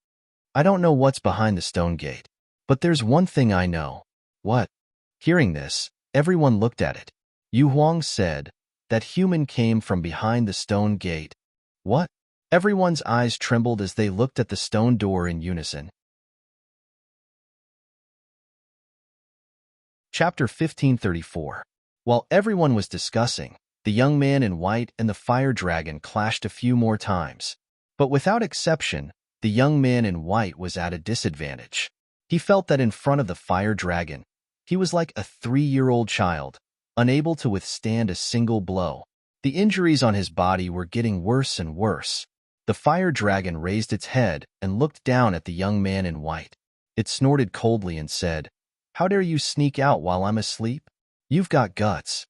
I don't know what's behind the stone gate, but there's one thing I know. What? Hearing this, everyone looked at it. Yu Huang said, that human came from behind the stone gate. What? Everyone's eyes trembled as they looked at the stone door in unison. Chapter 1534. While everyone was discussing, the young man in white and the fire dragon clashed a few more times. But without exception, the young man in white was at a disadvantage. He felt that in front of the fire dragon, he was like a 3-year-old child, unable to withstand a single blow. The injuries on his body were getting worse and worse. The fire dragon raised its head and looked down at the young man in white. It snorted coldly and said, how dare you sneak out while I'm asleep? You've got guts.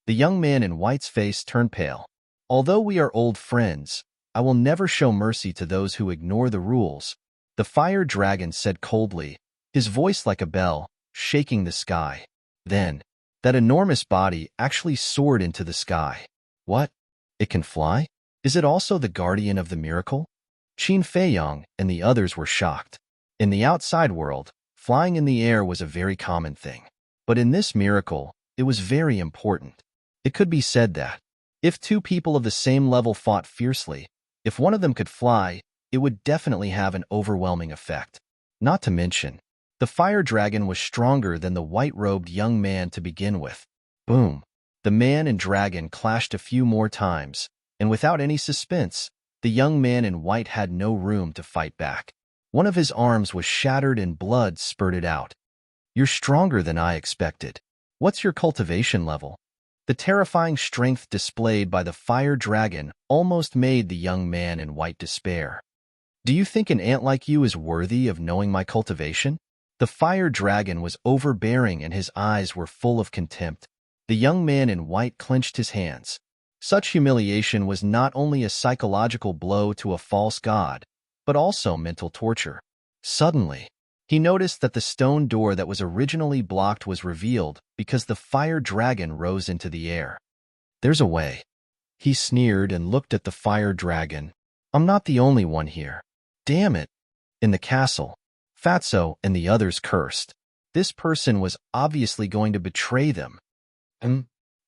The young man in white's face turned pale. Although we are old friends, I will never show mercy to those who ignore the rules, the fire dragon said coldly, his voice like a bell, shaking the sky. Then, that enormous body actually soared into the sky. What? It can fly? Is it also the guardian of the miracle? Qin Feiyang and the others were shocked. In the outside world, flying in the air was a very common thing. But in this miracle, it was very important. It could be said that, if two people of the same level fought fiercely, if one of them could fly, it would definitely have an overwhelming effect. Not to mention, the fire dragon was stronger than the white-robed young man to begin with. Boom! The man and dragon clashed a few more times, and without any suspense, the young man in white had no room to fight back. One of his arms was shattered and blood spurted out. You're stronger than I expected. What's your cultivation level? The terrifying strength displayed by the fire dragon almost made the young man in white despair. Do you think an ant like you is worthy of knowing my cultivation? The fire dragon was overbearing and his eyes were full of contempt. The young man in white clenched his hands. Such humiliation was not only a psychological blow to a false god, but also mental torture. Suddenly, he noticed that the stone door that was originally blocked was revealed because the fire dragon rose into the air. There's a way. He sneered and looked at the fire dragon. I'm not the only one here. Damn it. In the castle, Fatso and the others cursed. This person was obviously going to betray them.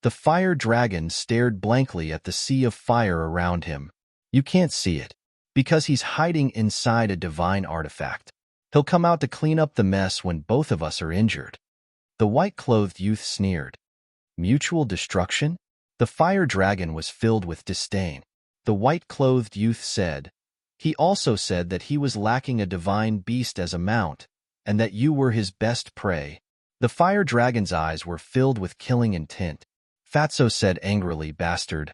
The fire dragon stared blankly at the sea of fire around him. You can't see it, because he's hiding inside a divine artifact. He'll come out to clean up the mess when both of us are injured. The white-clothed youth sneered. Mutual destruction? The fire dragon was filled with disdain. The white-clothed youth said, he also said that he was lacking a divine beast as a mount, and that you were his best prey. The fire dragon's eyes were filled with killing intent. Fatso said angrily, bastard.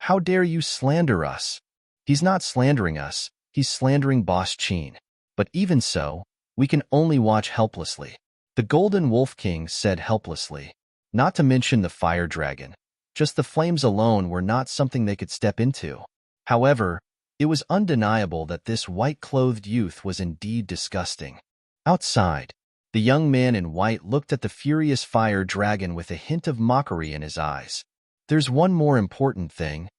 How dare you slander us? He's not slandering us, he's slandering Boss Qin. But even so, we can only watch helplessly. The Golden Wolf King said helplessly. Not to mention the fire dragon. Just the flames alone were not something they could step into. However, it was undeniable that this white-clothed youth was indeed disgusting. Outside, the young man in white looked at the furious fire dragon with a hint of mockery in his eyes. There's one more important thing.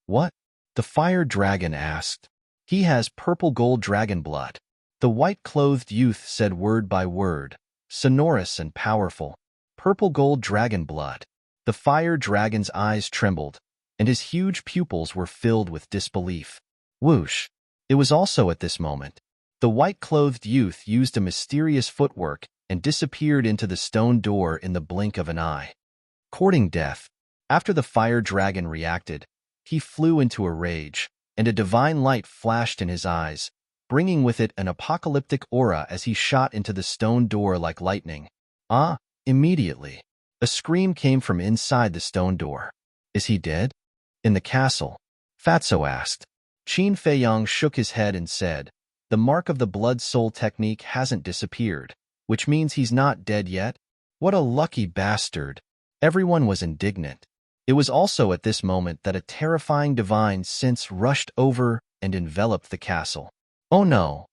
What? The fire dragon asked. He has purple gold dragon blood. The white-clothed youth said word by word, sonorous and powerful. Purple gold dragon blood. The fire dragon's eyes trembled, and his huge pupils were filled with disbelief. Whoosh! It was also at this moment. The white-clothed youth used a mysterious footwork and disappeared into the stone door in the blink of an eye. Courting death. After the fire dragon reacted, he flew into a rage, and a divine light flashed in his eyes, bringing with it an apocalyptic aura as he shot into the stone door like lightning. Immediately, a scream came from inside the stone door. Is he dead? In the castle? Fatso asked. Qin Feiyang shook his head and said, the mark of the blood soul technique hasn't disappeared, which means he's not dead yet? What a lucky bastard! Everyone was indignant. It was also at this moment that a terrifying divine sense rushed over and enveloped the castle. Oh no!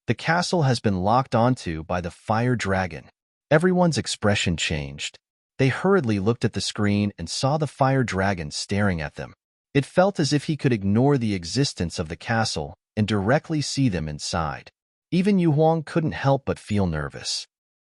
The castle has been locked onto by the fire dragon. Everyone's expression changed. They hurriedly looked at the screen and saw the fire dragon staring at them. It felt as if he could ignore the existence of the castle and directly see them inside. Even Yu Huang couldn't help but feel nervous.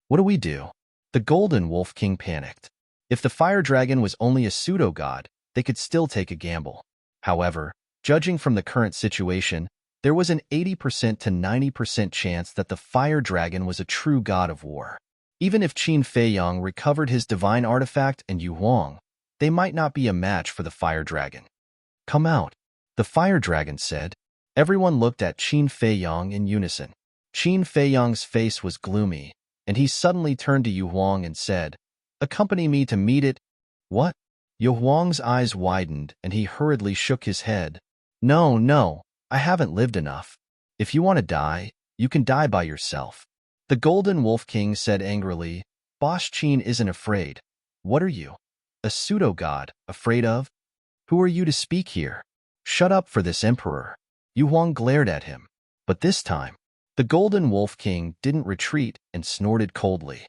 What do we do? The Golden Wolf King panicked. If the fire dragon was only a pseudo-god, they could still take a gamble. However, judging from the current situation, there was an 80% to 90% chance that the fire dragon was a true god of war. Even if Qin Feiyang recovered his divine artifact and Yu Huang, they might not be a match for the fire dragon. Come out, the fire dragon said. Everyone looked at Qin Feiyang in unison. Qin Feiyang's face was gloomy, and he suddenly turned to Yu Huang and said, accompany me to meet it. What? Yu Huang's eyes widened, and he hurriedly shook his head. No, I haven't lived enough. If you want to die, you can die by yourself. The Golden Wolf King said angrily, Boss Qin isn't afraid. What are you? A pseudo-god, afraid of? Who are you to speak here? Shut up for this emperor. Yu Huang glared at him. But this time, the Golden Wolf King didn't retreat and snorted coldly.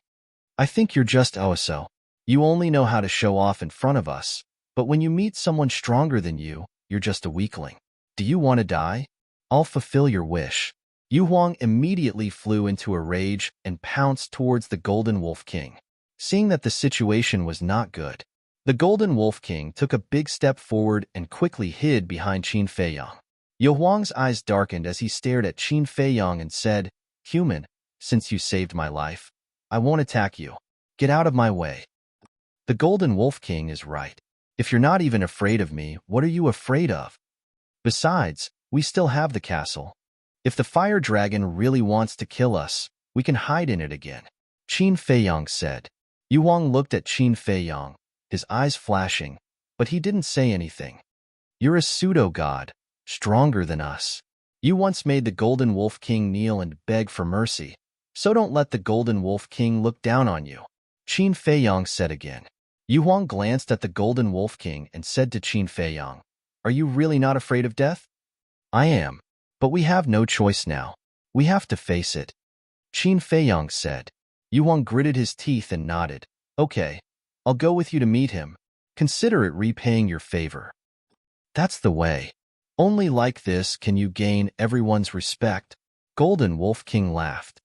I think you're just Oaso. You only know how to show off in front of us, but when you meet someone stronger than you, you're just a weakling. Do you want to die? I'll fulfill your wish. Yu Huang immediately flew into a rage and pounced towards the Golden Wolf King. Seeing that the situation was not good, the Golden Wolf King took a big step forward and quickly hid behind Qin Feiyang. Yu Huang's eyes darkened as he stared at Qin Feiyang and said, Human, since you saved my life, I won't attack you. Get out of my way. The Golden Wolf King is right. If you're not even afraid of me, what are you afraid of? Besides, we still have the castle. If the fire dragon really wants to kill us, we can hide in it again. Qin Feiyang said. Yu Huang looked at Qin Feiyang, his eyes flashing, but he didn't say anything. You're a pseudo-god, stronger than us. You once made the Golden Wolf King kneel and beg for mercy, so don't let the Golden Wolf King look down on you. Qin Feiyang said again. Yu Huang glanced at the Golden Wolf King and said to Qin Feiyang, Are you really not afraid of death? I am, but we have no choice now. We have to face it. Qin Feiyang said. Yu Huang gritted his teeth and nodded. Okay, I'll go with you to meet him. Consider it repaying your favor. That's the way. Only like this can you gain everyone's respect. Golden Wolf King laughed.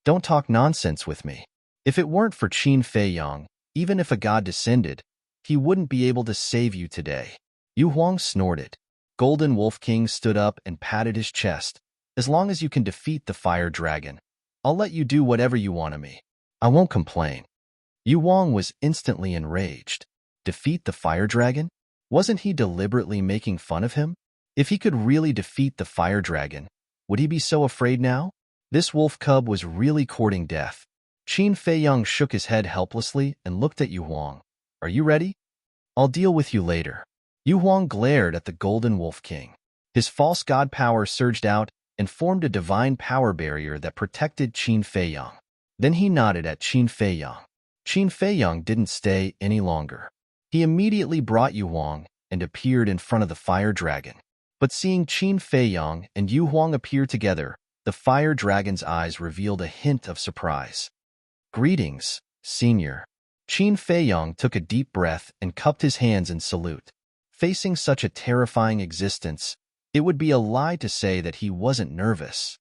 Don't talk nonsense with me. If it weren't for Qin Feiyang, even if a god descended, he wouldn't be able to save you today. Yu Huang snorted. Golden Wolf King stood up and patted his chest. As long as you can defeat the fire dragon, I'll let you do whatever you want of me. I won't complain. Yu Huang was instantly enraged. Defeat the fire dragon? Wasn't he deliberately making fun of him? If he could really defeat the fire dragon, would he be so afraid now? This wolf cub was really courting death. Qin Feiyang shook his head helplessly and looked at Yu Huang. Are you ready? I'll deal with you later. Yu Huang glared at the Golden Wolf King. His false god power surged out and formed a divine power barrier that protected Qin Feiyang. Then he nodded at Qin Feiyang. Qin Feiyang didn't stay any longer. He immediately brought Yu Huang and appeared in front of the fire dragon. But seeing Qin Feiyang and Yu Huang appear together, the fire dragon's eyes revealed a hint of surprise. "Greetings, Senior." Qin Feiyang took a deep breath and cupped his hands in salute. Facing such a terrifying existence, it would be a lie to say that he wasn't nervous.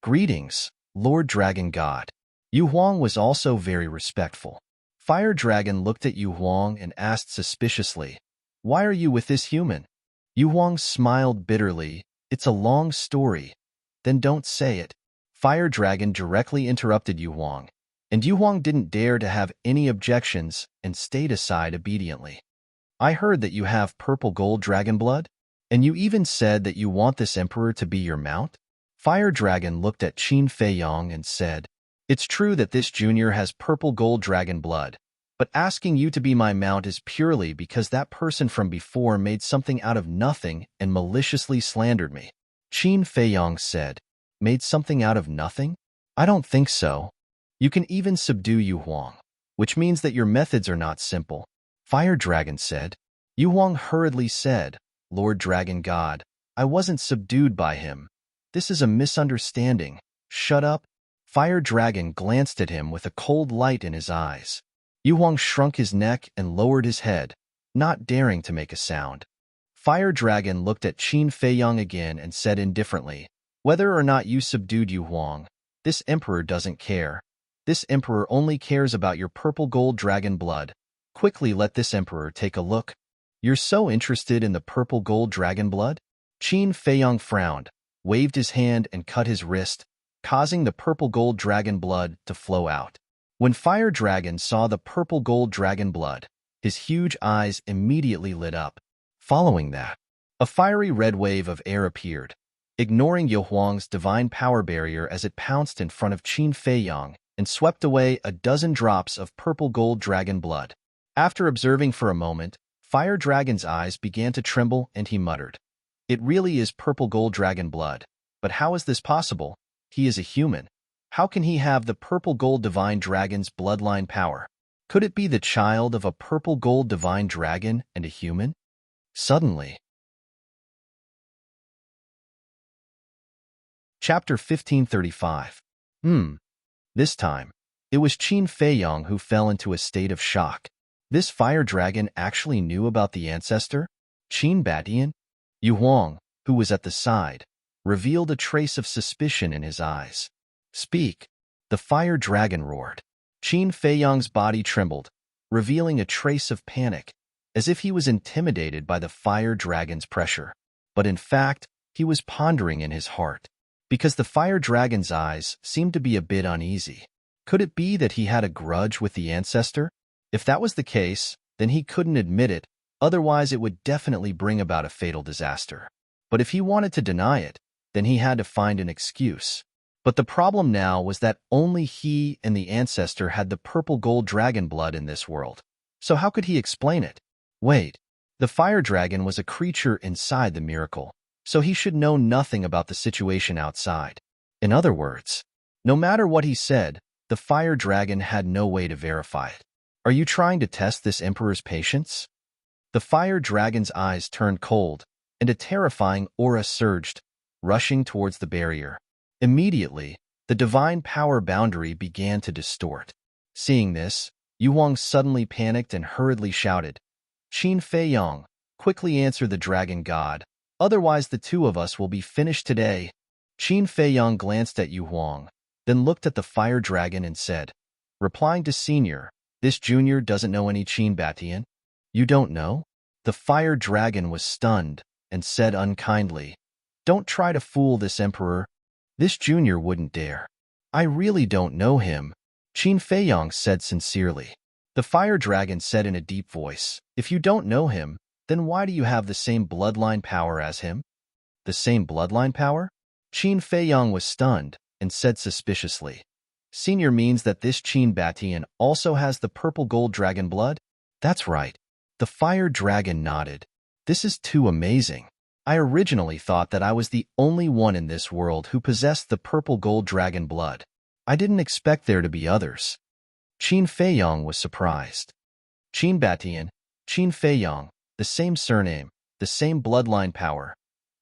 "Greetings, Lord Dragon God." Yu Huang was also very respectful. Fire Dragon looked at Yu Huang and asked suspiciously, "Why are you with this human?" Yu Huang smiled bitterly. "It's a long story." "Then don't say it." Fire Dragon directly interrupted Yu Huang, and Yu Huang didn't dare to have any objections and stayed aside obediently. "I heard that you have purple gold dragon blood, and you even said that you want this emperor to be your mount?" Fire Dragon looked at Qin Feiyang and said, "It's true that this junior has purple gold dragon blood, but asking you to be my mount is purely because that person from before made something out of nothing and maliciously slandered me." Qin Feiyang said, "Made something out of nothing? I don't think so. You can even subdue Yu Huang, which means that your methods are not simple." Fire Dragon said. Yu Huang hurriedly said, "Lord Dragon God, I wasn't subdued by him. This is a misunderstanding. Shut up." Fire Dragon glanced at him with a cold light in his eyes. Yu Huang shrunk his neck and lowered his head, not daring to make a sound. Fire Dragon looked at Qin Feiyang again and said indifferently, "Whether or not you subdued Yu Huang, this emperor doesn't care. This emperor only cares about your purple gold dragon blood. Quickly let this emperor take a look." "You're so interested in the purple gold dragon blood?" Qin Feiyang frowned, waved his hand and cut his wrist, causing the purple gold dragon blood to flow out. When Fire Dragon saw the purple gold dragon blood, his huge eyes immediately lit up. Following that, a fiery red wave of air appeared, ignoring Yu Huang's divine power barrier as it pounced in front of Qin Feiyang and swept away a dozen drops of purple gold dragon blood. After observing for a moment, Fire Dragon's eyes began to tremble and he muttered, "It really is purple gold dragon blood, but how is this possible? He is a human. How can he have the purple gold divine dragon's bloodline power? Could it be the child of a purple gold divine dragon and a human?" Suddenly, Chapter 1535. This time, it was Qin Feiyang who fell into a state of shock. This fire dragon actually knew about the ancestor? Qin Batian? Yu Huang, who was at the side, revealed a trace of suspicion in his eyes. "Speak," the fire dragon roared. Qin Feiyang's body trembled, revealing a trace of panic, as if he was intimidated by the fire dragon's pressure. But in fact, he was pondering in his heart, because the fire dragon's eyes seemed to be a bit uneasy. Could it be that he had a grudge with the ancestor? If that was the case, then he couldn't admit it, otherwise it would definitely bring about a fatal disaster. But if he wanted to deny it, then he had to find an excuse. But the problem now was that only he and the ancestor had the purple gold dragon blood in this world. So how could he explain it? Wait, the fire dragon was a creature inside the miracle, so he should know nothing about the situation outside. In other words, no matter what he said, the fire dragon had no way to verify it. Are you trying to test this emperor's patience? The fire dragon's eyes turned cold, and a terrifying aura surged, rushing towards the barrier. Immediately, the divine power boundary began to distort. Seeing this, Yu Huang suddenly panicked and hurriedly shouted, "Qin Feiyang, quickly answer the dragon god, otherwise the two of us will be finished today." Qin Feiyang glanced at Yu Huang, then looked at the fire dragon and said, replying to Senior, "This junior doesn't know any Qin Batian?" "You don't know?" The fire dragon was stunned and said unkindly, "Don't try to fool this emperor. This junior wouldn't dare." "I really don't know him," Qin Feiyang said sincerely. The fire dragon said in a deep voice, "If you don't know him, then why do you have the same bloodline power as him?" "The same bloodline power?" Qin Feiyang was stunned and said suspiciously, "Senior means that this Qin Batian also has the purple gold dragon blood?" "That's right." The fire dragon nodded. "This is too amazing. I originally thought that I was the only one in this world who possessed the purple gold dragon blood. I didn't expect there to be others. Qin Feiyong was surprised. Qin Batian, Qin Feiyong, the same surname, the same bloodline power.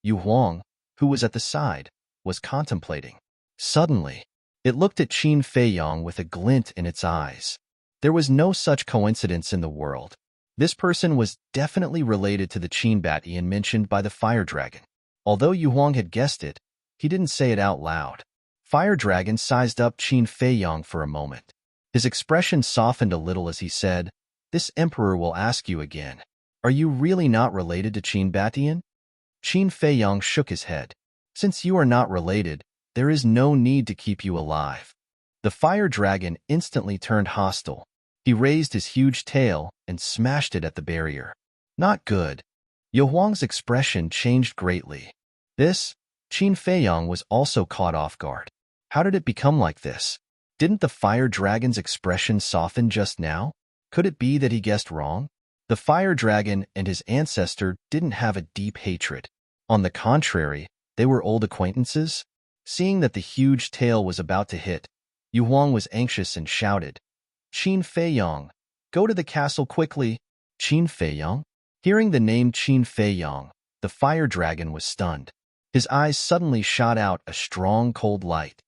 Yu Huang, who was at the side, was contemplating. Suddenly, it looked at Qin Feiyong with a glint in its eyes. There was no such coincidence in the world. This person was definitely related to the Qin Batian mentioned by the fire dragon. Although Yu Huang had guessed it, he didn't say it out loud. Fire Dragon sized up Qin Feiyong for a moment. His expression softened a little as he said, "This emperor will ask you again. Are you really not related to Qin Batian?" Qin Feiyong shook his head. "Since you are not related, there is no need to keep you alive." The fire dragon instantly turned hostile. He raised his huge tail and smashed it at the barrier. Not good. Yu Huang's expression changed greatly. Qin Feiyong was also caught off guard. How did it become like this? Didn't the fire dragon's expression soften just now? Could it be that he guessed wrong? The fire dragon and his ancestor didn't have a deep hatred. On the contrary, they were old acquaintances. Seeing that the huge tail was about to hit, Yu Huang was anxious and shouted, "Qin Feiyong, go to the castle quickly." Qin Feiyong? Hearing the name Qin Feiyong, the fire dragon was stunned. His eyes suddenly shot out a strong, cold light.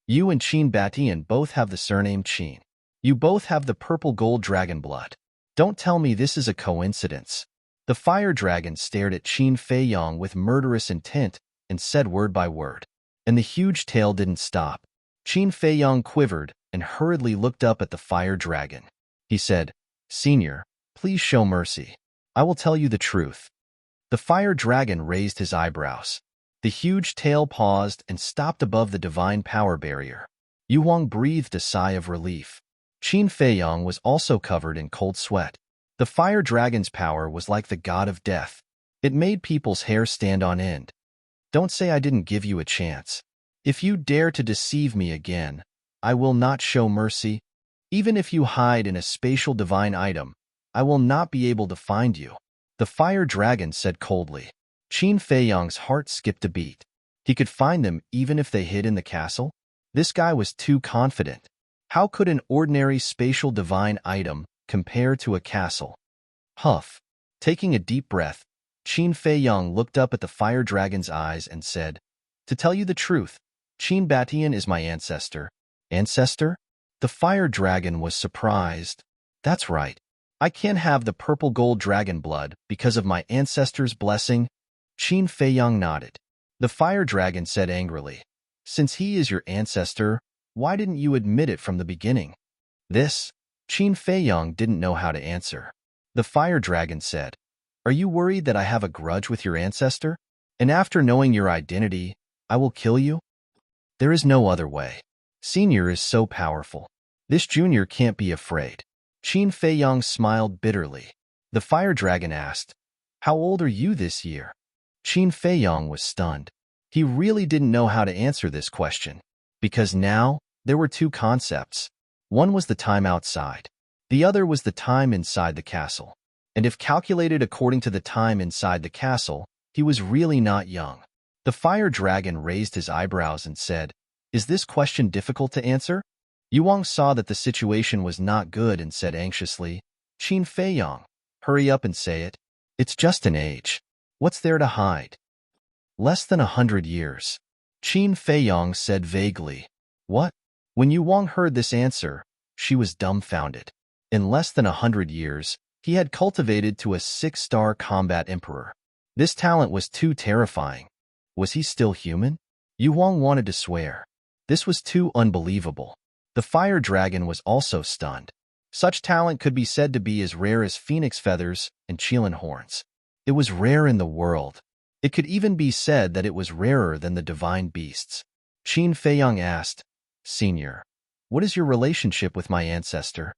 "You and Qin Batian both have the surname Qin. You both have the purple gold dragon blood. Don't tell me this is a coincidence." The fire dragon stared at Qin Feiyong with murderous intent and said word by word. And the huge tail didn't stop. Qin Feiyong quivered and hurriedly looked up at the fire dragon. He said, "Senior, please show mercy. I will tell you the truth." The fire dragon raised his eyebrows. The huge tail paused and stopped above the divine power barrier. Yu Huang breathed a sigh of relief. Qin Feiyong was also covered in cold sweat. The fire dragon's power was like the god of death. It made people's hair stand on end. "Don't say I didn't give you a chance. If you dare to deceive me again, I will not show mercy. Even if you hide in a spatial divine item, I will not be able to find you," the fire dragon said coldly. Qin Feiyong's heart skipped a beat. He could find them even if they hid in the castle? This guy was too confident. How could an ordinary spatial divine item compare to a castle? Huff. Taking a deep breath, Qin Feiyong looked up at the fire dragon's eyes and said, "To tell you the truth, Qin Batian is my ancestor." Ancestor? The fire dragon was surprised. "That's right. I can't have the purple gold dragon blood because of my ancestor's blessing." Qin Feiyong nodded. The fire dragon said angrily, "Since he is your ancestor, why didn't you admit it from the beginning?" Qin Feiyong didn't know how to answer. The fire dragon said, "Are you worried that I have a grudge with your ancestor? And after knowing your identity, I will kill you? There is no other way. Senior is so powerful. This junior can't be afraid." Qin Feiyong smiled bitterly. The fire dragon asked, "How old are you this year?" Qin Feiyong was stunned. He really didn't know how to answer this question, because now there were two concepts. One was the time outside. The other was the time inside the castle. And if calculated according to the time inside the castle, he was really not young. The fire dragon raised his eyebrows and said, "Is this question difficult to answer?" Yu Huang saw that the situation was not good and said anxiously, "Qin Feiyong, hurry up and say it. It's just an age. What's there to hide?" "Less than 100 years. Qin Feiyong said vaguely. "What?" When Yu Huang heard this answer, she was dumbfounded. In less than 100 years, he had cultivated to a 6-star combat emperor. This talent was too terrifying. Was he still human? Yu Huang wanted to swear. This was too unbelievable. The fire dragon was also stunned. Such talent could be said to be as rare as phoenix feathers and qilin horns. It was rare in the world. It could even be said that it was rarer than the divine beasts. Qin Feiyong asked, "Senior, what is your relationship with my ancestor?"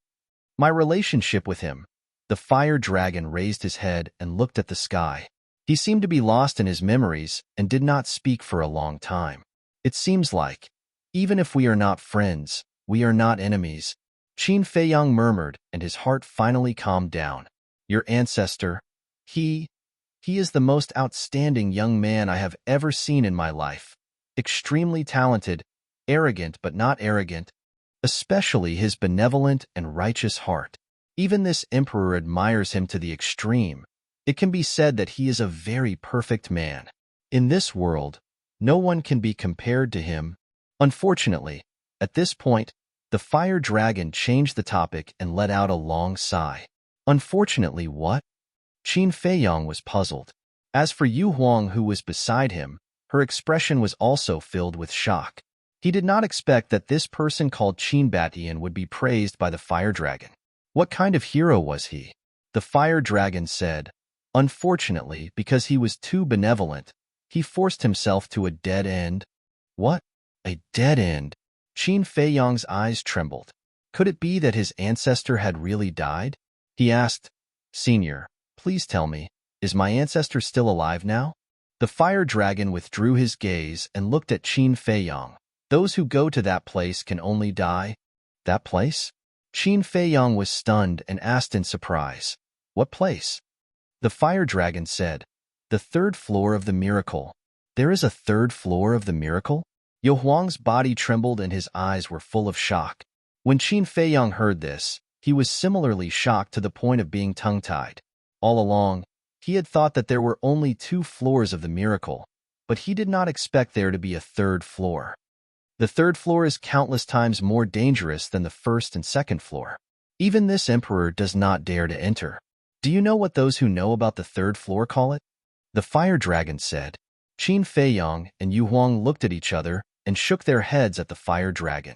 "My relationship with him." The fire dragon raised his head and looked at the sky. He seemed to be lost in his memories and did not speak for a long time. "It seems like, even if we are not friends, we are not enemies," Qin Feiyong murmured, and his heart finally calmed down. "Your ancestor, he He is the most outstanding young man I have ever seen in my life. Extremely talented, arrogant but not arrogant, especially his benevolent and righteous heart. Even this emperor admires him to the extreme. It can be said that he is a very perfect man. In this world, no one can be compared to him. Unfortunately, at this point, the fire dragon changed the topic and let out a long sigh. Unfortunately, what? Qin Feiyang was puzzled. As for Yu Huang, who was beside him, her expression was also filled with shock. He did not expect that this person called Qin Batian would be praised by the fire dragon. What kind of hero was he? The fire dragon said, unfortunately, because he was too benevolent, he forced himself to a dead end. What? A dead end? Qin Feiyang's eyes trembled. Could it be that his ancestor had really died? He asked, Senior, please tell me, is my ancestor still alive now? The fire dragon withdrew his gaze and looked at Qin Feiyang. Those who go to that place can only die. That place? Qin Feiyang was stunned and asked in surprise, what place? The fire dragon said, the third floor of the miracle. There is a third floor of the miracle? Yu Huang's body trembled and his eyes were full of shock. When Qin Feiyang heard this, he was similarly shocked to the point of being tongue-tied. All along, he had thought that there were only 2 floors of the miracle, but he did not expect there to be a third floor. The third floor is countless times more dangerous than the first and second floor. Even this emperor does not dare to enter. Do you know what those who know about the third floor call it? The fire dragon said. Qin Feiyang and Yu Huang looked at each other and shook their heads at the fire dragon.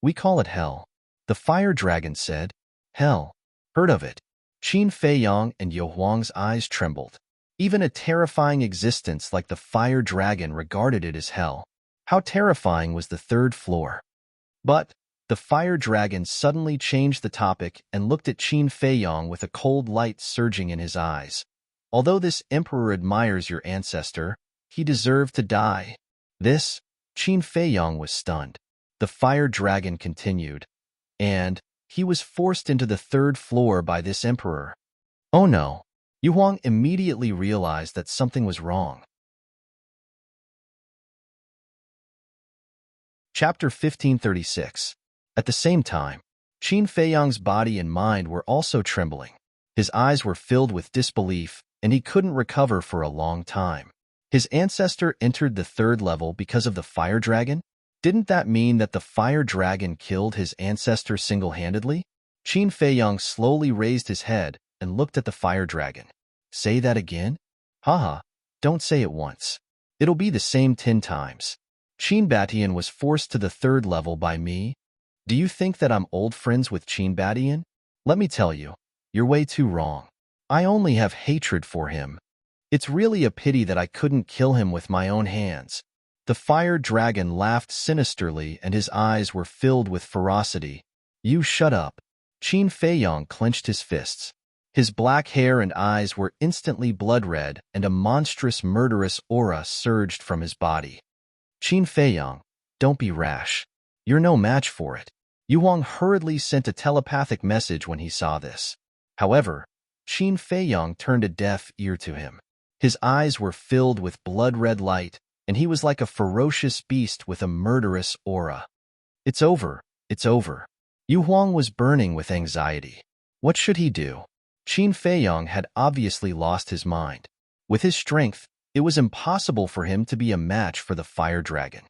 We call it hell. The fire dragon said. Hell. Heard of it. Qin Feiyang and Yu Huang's eyes trembled. Even a terrifying existence like the fire dragon regarded it as hell. How terrifying was the third floor? But the fire dragon suddenly changed the topic and looked at Qin Feiyang with a cold light surging in his eyes. Although this emperor admires your ancestor, he deserved to die. This? Qin Feiyang was stunned. The fire dragon continued. And he was forced into the third floor by this emperor. Oh no. Yu Huang immediately realized that something was wrong. Chapter 1536. At the same time, Qin Feiyang's body and mind were also trembling. His eyes were filled with disbelief, and he couldn't recover for a long time. His ancestor entered the third level because of the fire dragon? Didn't that mean that the fire dragon killed his ancestor single-handedly? Qin Feiyang slowly raised his head and looked at the fire dragon. Say that again? Haha, don't say it once. It'll be the same 10 times. Qin Batian was forced to the third level by me. Do you think that I'm old friends with Qin Batian? Let me tell you, you're way too wrong. I only have hatred for him. It's really a pity that I couldn't kill him with my own hands. The fire dragon laughed sinisterly and his eyes were filled with ferocity. You shut up. Qin Feiyang clenched his fists. His black hair and eyes were instantly blood-red and a monstrous murderous aura surged from his body. Qin Feiyang, don't be rash. You're no match for it. Yu Huang hurriedly sent a telepathic message when he saw this. However, Qin Feiyang turned a deaf ear to him. His eyes were filled with blood-red light, and he was like a ferocious beast with a murderous aura. It's over. It's over. Yu Huang was burning with anxiety. What should he do? Qin Feiyang had obviously lost his mind. With his strength, it was impossible for him to be a match for the fire dragon.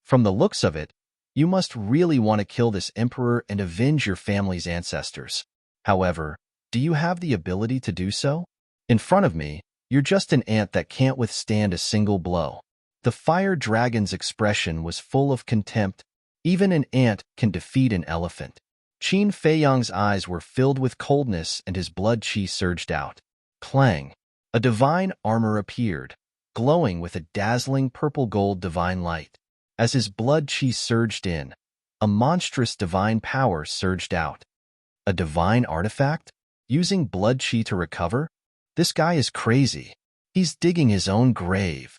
From the looks of it, you must really want to kill this emperor and avenge your family's ancestors. However, do you have the ability to do so? In front of me, you're just an ant that can't withstand a single blow. The fire dragon's expression was full of contempt. Even an ant can defeat an elephant. Qin Feiyang's eyes were filled with coldness and his blood chi surged out. Clang! A divine armor appeared, glowing with a dazzling purple-gold divine light. As his blood chi surged in, a monstrous divine power surged out. A divine artifact? Using blood chi to recover? This guy is crazy. He's digging his own grave.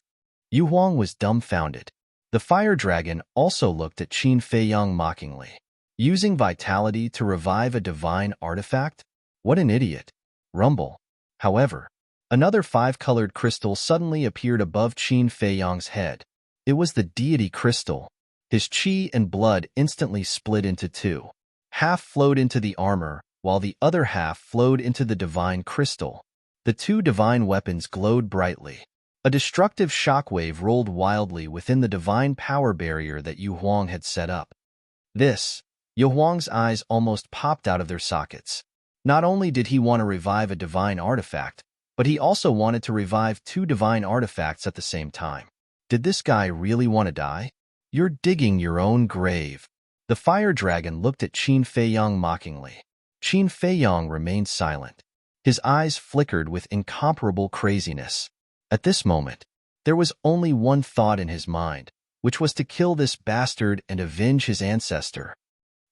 Yu Huang was dumbfounded. The fire dragon also looked at Qin Feiyang mockingly. Using vitality to revive a divine artifact? What an idiot. Rumble. However, Another five-colored crystal suddenly appeared above Qin Feiyang's head. It was the deity crystal. His qi and blood instantly split into two. Half flowed into the armor, while the other half flowed into the divine crystal. The two divine weapons glowed brightly. A destructive shockwave rolled wildly within the divine power barrier that Yu Huang had set up. Yu Huang's eyes almost popped out of their sockets. Not only did he want to revive a divine artifact, but he also wanted to revive two divine artifacts at the same time. Did this guy really want to die? You're digging your own grave. The fire dragon looked at Qin Feiyang mockingly. Qin Feiyang remained silent. His eyes flickered with incomparable craziness. At this moment, there was only one thought in his mind, which was to kill this bastard and avenge his ancestor.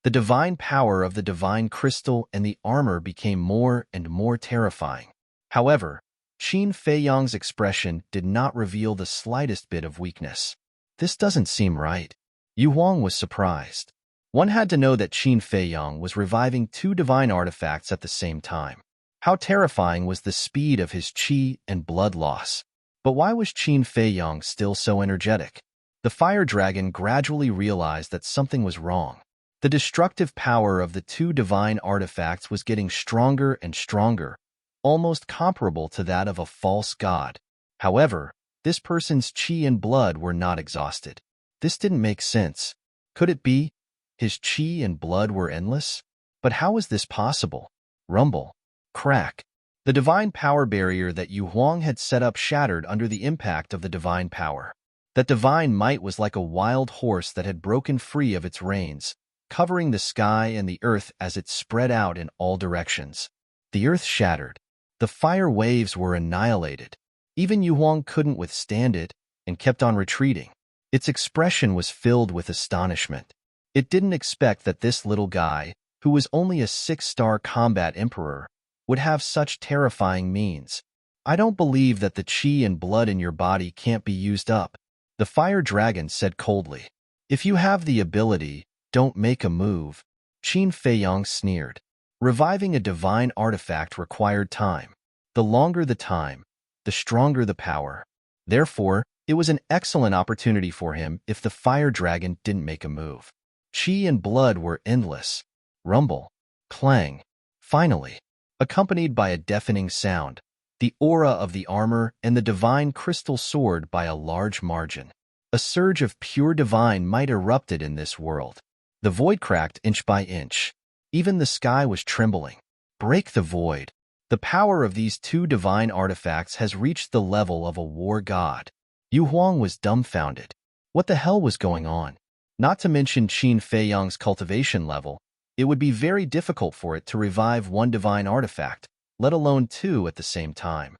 The divine power of the divine crystal and the armor became more and more terrifying. However, Qin Feiyang's expression did not reveal the slightest bit of weakness. This doesn't seem right. Yu Huang was surprised. One had to know that Qin Feiyang was reviving two divine artifacts at the same time. How terrifying was the speed of his qi and blood loss. But why was Qin Feiyang still so energetic? The fire dragon gradually realized that something was wrong. The destructive power of the two divine artifacts was getting stronger and stronger, almost comparable to that of a false god. However, this person's qi and blood were not exhausted. This didn't make sense. Could it be his qi and blood were endless? But how was this possible? Rumble. Crack. The divine power barrier that Yu Huang had set up shattered under the impact of the divine power. That divine might was like a wild horse that had broken free of its reins, covering the sky and the earth as it spread out in all directions. The earth shattered. The fire waves were annihilated. Even Yu Huang couldn't withstand it and kept on retreating. Its expression was filled with astonishment. It didn't expect that this little guy, who was only a 6-star combat emperor, would have such terrifying means. I don't believe that the qi and blood in your body can't be used up, the fire dragon said coldly. If you have the ability, don't make a move. Qin Feiyang sneered. Reviving a divine artifact required time. The longer the time, the stronger the power. Therefore, it was an excellent opportunity for him if the fire dragon didn't make a move. Qi and blood were endless. Rumble. Clang. Finally, accompanied by a deafening sound, the aura of the armor and the divine crystal soared by a large margin. A surge of pure divine might erupted in this world. The void cracked inch by inch. Even the sky was trembling. Break the void. The power of these two divine artifacts has reached the level of a war god. Yu Huang was dumbfounded. What the hell was going on? Not to mention Qin Feiyang's cultivation level, it would be very difficult for it to revive one divine artifact, let alone two at the same time.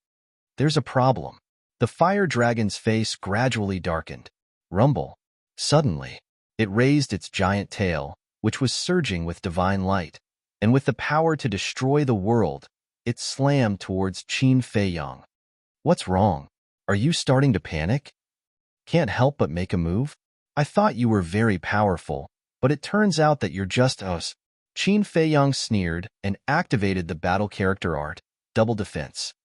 There's a problem. The fire dragon's face gradually darkened. Rumble. Suddenly, it raised its giant tail, which was surging with divine light, and with the power to destroy the world, it slammed towards Qin Feiyang. What's wrong? Are you starting to panic? Can't help but make a move? I thought you were very powerful, but it turns out that you're just us. Qin Feiyang sneered and activated the battle character art, Double Defense.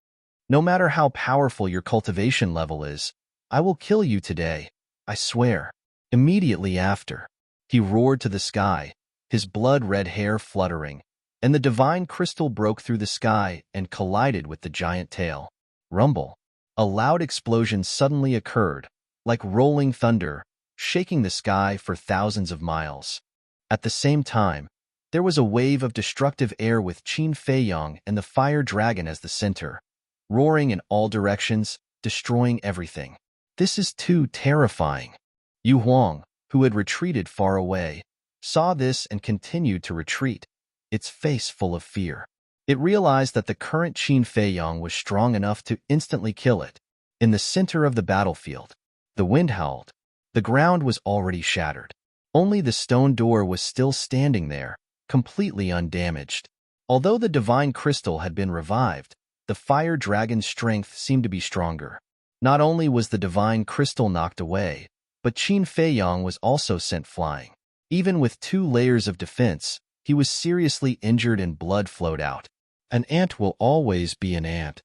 No matter how powerful your cultivation level is, I will kill you today, I swear. Immediately after, he roared to the sky, his blood-red hair fluttering, and the divine crystal broke through the sky and collided with the giant tail. Rumble. A loud explosion suddenly occurred, like rolling thunder, shaking the sky for thousands of miles. At the same time, there was a wave of destructive air with Qin Feiyang and the fire dragon as the center, roaring in all directions, destroying everything. This is too terrifying. Yu Huang, who had retreated far away, saw this and continued to retreat, its face full of fear. It realized that the current Qin Feiyang was strong enough to instantly kill it. In the center of the battlefield, the wind howled. The ground was already shattered. Only the stone door was still standing there, completely undamaged. Although the divine crystal had been revived, the fire dragon's strength seemed to be stronger. Not only was the divine crystal knocked away, but Qin Feiyang was also sent flying. Even with 2 layers of defense, he was seriously injured and blood flowed out. An ant will always be an ant.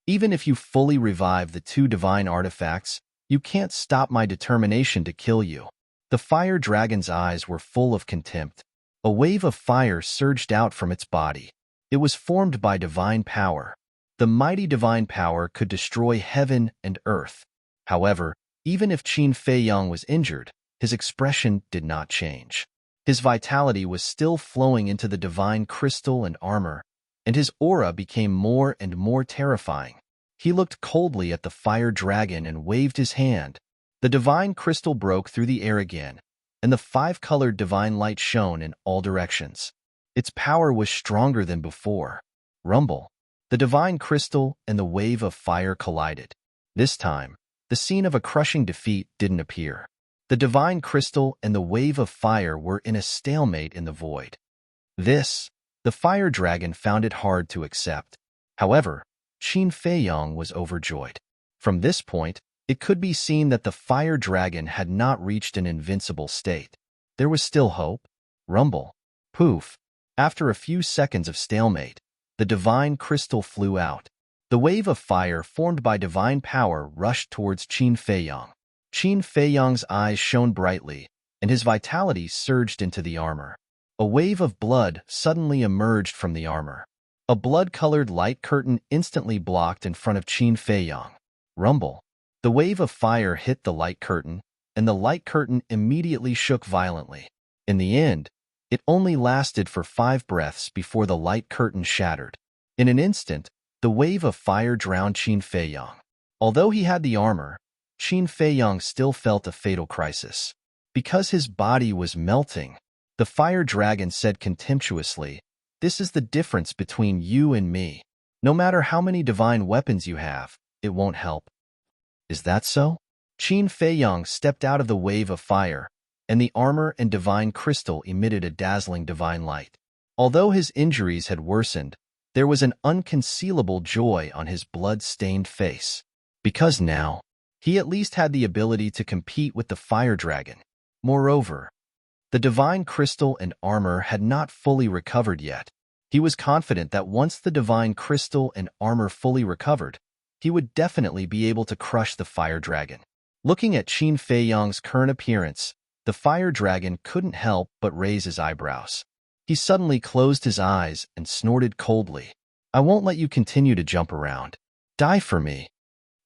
Even if you fully revive the two divine artifacts, you can't stop my determination to kill you." The fire dragon's eyes were full of contempt. A wave of fire surged out from its body. It was formed by divine power. The mighty divine power could destroy heaven and earth. However, even if Qin Feiyang was injured, his expression did not change. His vitality was still flowing into the divine crystal and armor, and his aura became more and more terrifying. He looked coldly at the fire dragon and waved his hand. The divine crystal broke through the air again, and the five-colored divine light shone in all directions. Its power was stronger than before. Rumble. The divine crystal and the wave of fire collided. This time, the scene of a crushing defeat didn't appear. The divine crystal and the wave of fire were in a stalemate in the void. The fire dragon found it hard to accept. However, Qin Feiyang was overjoyed. From this point, it could be seen that the fire dragon had not reached an invincible state. There was still hope. Rumble. Poof. After a few seconds of stalemate, the divine crystal flew out. The wave of fire formed by divine power rushed towards Qin Feiyang. Qin Feiyang's eyes shone brightly, and his vitality surged into the armor. A wave of blood suddenly emerged from the armor. A blood-colored light curtain instantly blocked in front of Qin Feiyang. Rumble. The wave of fire hit the light curtain, and the light curtain immediately shook violently. In the end, it only lasted for 5 breaths before the light curtain shattered. In an instant, the wave of fire drowned Qin Feiyang. Although he had the armor, Qin Feiyang still felt a fatal crisis. Because his body was melting, the fire dragon said contemptuously, "This is the difference between you and me. No matter how many divine weapons you have, it won't help." "Is that so?" Qin Feiyang stepped out of the wave of fire, and the armor and divine crystal emitted a dazzling divine light. Although his injuries had worsened, there was an unconcealable joy on his blood-stained face. Because now, he at least had the ability to compete with the fire dragon. Moreover, the divine crystal and armor had not fully recovered yet. He was confident that once the divine crystal and armor fully recovered, he would definitely be able to crush the fire dragon. Looking at Qin Feiyang's current appearance, the fire dragon couldn't help but raise his eyebrows. He suddenly closed his eyes and snorted coldly. "I won't let you continue to jump around. Die for me."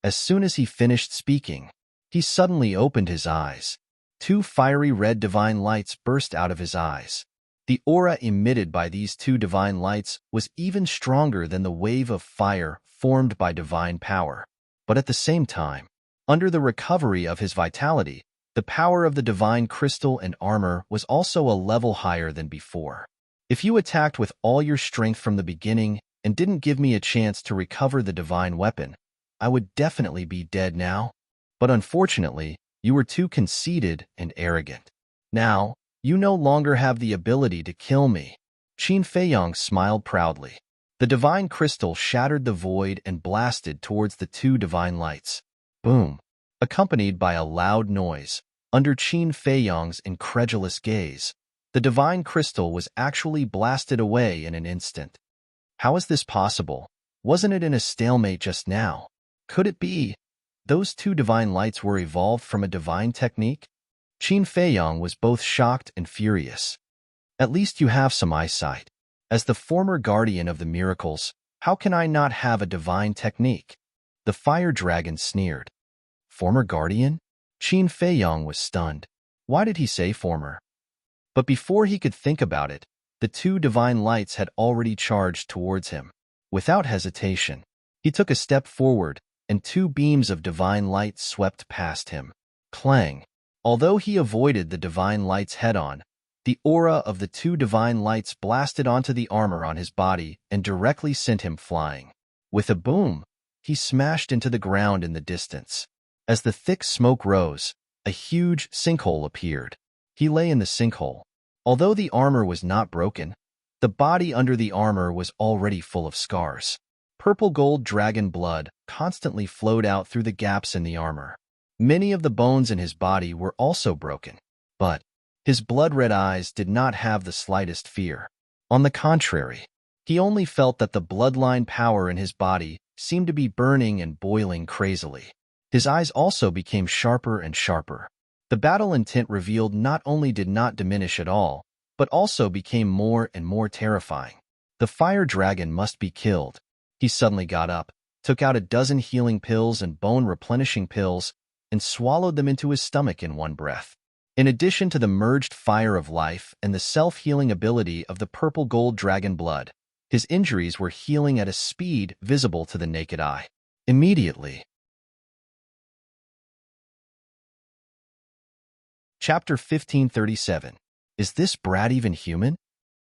As soon as he finished speaking, he suddenly opened his eyes. 2 fiery red divine lights burst out of his eyes. The aura emitted by these 2 divine lights was even stronger than the wave of fire formed by divine power. But at the same time, under the recovery of his vitality, the power of the divine crystal and armor was also a level higher than before. If you attacked with all your strength from the beginning and didn't give me a chance to recover the divine weapon, I would definitely be dead now. But unfortunately, you were too conceited and arrogant. Now, you no longer have the ability to kill me." Qin Feiyang smiled proudly. The divine crystal shattered the void and blasted towards the 2 divine lights. Boom! Accompanied by a loud noise, under Qin Feiyang's incredulous gaze, the divine crystal was actually blasted away in an instant. How is this possible? Wasn't it in a stalemate just now? Could it be those 2 divine lights were evolved from a divine technique? Qin Feiyang was both shocked and furious. "At least you have some eyesight. As the former guardian of the miracles, how can I not have a divine technique?" The fire dragon sneered. "Former guardian?" Qin Feiyang was stunned. Why did he say former? But before he could think about it, the 2 divine lights had already charged towards him. Without hesitation, he took a step forward, and 2 beams of divine light swept past him. Clang! Although he avoided the divine lights head-on, the aura of the 2 divine lights blasted onto the armor on his body and directly sent him flying. With a boom, he smashed into the ground in the distance. As the thick smoke rose, a huge sinkhole appeared. He lay in the sinkhole. Although the armor was not broken, the body under the armor was already full of scars. Purple gold dragon blood constantly flowed out through the gaps in the armor. Many of the bones in his body were also broken, but his blood-red eyes did not have the slightest fear. On the contrary, he only felt that the bloodline power in his body seemed to be burning and boiling crazily. His eyes also became sharper and sharper. The battle intent revealed not only did not diminish at all, but also became more and more terrifying. The fire dragon must be killed. He suddenly got up, took out a dozen healing pills and bone-replenishing pills, and swallowed them into his stomach in one breath. In addition to the merged fire of life and the self-healing ability of the purple gold dragon blood, his injuries were healing at a speed visible to the naked eye. Immediately. Chapter 1537. Is this brat even human?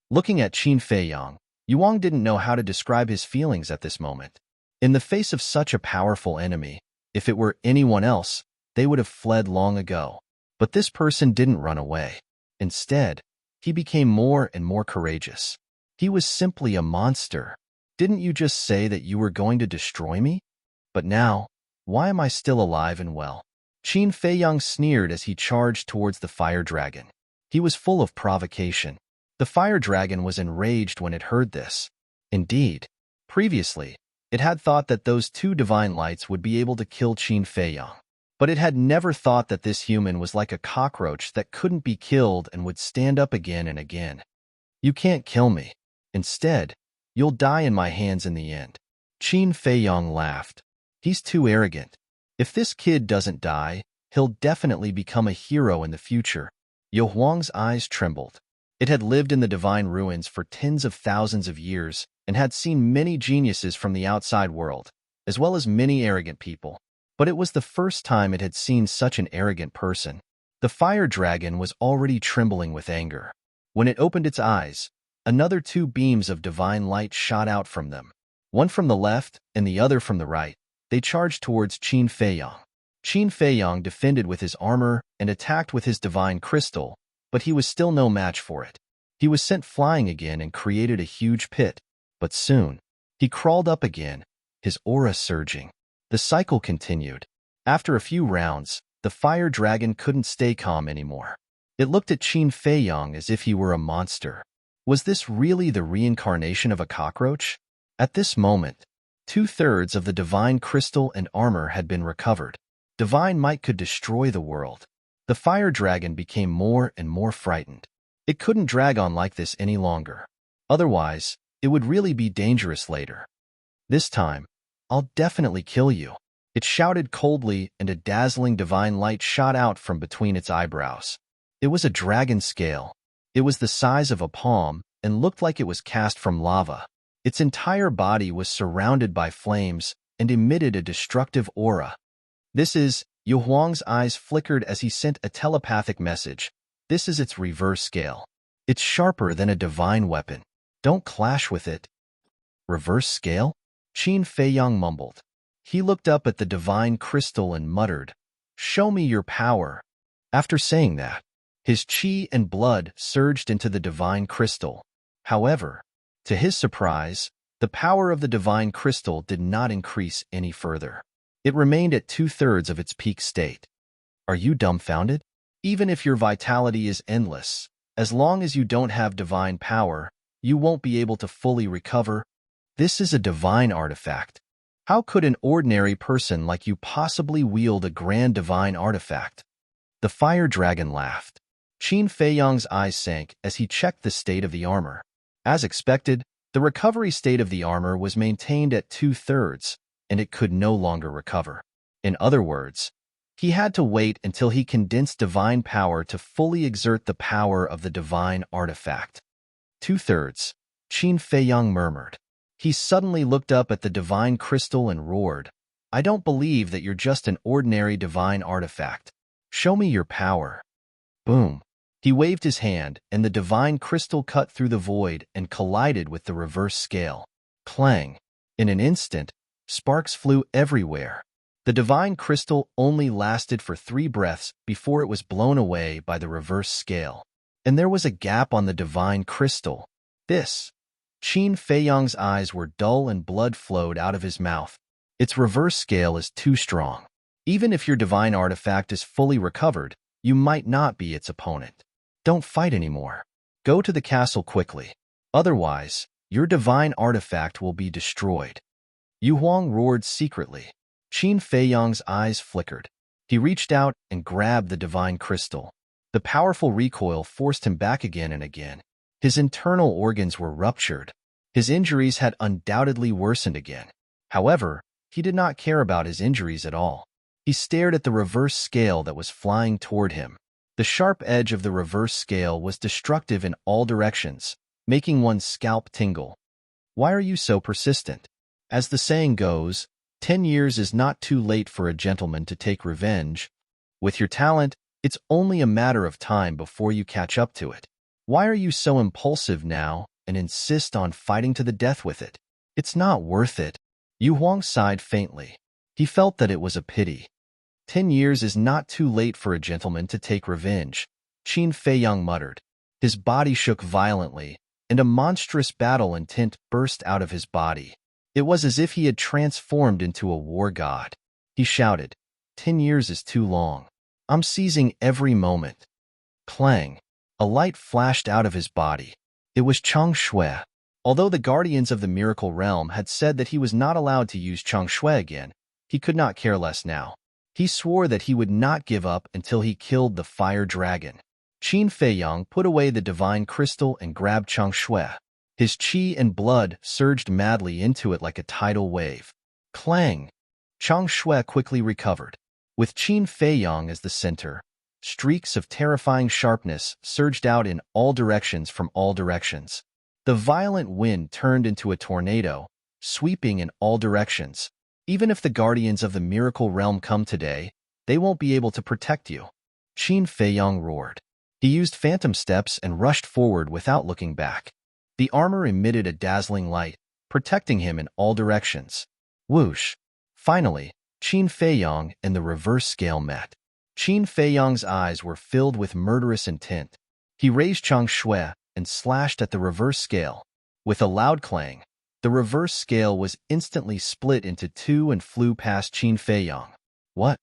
Looking at Qin Feiyang, Yuang didn't know how to describe his feelings at this moment. In the face of such a powerful enemy, if it were anyone else, they would have fled long ago. But this person didn't run away. Instead, he became more and more courageous. He was simply a monster. Didn't you just say that you were going to destroy me? But now, why am I still alive and well? Qin Feiyang sneered as he charged towards the fire dragon. He was full of provocation. The fire dragon was enraged when it heard this. Indeed, previously, it had thought that those two divine lights would be able to kill Qin Feiyang. But it had never thought that this human was like a cockroach that couldn't be killed and would stand up again and again. You can't kill me. Instead, you'll die in my hands in the end. Qin Feiyang laughed. He's too arrogant. If this kid doesn't die, he'll definitely become a hero in the future. Yu Huang's eyes trembled. It had lived in the divine ruins for tens of thousands of years and had seen many geniuses from the outside world, as well as many arrogant people. But it was the first time it had seen such an arrogant person. The fire dragon was already trembling with anger. When it opened its eyes, another two beams of divine light shot out from them. One from the left and the other from the right. They charged towards Qin Feiyang. Qin Feiyang defended with his armor and attacked with his divine crystal, but he was still no match for it. He was sent flying again and created a huge pit, but soon, he crawled up again, his aura surging. The cycle continued. After a few rounds, the fire dragon couldn't stay calm anymore. It looked at Qin Feiyang as if he were a monster. Was this really the reincarnation of a cockroach? At this moment, 2/3 of the divine crystal and armor had been recovered. Divine might could destroy the world. The fire dragon became more and more frightened. It couldn't drag on like this any longer. Otherwise, it would really be dangerous later. This time, I'll definitely kill you. It shouted coldly, and a dazzling divine light shot out from between its eyebrows. It was a dragon scale. It was the size of a palm and looked like it was cast from lava. Its entire body was surrounded by flames and emitted a destructive aura. This is, Yu Huang's eyes flickered as he sent a telepathic message. This is its reverse scale. It's sharper than a divine weapon. Don't clash with it. Reverse scale? Qin Feiyang mumbled. He looked up at the divine crystal and muttered, "Show me your power." After saying that, his qi and blood surged into the divine crystal. However, to his surprise, the power of the divine crystal did not increase any further. It remained at 2/3 of its peak state. Are you dumbfounded? Even if your vitality is endless, as long as you don't have divine power, you won't be able to fully recover. This is a divine artifact. How could an ordinary person like you possibly wield a grand divine artifact? The fire dragon laughed. Qin Feiyang's eyes sank as he checked the state of the armor. As expected, the recovery state of the armor was maintained at 2/3, and it could no longer recover. In other words, he had to wait until he condensed divine power to fully exert the power of the divine artifact. 2/3, Qin Feiyang murmured. He suddenly looked up at the divine crystal and roared, "I don't believe that you're just an ordinary divine artifact. Show me your power." Boom. He waved his hand, and the divine crystal cut through the void and collided with the reverse scale. Clang. In an instant, sparks flew everywhere. The divine crystal only lasted for 3 breaths before it was blown away by the reverse scale. And there was a gap on the divine crystal. Qin Feiyang's eyes were dull and blood flowed out of his mouth. Its reverse scale is too strong. Even if your divine artifact is fully recovered, you might not be its opponent. Don't fight anymore. Go to the castle quickly. Otherwise, your divine artifact will be destroyed. Yu Huang roared secretly. Qin Feiyang's eyes flickered. He reached out and grabbed the divine crystal. The powerful recoil forced him back again and again. His internal organs were ruptured. His injuries had undoubtedly worsened again. However, he did not care about his injuries at all. He stared at the reverse scale that was flying toward him. The sharp edge of the reverse scale was destructive in all directions, making one's scalp tingle. Why are you so persistent? As the saying goes, 10 years is not too late for a gentleman to take revenge. With your talent, it's only a matter of time before you catch up to it. Why are you so impulsive now and insist on fighting to the death with it? It's not worth it. Yu Huang sighed faintly. He felt that it was a pity. 10 years is not too late for a gentleman to take revenge, Qin Feiyang muttered. His body shook violently, and a monstrous battle intent burst out of his body. It was as if he had transformed into a war god. He shouted, 10 years is too long. I'm seizing every moment. Clang. A light flashed out of his body. It was Chang Shui. Although the guardians of the miracle realm had said that he was not allowed to use Chang Shui again, he could not care less now. He swore that he would not give up until he killed the fire dragon. Qin Feiyang put away the divine crystal and grabbed Chang Shui. His qi and blood surged madly into it like a tidal wave. Clang! Chang Shui quickly recovered. With Qin Feiyang as the center, streaks of terrifying sharpness surged out in all directions from all directions. The violent wind turned into a tornado, sweeping in all directions. Even if the guardians of the miracle realm come today, they won't be able to protect you. Qin Feiyang roared. He used phantom steps and rushed forward without looking back. The armor emitted a dazzling light, protecting him in all directions. Whoosh! Finally, Qin Feiyang and the reverse scale met. Qin Feiyang's eyes were filled with murderous intent. He raised Chang Shui and slashed at the reverse scale. With a loud clang, the reverse scale was instantly split into two and flew past Qin Feiyang. What?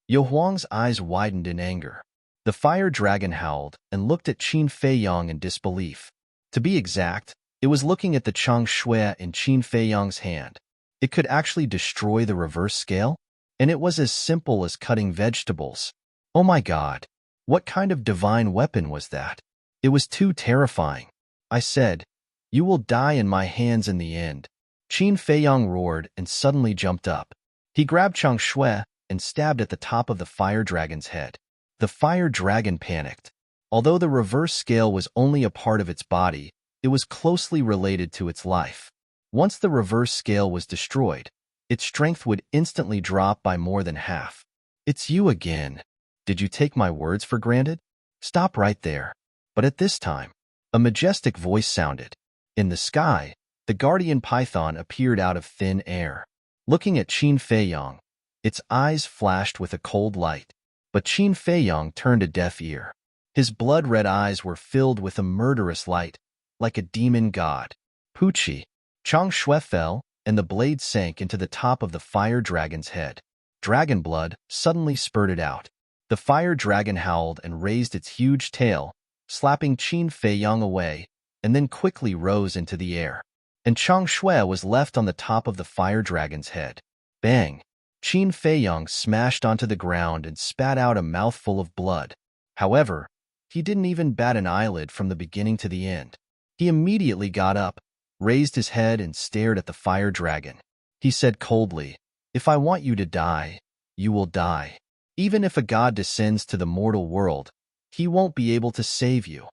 Yu Huang's eyes widened in anger. The fire dragon howled and looked at Qin Feiyang in disbelief. To be exact, it was looking at the Chang Shui in Qin Feiyang's hand. It could actually destroy the reverse scale? And it was as simple as cutting vegetables. Oh my God! What kind of divine weapon was that? It was too terrifying. I said, you will die in my hands in the end. Qin Feiyang roared and suddenly jumped up. He grabbed Chang Shui and stabbed at the top of the fire dragon's head. The fire dragon panicked. Although the reverse scale was only a part of its body, it was closely related to its life. Once the reverse scale was destroyed, its strength would instantly drop by more than half. It's you again. Did you take my words for granted? Stop right there. But at this time, a majestic voice sounded. In the sky, the guardian python appeared out of thin air. Looking at Qin Feiyang, its eyes flashed with a cold light. But Qin Feiyang turned a deaf ear. His blood-red eyes were filled with a murderous light, like a demon god. Poochie! Chang Shui fell, and the blade sank into the top of the fire dragon's head. Dragon blood suddenly spurted out. The fire dragon howled and raised its huge tail, slapping Qin Feiyang away, and then quickly rose into the air. And Chang Shui was left on the top of the fire dragon's head. Bang! Qin Feiyang smashed onto the ground and spat out a mouthful of blood. However, he didn't even bat an eyelid from the beginning to the end. He immediately got up, raised his head and stared at the fire dragon. He said coldly, if I want you to die, you will die. Even if a god descends to the mortal world, he won't be able to save you.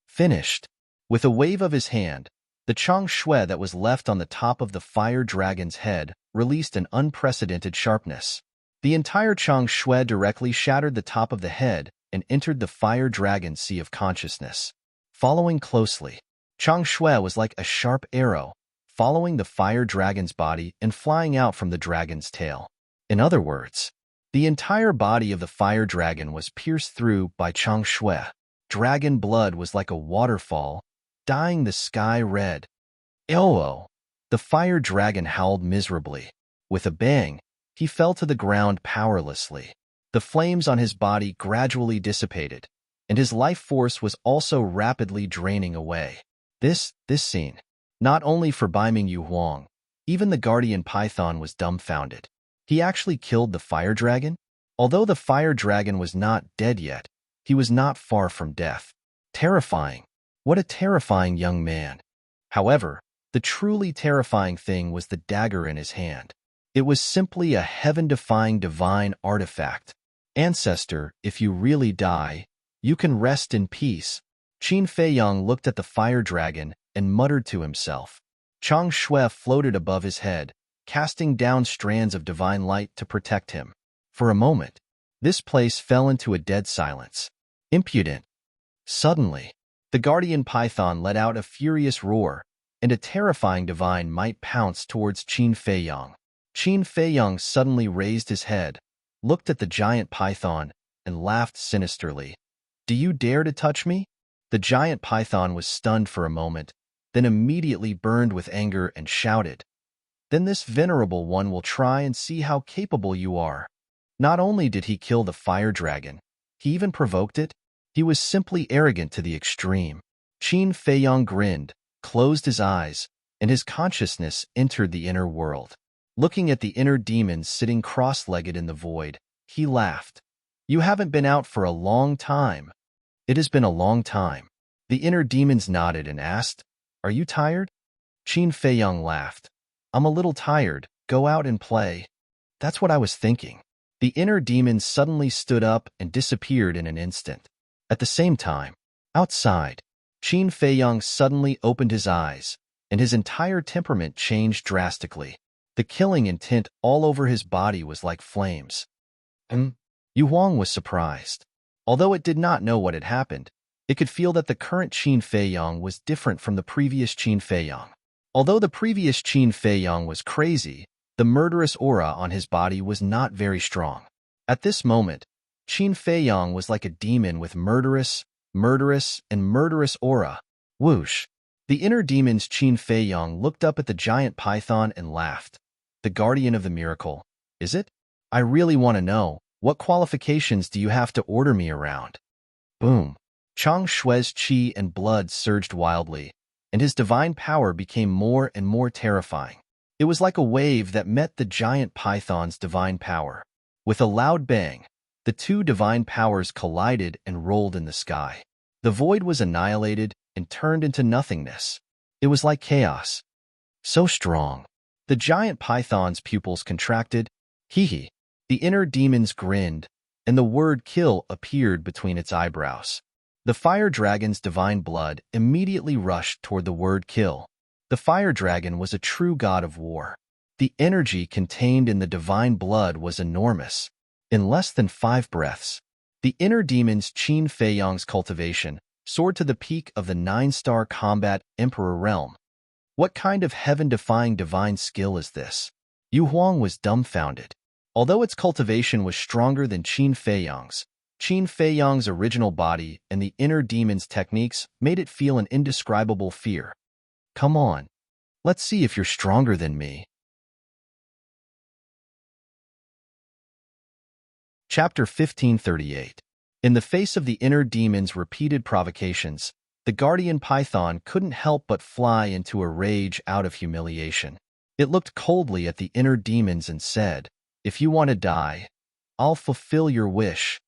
Finished. With a wave of his hand, the Chang Shui that was left on the top of the fire dragon's head released an unprecedented sharpness. The entire Chang Shui directly shattered the top of the head and entered the fire dragon's sea of consciousness. Following closely, Chang Shui was like a sharp arrow, following the fire dragon's body and flying out from the dragon's tail. In other words, the entire body of the fire dragon was pierced through by Chang Shui. Dragon blood was like a waterfall, dyeing the sky red. Oh! The fire dragon howled miserably. With a bang, he fell to the ground powerlessly. The flames on his body gradually dissipated, and his life force was also rapidly draining away. This scene, not only for Baiming Yu Huang, Even the guardian python was dumbfounded. He actually killed the fire dragon? Although the fire dragon was not dead yet, he was not far from death. Terrifying. What a terrifying young man. However, the truly terrifying thing was the dagger in his hand. It was simply a heaven-defying divine artifact. Ancestor, if you really die, you can rest in peace. Qin Feiyang looked at the fire dragon and muttered to himself. Chang Shui floated above his head, casting down strands of divine light to protect him. For a moment, this place fell into a dead silence. Impudent. Suddenly, the guardian python let out a furious roar, and a terrifying divine might pounced towards Qin Feiyang. Qin Feiyang suddenly raised his head, looked at the giant python, and laughed sinisterly. Do you dare to touch me? The giant python was stunned for a moment, then immediately burned with anger and shouted, Then this venerable one will try and see how capable you are. Not only did he kill the fire dragon, he even provoked it. He was simply arrogant to the extreme. Qin Feiyang grinned, closed his eyes, and his consciousness entered the inner world. Looking at the inner demons sitting cross-legged in the void, he laughed. You haven't been out for a long time. It has been a long time. The inner demons nodded and asked, Are you tired? Qin Feiyang laughed. I'm a little tired. Go out and play. That's what I was thinking. The inner demons suddenly stood up and disappeared in an instant. At the same time, outside, Qin Feiyang suddenly opened his eyes, and his entire temperament changed drastically. The killing intent all over his body was like flames. Yu Huang was surprised. Although it did not know what had happened, it could feel that the current Qin Feiyang was different from the previous Qin Feiyang. Although the previous Qin Feiyang was crazy, the murderous aura on his body was not very strong. At this moment, Qin Feiyang was like a demon with murderous aura. Whoosh! The inner demon's Qin Feiyang looked up at the giant python and laughed. The guardian of the miracle, is it? I really want to know, what qualifications do you have to order me around? Boom! Chang Shui's qi and blood surged wildly, and his divine power became more and more terrifying. It was like a wave that met the giant python's divine power. With a loud bang, the two divine powers collided and rolled in the sky. The void was annihilated and turned into nothingness. It was like chaos. So strong. The giant python's pupils contracted. Hee. The inner demons grinned, and the word kill appeared between its eyebrows. The fire dragon's divine blood immediately rushed toward the word kill. The fire dragon was a true god of war. The energy contained in the divine blood was enormous. In less than 5 breaths, the inner demon's Qin Feiyang's cultivation soared to the peak of the 9-star combat emperor realm. What kind of heaven-defying divine skill is this? Yu Huang was dumbfounded. Although its cultivation was stronger than Qin Feiyang's original body and the inner demon's techniques made it feel an indescribable fear. Come on, let's see if you're stronger than me. Chapter 1538. In the face of the inner demon's repeated provocations, the guardian python couldn't help but fly into a rage out of humiliation. It looked coldly at the inner demons and said, If you want to die, I'll fulfill your wish.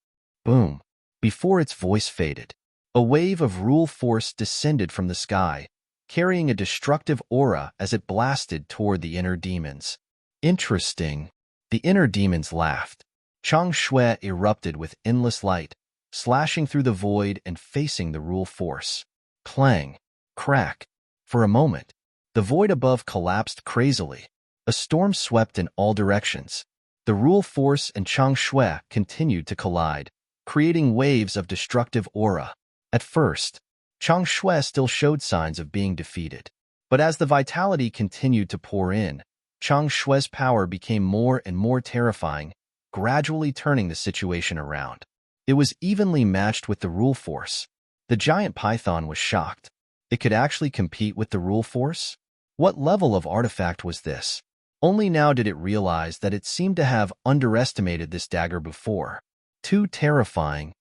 Boom. Before its voice faded, a wave of rule force descended from the sky, carrying a destructive aura as it blasted toward the inner demons. Interesting. The inner demons laughed. Chang Shui erupted with endless light, slashing through the void and facing the rule force. Clang. Crack. For a moment, the void above collapsed crazily. A storm swept in all directions. The rule force and Chang Shui continued to collide, creating waves of destructive aura. At first, Chang Shui still showed signs of being defeated. But as the vitality continued to pour in, Chang Shui's power became more and more terrifying, gradually turning the situation around. It was evenly matched with the rule force. The giant python was shocked. It could actually compete with the rule force? What level of artifact was this? Only now did it realize that it seemed to have underestimated this dagger before. Too terrifying.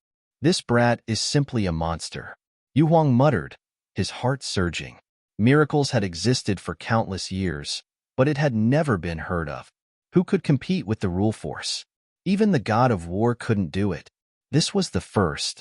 This brat is simply a monster. Yu Huang muttered, his heart surging. Miracles had existed for countless years, but it had never been heard of. Who could compete with the rule force? Even the god of war couldn't do it. This was the first.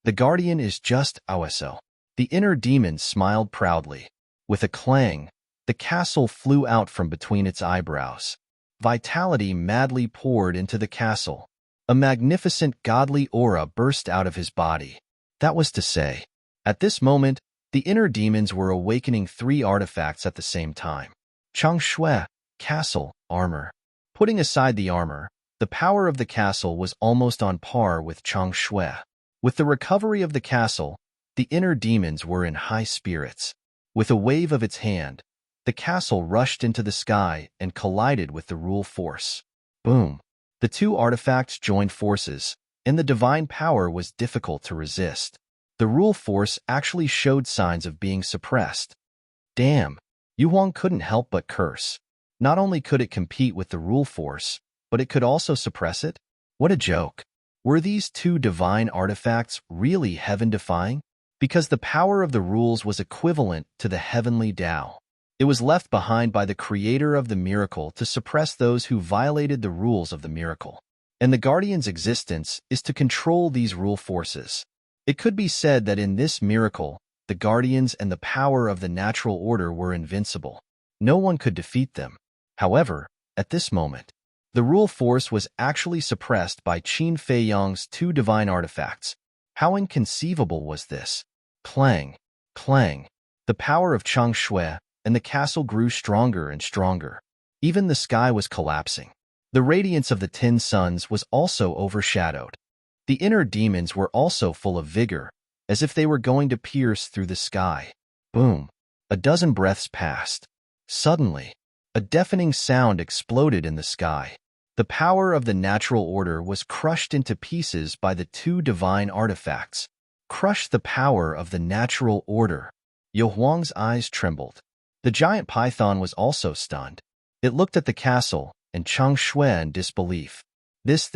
The guardian is just OSO. The inner demon smiled proudly. With a clang, the castle flew out from between its eyebrows. Vitality madly poured into the castle. A magnificent godly aura burst out of his body. That was to say, at this moment, the inner demons were awakening 3 artifacts at the same time. Chang Shui, castle, armor. Putting aside the armor, the power of the castle was almost on par with Chang Shui. With the recovery of the castle, the inner demons were in high spirits. With a wave of its hand, the castle rushed into the sky and collided with the rule force. Boom! The 2 artifacts joined forces, and the divine power was difficult to resist. The rule force actually showed signs of being suppressed. Damn! Yu Huang couldn't help but curse. Not only could it compete with the rule force, but it could also suppress it? What a joke! Were these 2 divine artifacts really heaven-defying? Because the power of the rules was equivalent to the heavenly Tao. It was left behind by the creator of the miracle to suppress those who violated the rules of the miracle. And the guardian's existence is to control these rule forces. It could be said that in this miracle, the guardians and the power of the natural order were invincible. No one could defeat them. However, at this moment, the rule force was actually suppressed by Qin Fei Yang's 2 divine artifacts. How inconceivable was this? Clang, clang. The power of Chang Shui and the castle grew stronger and stronger. Even the sky was collapsing. The radiance of the 10 suns was also overshadowed. The inner demons were also full of vigor, as if they were going to pierce through the sky. Boom! A dozen breaths passed. Suddenly, a deafening sound exploded in the sky. The power of the natural order was crushed into pieces by the 2 divine artifacts. Crush the power of the natural order. Yu Huang's eyes trembled. The giant python was also stunned. It looked at the castle and Chang Shui in disbelief. This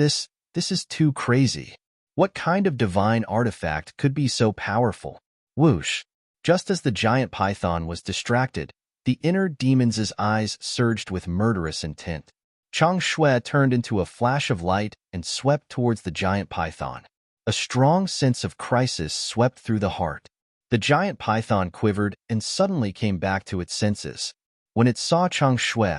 is too crazy. What kind of divine artifact could be so powerful? Whoosh! Just as the giant python was distracted, the inner demon's eyes surged with murderous intent. Chang Shui turned into a flash of light and swept towards the giant python. A strong sense of crisis swept through the heart. The giant python quivered and suddenly came back to its senses. When it saw Chang Shui,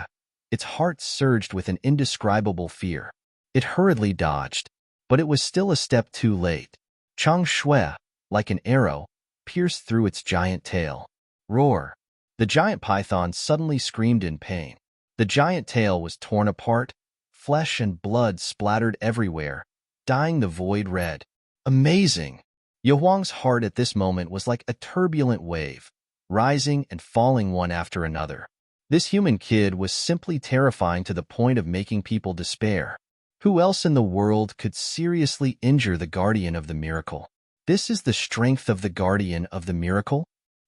its heart surged with an indescribable fear. It hurriedly dodged, but it was still a step too late. Chang Shui, like an arrow, pierced through its giant tail. Roar! The giant python suddenly screamed in pain. The giant tail was torn apart, flesh and blood splattered everywhere, dyeing the void red. Amazing! Yu Huang's heart at this moment was like a turbulent wave, rising and falling one after another. This human kid was simply terrifying to the point of making people despair. Who else in the world could seriously injure the guardian of the miracle? This is the strength of the guardian of the miracle?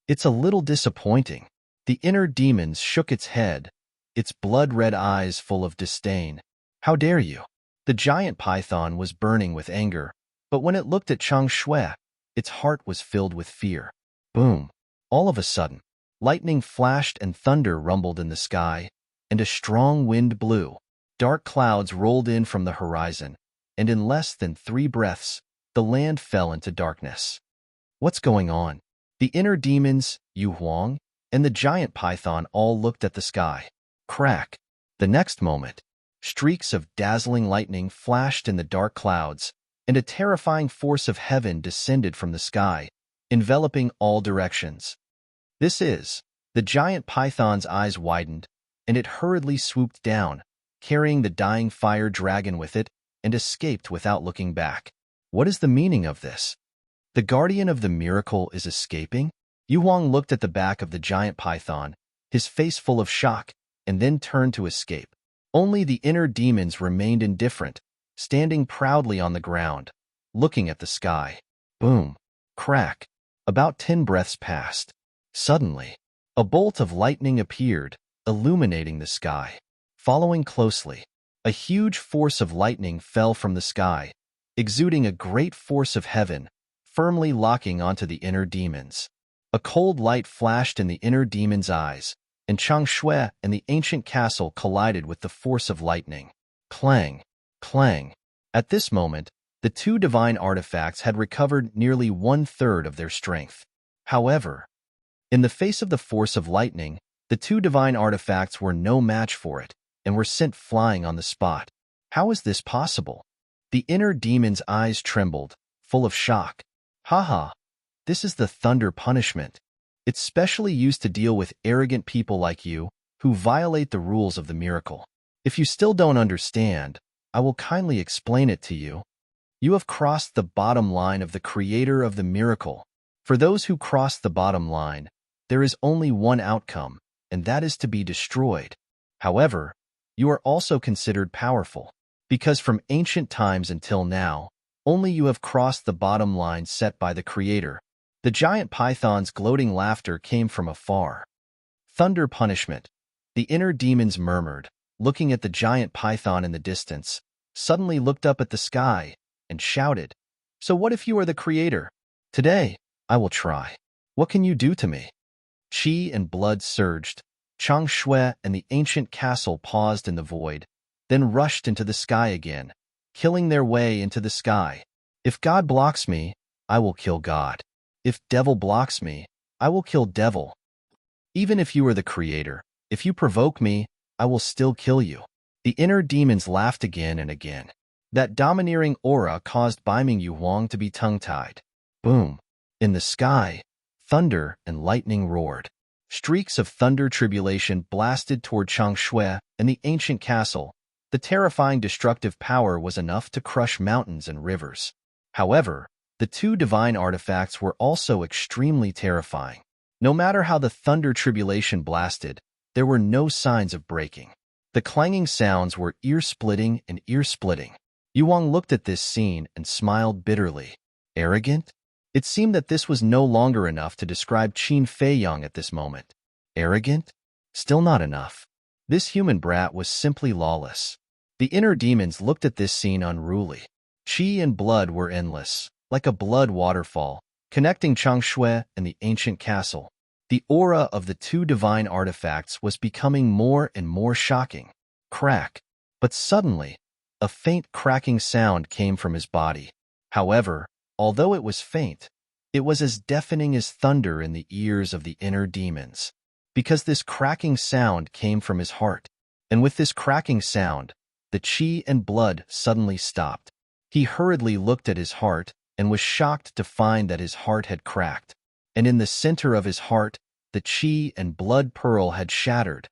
It's a little disappointing. The inner demons shook its head, its blood-red eyes full of disdain. How dare you? The giant python was burning with anger, but when it looked at Chang Shui, its heart was filled with fear. Boom! All of a sudden, lightning flashed and thunder rumbled in the sky, and a strong wind blew. Dark clouds rolled in from the horizon, and in less than 3 breaths, the land fell into darkness. What's going on? The inner demons, Yu Huang, and the giant python all looked at the sky. Crack! The next moment, streaks of dazzling lightning flashed in the dark clouds, and a terrifying force of heaven descended from the sky, enveloping all directions. The giant python's eyes widened, and it hurriedly swooped down, carrying the dying fire dragon with it, and escaped without looking back. What is the meaning of this? The guardian of the miracle is escaping? Yu Huang looked at the back of the giant python, his face full of shock, and then turned to escape. Only the inner demons remained indifferent, standing proudly on the ground, looking at the sky. Boom! Crack! About 10 breaths passed. Suddenly, a bolt of lightning appeared, illuminating the sky. Following closely, a huge force of lightning fell from the sky, exuding a great force of heaven, firmly locking onto the inner demons. A cold light flashed in the inner demon's eyes, and Changshui and the ancient castle collided with the force of lightning. Clang, clang. At this moment, the two divine artifacts had recovered nearly one-third of their strength. However, in the face of the force of lightning, the two divine artifacts were no match for it and were sent flying on the spot. How is this possible? The inner demon's eyes trembled, full of shock. Haha, this is the thunder punishment. It's specially used to deal with arrogant people like you who violate the rules of the miracle. If you still don't understand, I will kindly explain it to you. You have crossed the bottom line of the creator of the miracle. For those who cross the bottom line, there is only one outcome, and that is to be destroyed. However, you are also considered powerful, because from ancient times until now, only you have crossed the bottom line set by the creator. The giant python's gloating laughter came from afar. Thunder punishment, the inner demons murmured, looking at the giant python in the distance, suddenly looked up at the sky and shouted, "So what if you are the creator? Today, I will try. What can you do to me?" Qi and blood surged. Changshui and the ancient castle paused in the void, then rushed into the sky again, killing their way into the sky. If God blocks me, I will kill God. If devil blocks me, I will kill devil. Even if you are the creator, if you provoke me, I will still kill you. The inner demons laughed again and again. That domineering aura caused Baiming Yuhuang to be tongue-tied. Boom! In the sky, thunder and lightning roared. Streaks of thunder tribulation blasted toward Changshui and the ancient castle. The terrifying destructive power was enough to crush mountains and rivers. However, the two divine artifacts were also extremely terrifying. No matter how the thunder tribulation blasted, there were no signs of breaking. The clanging sounds were ear-splitting and ear-splitting. Yuang looked at this scene and smiled bitterly. Arrogant? It seemed that this was no longer enough to describe Qin Feiyang at this moment. Arrogant? Still not enough. This human brat was simply lawless. The inner demons looked at this scene unruly. Qi and blood were endless, like a blood waterfall, connecting Changshui and the ancient castle. The aura of the two divine artifacts was becoming more and more shocking. Crack. But suddenly, a faint cracking sound came from his body. However, although it was faint, it was as deafening as thunder in the ears of the inner demons, because this cracking sound came from his heart. And with this cracking sound, the qi and blood suddenly stopped. He hurriedly looked at his heart and was shocked to find that his heart had cracked. And in the center of his heart, the qi and blood pearl had shattered.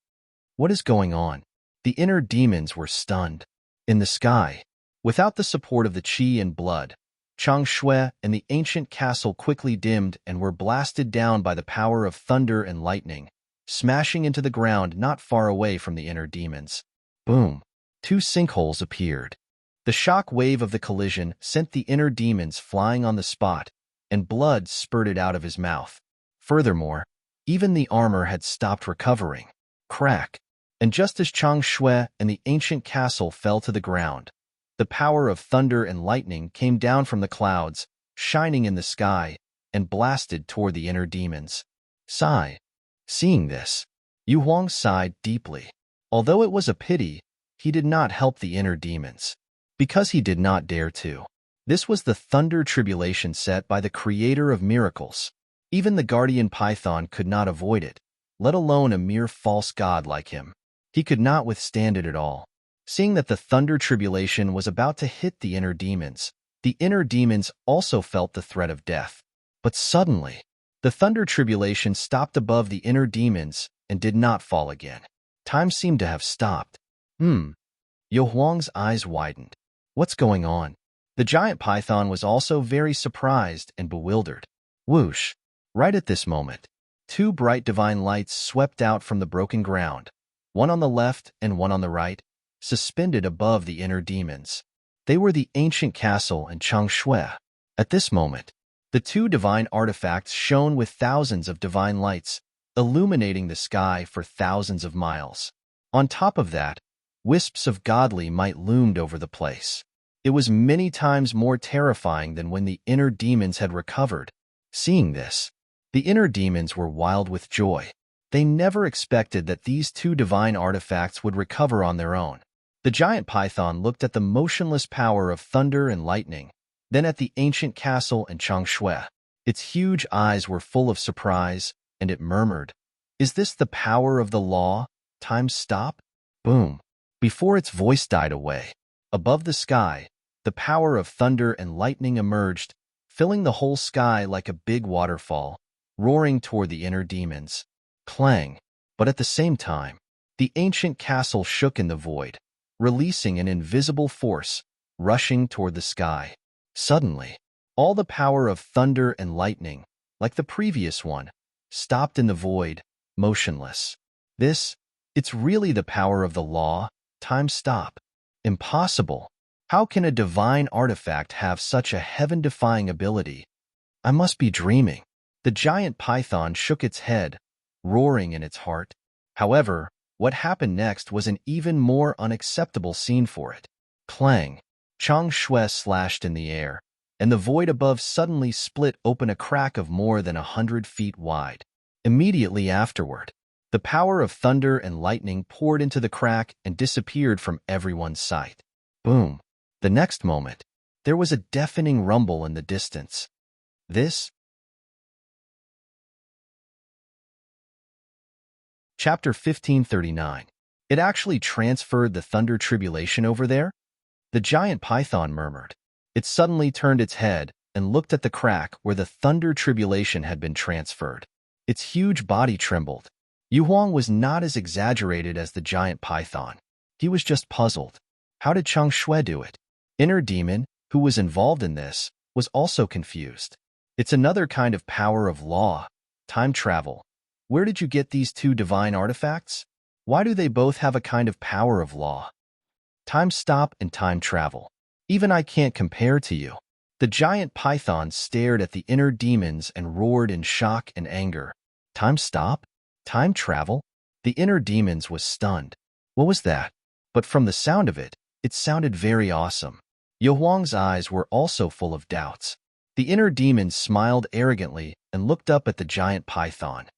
What is going on? The inner demons were stunned. In the sky, without the support of the qi and blood, Changshui and the ancient castle quickly dimmed and were blasted down by the power of thunder and lightning, smashing into the ground not far away from the inner demons. Boom! Two sinkholes appeared. The shock wave of the collision sent the inner demons flying on the spot, and blood spurted out of his mouth. Furthermore, even the armor had stopped recovering. Crack! And just as Changshui and the ancient castle fell to the ground, the power of thunder and lightning came down from the clouds, shining in the sky, and blasted toward the inner demons. Sigh. Seeing this, Yu Huang sighed deeply. Although it was a pity, he did not help the inner demons, because he did not dare to. This was the thunder tribulation set by the creator of miracles. Even the guardian python could not avoid it, let alone a mere false god like him. He could not withstand it at all. Seeing that the thunder tribulation was about to hit the inner demons also felt the threat of death. But suddenly, the thunder tribulation stopped above the inner demons and did not fall again. Time seemed to have stopped. Yu Huang's eyes widened. What's going on? The giant python was also very surprised and bewildered. Whoosh! Right at this moment, two bright divine lights swept out from the broken ground, one on the left and one on the right, suspended above the inner demons. They were the ancient castle and Changshui. At this moment, the two divine artifacts shone with thousands of divine lights, illuminating the sky for thousands of miles. On top of that, wisps of godly might loomed over the place. It was many times more terrifying than when the inner demons had recovered. Seeing this, the inner demons were wild with joy. They never expected that these two divine artifacts would recover on their own. The giant python looked at the motionless power of thunder and lightning, then at the ancient castle in Changshui. Its huge eyes were full of surprise, and it murmured, "Is this the power of the law? Time stop?" Boom. Before its voice died away, above the sky, the power of thunder and lightning emerged, filling the whole sky like a big waterfall, roaring toward the inner demons. Clang. But at the same time, the ancient castle shook in the void, releasing an invisible force, rushing toward the sky. Suddenly, all the power of thunder and lightning, like the previous one, stopped in the void, motionless. It's really the power of the law. Time stop. Impossible. How can a divine artifact have such a heaven-defying ability? I must be dreaming. The giant python shook its head, roaring in its heart. However, what happened next was an even more unacceptable scene for it. Clang. Changshui slashed in the air, and the void above suddenly split open a crack of more than 100 feet wide. Immediately afterward, the power of thunder and lightning poured into the crack and disappeared from everyone's sight. Boom. The next moment, there was a deafening rumble in the distance. Chapter 1539. It actually transferred the thunder tribulation over there? The giant python murmured. It suddenly turned its head and looked at the crack where the thunder tribulation had been transferred. Its huge body trembled. Yu Huang was not as exaggerated as the giant python. He was just puzzled. How did Changshui do it? Inner demon, who was involved in this, was also confused. It's another kind of power of law, time travel. Where did you get these two divine artifacts? Why do they both have a kind of power of law? Time stop and time travel. Even I can't compare to you. The giant python stared at the inner demons and roared in shock and anger. Time stop? Time travel? The inner demons was stunned. What was that? But from the sound of it, it sounded very awesome. Yu Huang's eyes were also full of doubts. The inner demons smiled arrogantly and looked up at the giant python.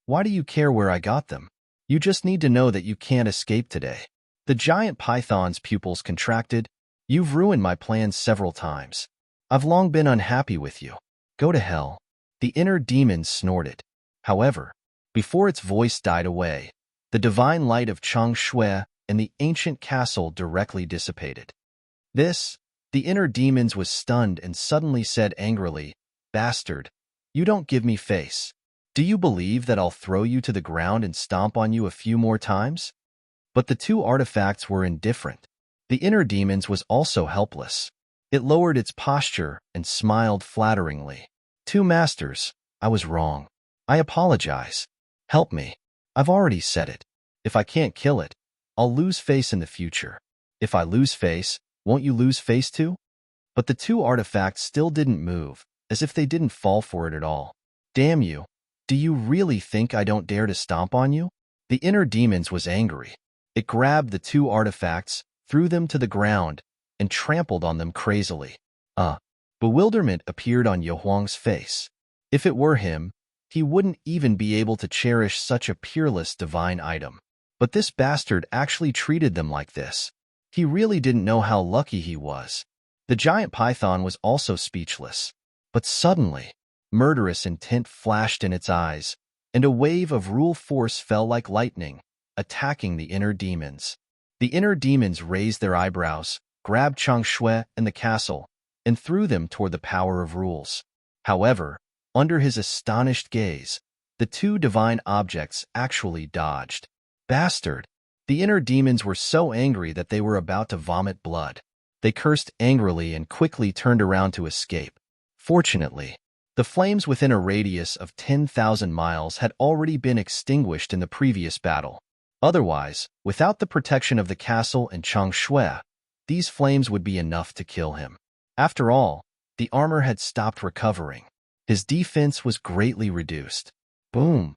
Why do you care where I got them? You just need to know that you can't escape today. The giant python's pupils contracted. You've ruined my plans several times. I've long been unhappy with you. Go to hell. The inner demon snorted. However, before its voice died away, the divine light of Changshui and the ancient castle directly dissipated. The inner demons was stunned and suddenly said angrily, "Bastard, you don't give me face. Do you believe that I'll throw you to the ground and stomp on you a few more times?" But the two artifacts were indifferent. The inner demons was also helpless. It lowered its posture and smiled flatteringly. "Two masters, I was wrong. I apologize. Help me. I've already said it. If I can't kill it, I'll lose face in the future. If I lose face, won't you lose face too?" But the two artifacts still didn't move, as if they didn't fall for it at all. "Damn you. Do you really think I don't dare to stomp on you?" The inner demons was angry. It grabbed the two artifacts, threw them to the ground, and trampled on them crazily. Bewilderment appeared on Yu Huang's face. If it were him, he wouldn't even be able to cherish such a peerless divine item. But this bastard actually treated them like this. He really didn't know how lucky he was. The giant python was also speechless. But suddenly, murderous intent flashed in its eyes, and a wave of rule force fell like lightning, attacking the inner demons. The inner demons raised their eyebrows, grabbed Changshui and the castle, and threw them toward the power of rules. However, under his astonished gaze, the two divine objects actually dodged. Bastard! The inner demons were so angry that they were about to vomit blood. They cursed angrily and quickly turned around to escape. Fortunately, the flames within a radius of 10,000 miles had already been extinguished in the previous battle. Otherwise, without the protection of the castle and Changshui, these flames would be enough to kill him. After all, the armor had stopped recovering. His defense was greatly reduced. Boom!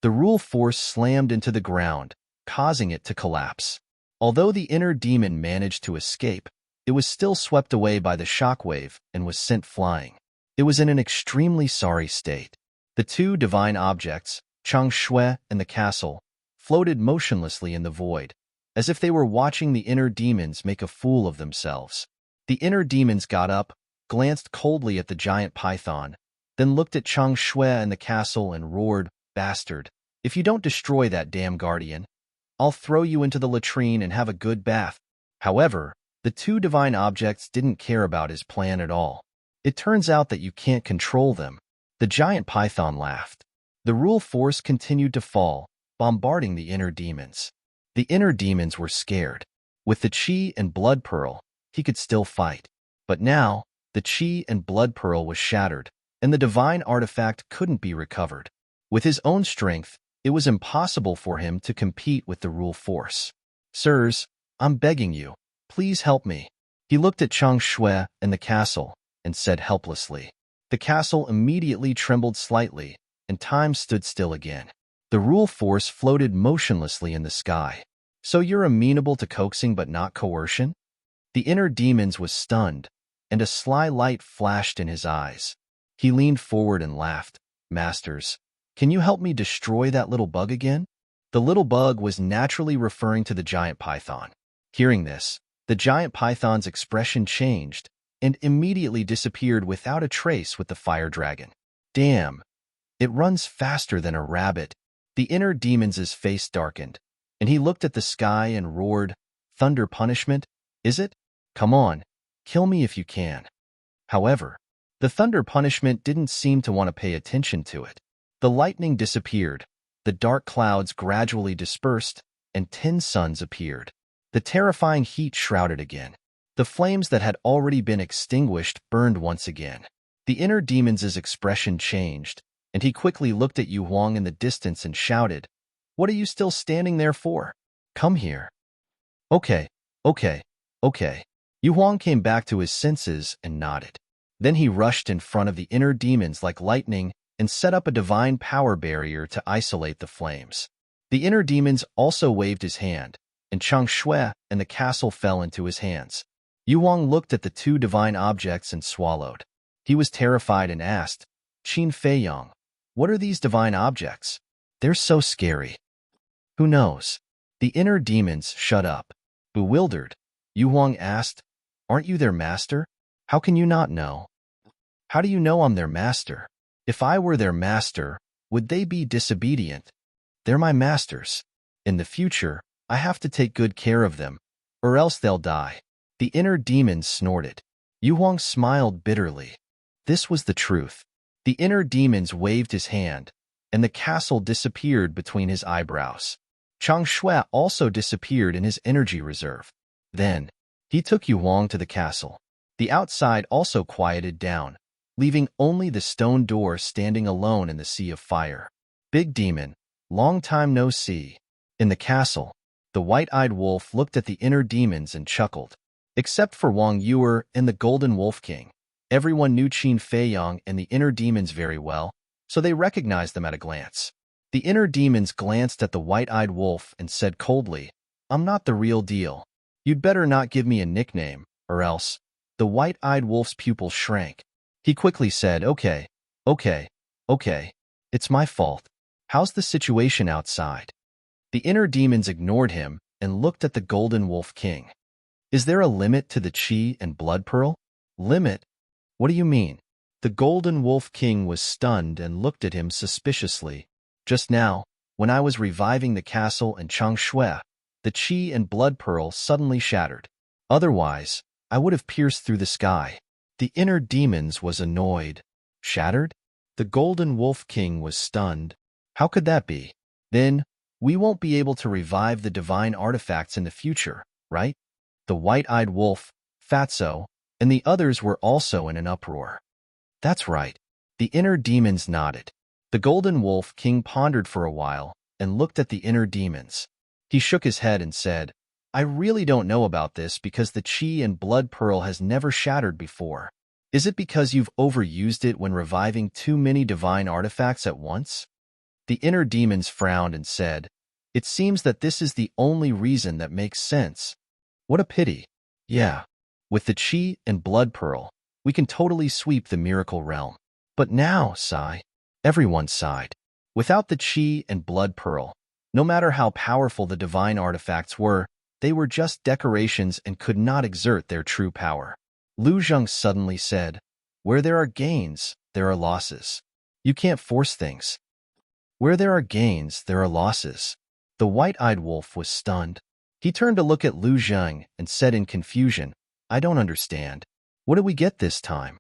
The rule force slammed into the ground, causing it to collapse. Although the inner demon managed to escape, it was still swept away by the shockwave and was sent flying. It was in an extremely sorry state. The two divine objects, Chang Shui and the castle floated motionlessly in the void, as if they were watching the inner demons make a fool of themselves. The inner demons got up, glanced coldly at the giant python, then looked at Chang Shui and the castle and roared, "Bastard, if you don't destroy that damn guardian, I'll throw you into the latrine and have a good bath." However, the two divine objects didn't care about his plan at all. "It turns out that you can't control them." The giant python laughed. The rule force continued to fall, bombarding the inner demons. The inner demons were scared. With the chi and blood pearl, he could still fight. But now, the chi and blood pearl was shattered, and the divine artifact couldn't be recovered. With his own strength, it was impossible for him to compete with the rule force. "Sirs, I'm begging you, please help me." He looked at Chang Shui and the castle and said helplessly. The castle immediately trembled slightly, and time stood still again. The rule force floated motionlessly in the sky. "So you're amenable to coaxing but not coercion?" The inner demons was stunned, and a sly light flashed in his eyes. He leaned forward and laughed. "Masters, can you help me destroy that little bug again?" The little bug was naturally referring to the giant python. Hearing this, the giant python's expression changed and immediately disappeared without a trace with the fire dragon. "Damn, it runs faster than a rabbit." The inner demon's face darkened, and he looked at the sky and roared, "Thunder punishment, is it? Come on, kill me if you can." However, the thunder punishment didn't seem to want to pay attention to it. The lightning disappeared, the dark clouds gradually dispersed, and 10 suns appeared. The terrifying heat shrouded again. The flames that had already been extinguished burned once again. The inner demon's expression changed, and he quickly looked at Yu Huang in the distance and shouted, "What are you still standing there for? Come here." Okay, okay, okay. Yu Huang came back to his senses and nodded. Then he rushed in front of the inner demons like lightning and set up a divine power barrier to isolate the flames. The inner demons also waved his hand, and Chang Shui and the castle fell into his hands. Yu Huang looked at the two divine objects and swallowed. He was terrified and asked, "Qin Feiyang, what are these divine objects? They're so scary." "Who knows?" The inner demons shut up. Bewildered, Yu Huang asked, "Aren't you their master? How can you not know?" "How do you know I'm their master? If I were their master, would they be disobedient? They're my masters. In the future, I have to take good care of them, or else they'll die." The inner demons snorted. Yu Huang smiled bitterly. This was the truth. The inner demons waved his hand, and the castle disappeared between his eyebrows. Chang Shui also disappeared in his energy reserve. Then, he took Yu Huang to the castle. The outside also quieted down, leaving only the stone door standing alone in the sea of fire. "Big demon, long time no see." In the castle, the white-eyed wolf looked at the inner demons and chuckled. Except for Wang Yuer and the Golden Wolf King, everyone knew Qin Feiyang and the inner demons very well, so they recognized them at a glance. The inner demons glanced at the white-eyed wolf and said coldly, "I'm not the real deal. You'd better not give me a nickname, or else." The white-eyed wolf's pupils shrank. He quickly said, okay, it's my fault. How's the situation outside?" The inner demons ignored him and looked at the Golden Wolf King. "Is there a limit to the chi and blood pearl?" "Limit? What do you mean?" The Golden Wolf King was stunned and looked at him suspiciously. "Just now, when I was reviving the castle and Chang Shui, the chi and blood pearl suddenly shattered. Otherwise, I would have pierced through the sky." The inner demons was annoyed. "Shattered?" The Golden Wolf King was stunned. "How could that be? Then, we won't be able to revive the divine artifacts in the future, right?" The white-eyed wolf, Fatso, and the others were also in an uproar. "That's right." The inner demons nodded. The Golden Wolf King pondered for a while and looked at the inner demons. He shook his head and said, "I really don't know about this because the chi and blood pearl has never shattered before. Is it because you've overused it when reviving too many divine artifacts at once?" The inner demons frowned and said, "It seems that this is the only reason that makes sense. What a pity. Yeah, with the chi and blood pearl, we can totally sweep the miracle realm. But now," everyone sighed. Without the chi and blood pearl, no matter how powerful the divine artifacts were, they were just decorations and could not exert their true power. Lu Zheng suddenly said, "Where there are gains, there are losses. You can't force things. Where there are gains, there are losses." The white-eyed wolf was stunned. He turned to look at Lu Zheng and said in confusion, "I don't understand. What did we get this time?"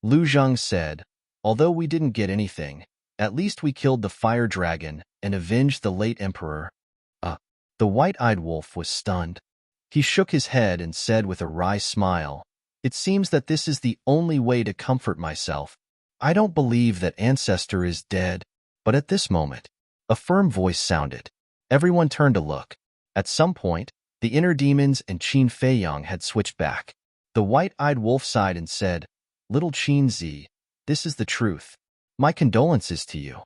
Lu Zheng said, "Although we didn't get anything, at least we killed the fire dragon and avenged the late emperor." The white-eyed wolf was stunned. He shook his head and said with a wry smile, "It seems that this is the only way to comfort myself. I don't believe that Ancestor is dead." But at this moment, a firm voice sounded. Everyone turned to look. At some point, the inner demons and Qin Feiyang had switched back. The white-eyed wolf sighed and said, "Little Qin Zi, this is the truth. My condolences to you."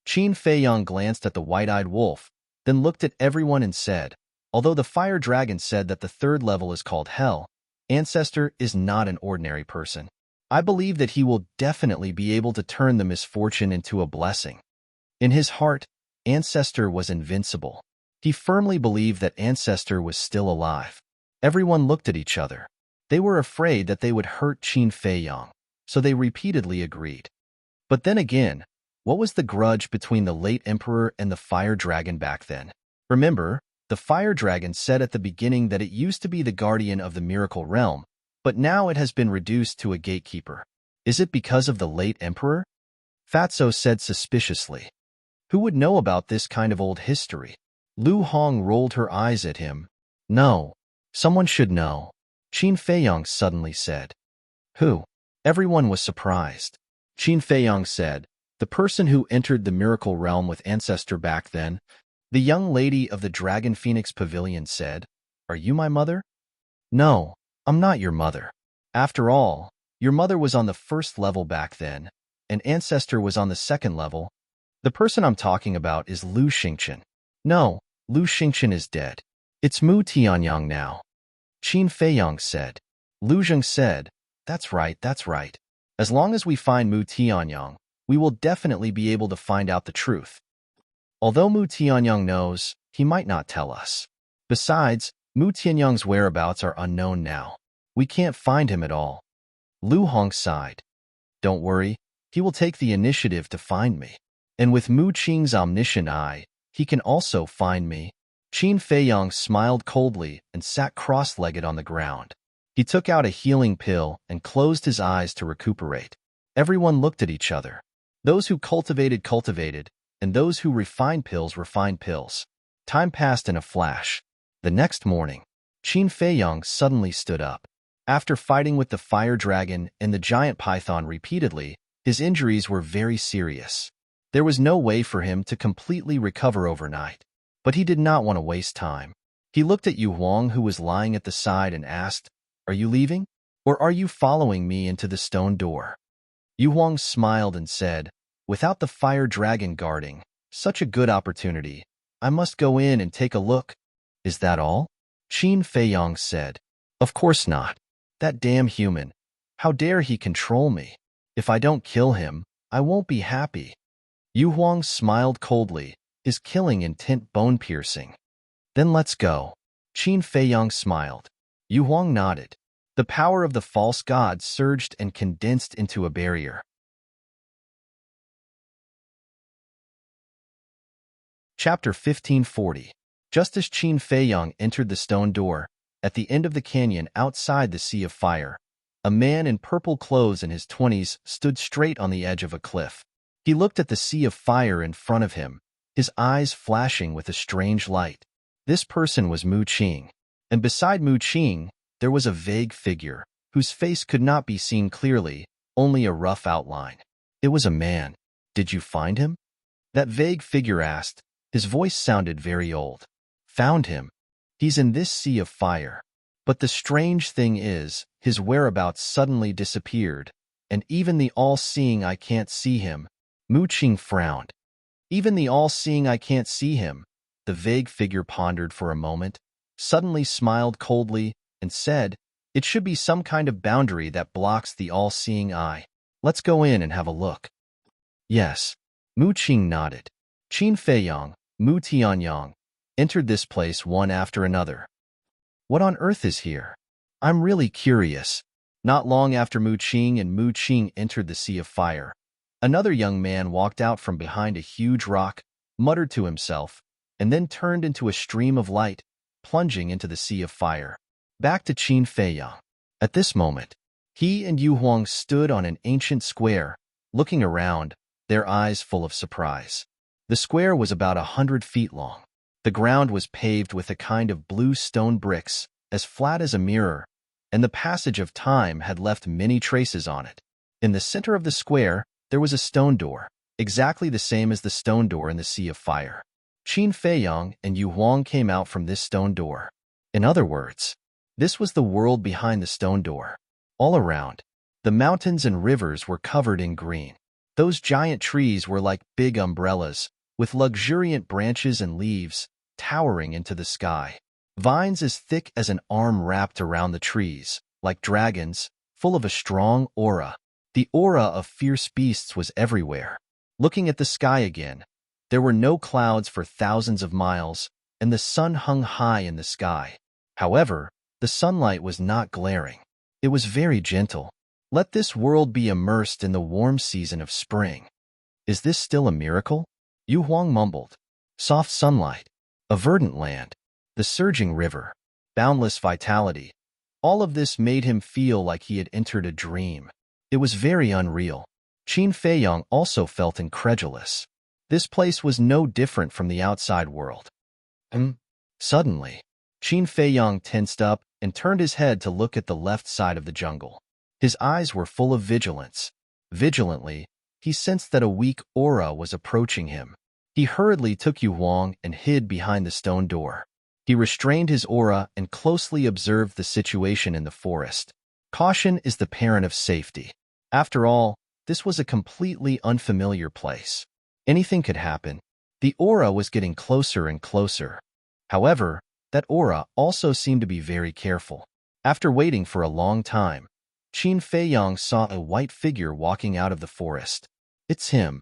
Qin Feiyang glanced at the white-eyed wolf, then looked at everyone and said, "Although the fire dragon said that the third level is called hell, Ancestor is not an ordinary person. I believe that he will definitely be able to turn the misfortune into a blessing." In his heart, Ancestor was invincible. He firmly believed that Ancestor was still alive. Everyone looked at each other. They were afraid that they would hurt Qin Feiyang, so they repeatedly agreed. But then again, what was the grudge between the late emperor and the fire dragon back then? Remember, the fire dragon said at the beginning that it used to be the guardian of the miracle realm, but now it has been reduced to a gatekeeper. Is it because of the late emperor? Fatso said suspiciously. Who would know about this kind of old history? Lu Hong rolled her eyes at him. "No, someone should know," Qin Feiyang suddenly said. "Who?" Everyone was surprised. Qin Feiyang said, "The person who entered the miracle realm with Ancestor back then." The young lady of the Dragon Phoenix Pavilion said, "Are you my mother?" "No, I'm not your mother. After all, your mother was on the first level back then, and Ancestor was on the second level. The person I'm talking about is Lu Xingqian." "No, Lu Xingqian is dead. It's Mu Tianyang now," Qin Feiyang said. Lu Zheng said, That's right. As long as we find Mu Tianyang, we will definitely be able to find out the truth. Although Mu Tianyang knows, he might not tell us. Besides, Mu Tianyang's whereabouts are unknown now. We can't find him at all." Lu Hong sighed. "Don't worry, he will take the initiative to find me. And with Mu Qing's omniscient eye, he can also find me." Qin Feiyang smiled coldly and sat cross-legged on the ground. He took out a healing pill and closed his eyes to recuperate. Everyone looked at each other. Those who cultivated, and those who refined pills. Time passed in a flash. The next morning, Qin Feiyang suddenly stood up. After fighting with the fire dragon and the giant python repeatedly, his injuries were very serious. There was no way for him to completely recover overnight. But he did not want to waste time. He looked at Yu Huang, who was lying at the side, and asked, "Are you leaving? Or are you following me into the stone door?" Yu Huang smiled and said, "Without the fire dragon guarding, such a good opportunity, I must go in and take a look." "Is that all?" Qin Feiyang said. "Of course not. That damn human. How dare he control me? If I don't kill him, I won't be happy." Yu Huang smiled coldly, his killing intent bone-piercing. "Then let's go." Qin Feiyang smiled. Yu Huang nodded. The power of the false god surged and condensed into a barrier. Chapter 1540. Just as Qin Feiyang entered the stone door, at the end of the canyon outside the Sea of Fire, a man in purple clothes in his 20s stood straight on the edge of a cliff. He looked at the Sea of Fire in front of him, his eyes flashing with a strange light. This person was Mu Qing, and beside Mu Qing, there was a vague figure, whose face could not be seen clearly, only a rough outline. It was a man. "Did you find him?" that vague figure asked. His voice sounded very old. "Found him. He's in this Sea of Fire." But the strange thing is, his whereabouts suddenly disappeared, and even the all-seeing I can't see him. Mu Qing frowned. "Even the all-seeing I can't see him," the vague figure pondered for a moment, suddenly smiled coldly, and said, "It should be some kind of boundary that blocks the all-seeing eye. Let's go in and have a look." "Yes." Mu Qing nodded. Qin Feiyang, Mu Tianyang, entered this place one after another. What on earth is here? I'm really curious. Not long after Mu Qing and Mu Qing entered the Sea of Fire, another young man walked out from behind a huge rock, muttered to himself, and then turned into a stream of light, plunging into the Sea of Fire. Back to Qin Feiyang. At this moment, he and Yu Huang stood on an ancient square, looking around, their eyes full of surprise. The square was about 100 feet long. The ground was paved with a kind of blue stone bricks, as flat as a mirror, and the passage of time had left many traces on it. In the center of the square, there was a stone door, exactly the same as the stone door in the Sea of Fire. Qin Feiyang and Yu Huang came out from this stone door. In other words, this was the world behind the stone door. All around, the mountains and rivers were covered in green. Those giant trees were like big umbrellas, with luxuriant branches and leaves towering into the sky. Vines as thick as an arm wrapped around the trees, like dragons, full of a strong aura. The aura of fierce beasts was everywhere. Looking at the sky again, there were no clouds for thousands of miles, and the sun hung high in the sky. However, the sunlight was not glaring. It was very gentle. Let this world be immersed in the warm season of spring. Is this still a miracle? Yu Huang mumbled. Soft sunlight, a verdant land, the surging river, boundless vitality. All of this made him feel like he had entered a dream. It was very unreal. Qin Feiyang also felt incredulous. This place was no different from the outside world. Suddenly, Qin Feiyang tensed up and turned his head to look at the left side of the jungle. His eyes were full of vigilance. Vigilantly, he sensed that a weak aura was approaching him. He hurriedly took Yu Huang and hid behind the stone door. He restrained his aura and closely observed the situation in the forest. Caution is the parent of safety. After all, this was a completely unfamiliar place. Anything could happen. The aura was getting closer and closer. However, that aura also seemed to be very careful. After waiting for a long time, Qin Feiyang saw a white figure walking out of the forest. It's him.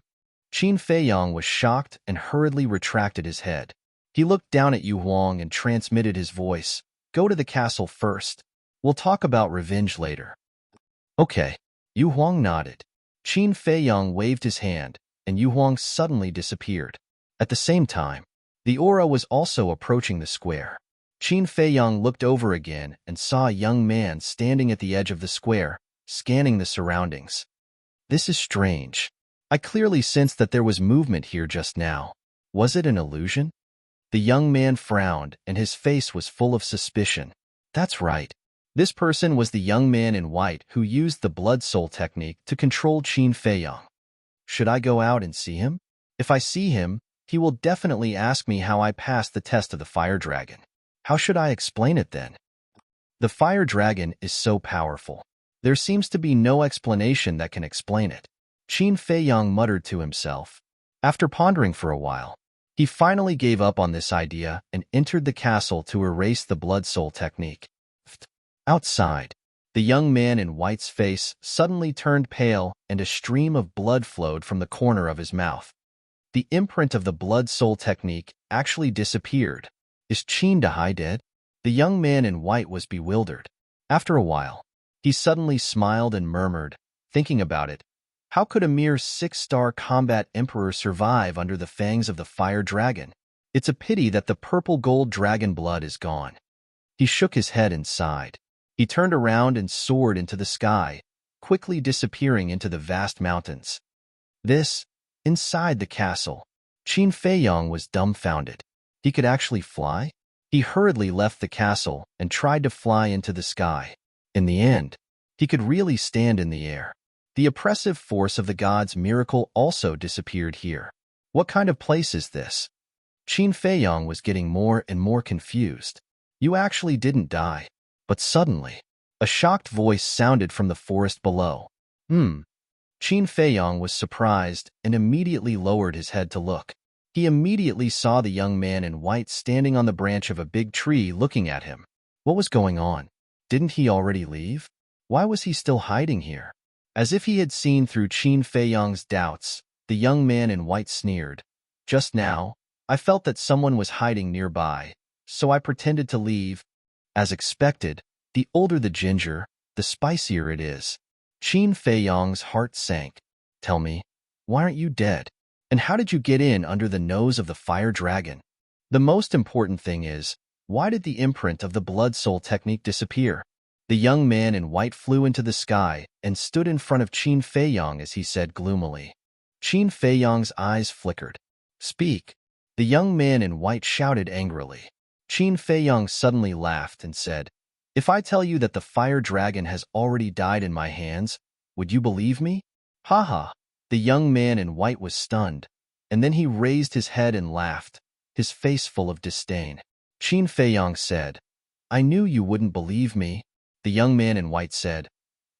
Qin Feiyang was shocked and hurriedly retracted his head. He looked down at Yu Huang and transmitted his voice. Go to the castle first. We'll talk about revenge later. Okay. Yu Huang nodded. Qin Feiyang waved his hand, and Yu Huang suddenly disappeared. At the same time, the aura was also approaching the square. Qin Feiyang looked over again and saw a young man standing at the edge of the square, scanning the surroundings. This is strange. I clearly sensed that there was movement here just now. Was it an illusion? The young man frowned, and his face was full of suspicion. That's right. This person was the young man in white who used the blood soul technique to control Qin Feiyang. Should I go out and see him? If I see him, he will definitely ask me how I passed the test of the fire dragon. How should I explain it then? The fire dragon is so powerful. There seems to be no explanation that can explain it. Qin Feiyang muttered to himself. After pondering for a while, he finally gave up on this idea and entered the castle to erase the blood soul technique. Outside, the young man in white's face suddenly turned pale and a stream of blood flowed from the corner of his mouth. The imprint of the blood soul technique actually disappeared. Is Qin Dahai dead? The young man in white was bewildered. After a while, he suddenly smiled and murmured, thinking about it. How could a mere 6-star combat emperor survive under the fangs of the fire dragon? It's a pity that the purple gold dragon blood is gone. He shook his head and sighed. He turned around and soared into the sky, quickly disappearing into the vast mountains. Inside the castle, Qin Feiyang was dumbfounded. He could actually fly? He hurriedly left the castle and tried to fly into the sky. In the end, he could really stand in the air. The oppressive force of the god's miracle also disappeared here. What kind of place is this? Qin Feiyang was getting more and more confused. You actually didn't die. But suddenly, a shocked voice sounded from the forest below. Qin Feiyang was surprised and immediately lowered his head to look. He immediately saw the young man in white standing on the branch of a big tree looking at him. What was going on? Didn't he already leave? Why was he still hiding here? As if he had seen through Qin Feiyang's doubts, the young man in white sneered. Just now, I felt that someone was hiding nearby, so I pretended to leave. As expected, the older the ginger, the spicier it is. Qin Feiyong's heart sank. Tell me, why aren't you dead? And how did you get in under the nose of the fire dragon? The most important thing is, why did the imprint of the blood soul technique disappear? The young man in white flew into the sky and stood in front of Qin Feiyong as he said gloomily. Qin Feiyong's eyes flickered. Speak. The young man in white shouted angrily. Qin Feiyong suddenly laughed and said, If I tell you that the fire dragon has already died in my hands, would you believe me? Ha ha. The young man in white was stunned, and then he raised his head and laughed, his face full of disdain. Qin Feiyong said, I knew you wouldn't believe me. The young man in white said,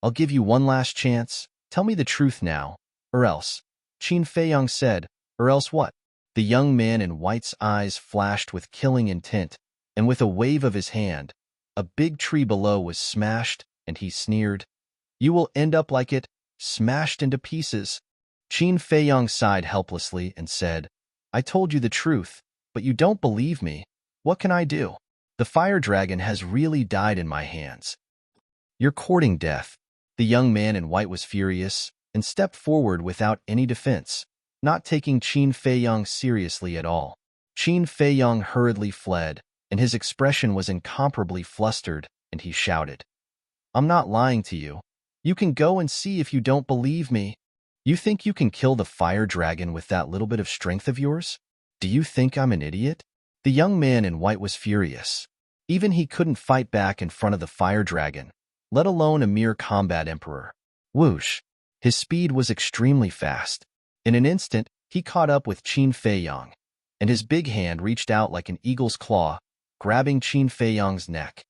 I'll give you one last chance. Tell me the truth now, or else. Qin Feiyong said, Or else what? The young man in white's eyes flashed with killing intent, and with a wave of his hand, a big tree below was smashed, and he sneered, You will end up like it, smashed into pieces. Qin Feiyong sighed helplessly and said, I told you the truth, but you don't believe me. What can I do? The fire dragon has really died in my hands. You're courting death. The young man in white was furious and stepped forward without any defense, not taking Qin Feiyong seriously at all. Qin Feiyong hurriedly fled, and his expression was incomparably flustered, and he shouted, I'm not lying to you. You can go and see if you don't believe me. You think you can kill the fire dragon with that little bit of strength of yours? Do you think I'm an idiot? The young man in white was furious. Even he couldn't fight back in front of the fire dragon, let alone a mere combat emperor. Whoosh! His speed was extremely fast. In an instant, he caught up with Qin Feiyong, and his big hand reached out like an eagle's claw, grabbing Qin Feiyong's neck.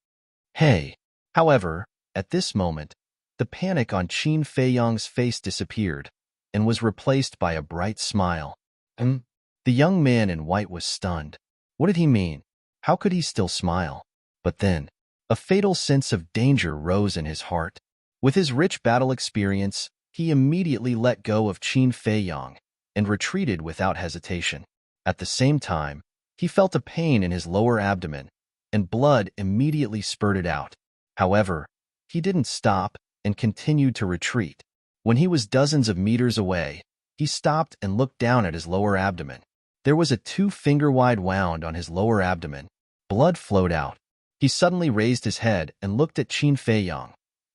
Hey! However, at this moment, the panic on Qin Feiyong's face disappeared and was replaced by a bright smile. The young man in white was stunned. What did he mean? How could he still smile? But then, a fatal sense of danger rose in his heart. With his rich battle experience, he immediately let go of Qin Feiyong and retreated without hesitation. At the same time, he felt a pain in his lower abdomen, and blood immediately spurted out. However, he didn't stop and continued to retreat. When he was dozens of meters away, he stopped and looked down at his lower abdomen. There was a 2-finger-wide wound on his lower abdomen. Blood flowed out. He suddenly raised his head and looked at Qin Feiyong,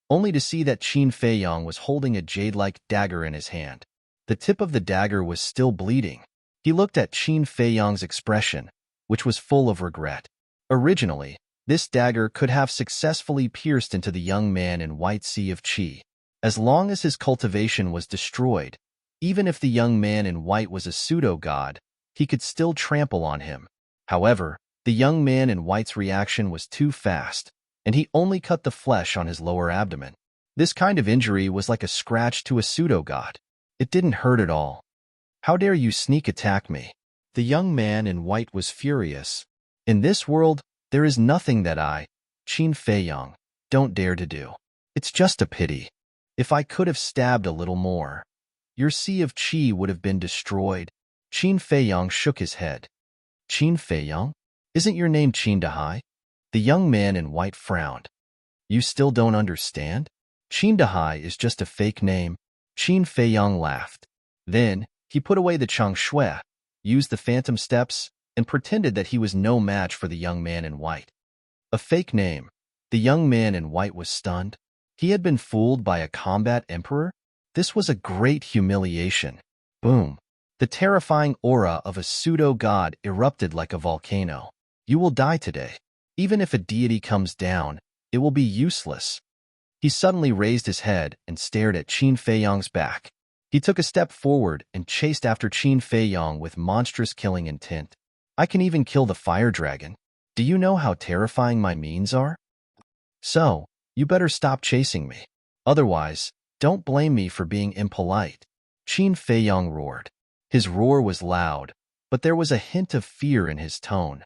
only to see that Qin Feiyong was holding a jade-like dagger in his hand. The tip of the dagger was still bleeding. He looked at Qin Feiyong's expression, which was full of regret. Originally, this dagger could have successfully pierced into the young man in white sea of qi. As long as his cultivation was destroyed, even if the young man in white was a pseudo-god, he could still trample on him. However, the young man in white's reaction was too fast, and he only cut the flesh on his lower abdomen. This kind of injury was like a scratch to a pseudo-god. It didn't hurt at all. How dare you sneak attack me? The young man in white was furious. In this world, there is nothing that I, Qin Feiyong, don't dare to do. It's just a pity. If I could have stabbed a little more, your sea of qi would have been destroyed. Qin Feiyong shook his head. Qin Feiyong? Isn't your name Qin Dahai? The young man in white frowned. You still don't understand? Qin Dahai is just a fake name. Qin Feiyong laughed. Then, he put away the Chang Shui, used the phantom steps, and pretended that he was no match for the young man in white. A fake name. The young man in white was stunned. He had been fooled by a combat emperor? This was a great humiliation. Boom. The terrifying aura of a pseudo-god erupted like a volcano. You will die today. Even if a deity comes down, it will be useless. He suddenly raised his head and stared at Qin Feiyong's back. He took a step forward and chased after Qin Feiyong with monstrous killing intent. I can even kill the fire dragon. Do you know how terrifying my means are? So, you better stop chasing me. Otherwise, don't blame me for being impolite. Qin Feiyong roared. His roar was loud, but there was a hint of fear in his tone.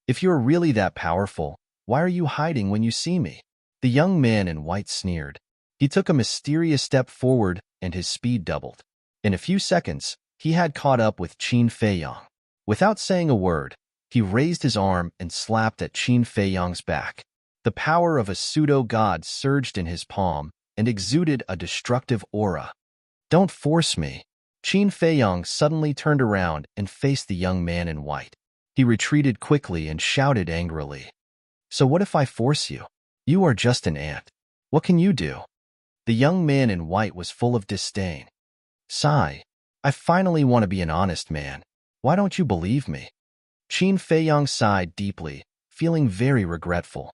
If you're really that powerful, why are you hiding when you see me? The young man in white sneered. He took a mysterious step forward and his speed doubled. In a few seconds, he had caught up with Qin Feiyong. Without saying a word, he raised his arm and slapped at Qin Fei Yang's back. The power of a pseudo-god surged in his palm and exuded a destructive aura. "Don't force me." Qin Fei Yang suddenly turned around and faced the young man in white. He retreated quickly and shouted angrily, "So what if I force you? You are just an ant. What can you do?" The young man in white was full of disdain. "Sigh. I finally want to be an honest man. Why don't you believe me?" Qin Fei Yang sighed deeply, feeling very regretful.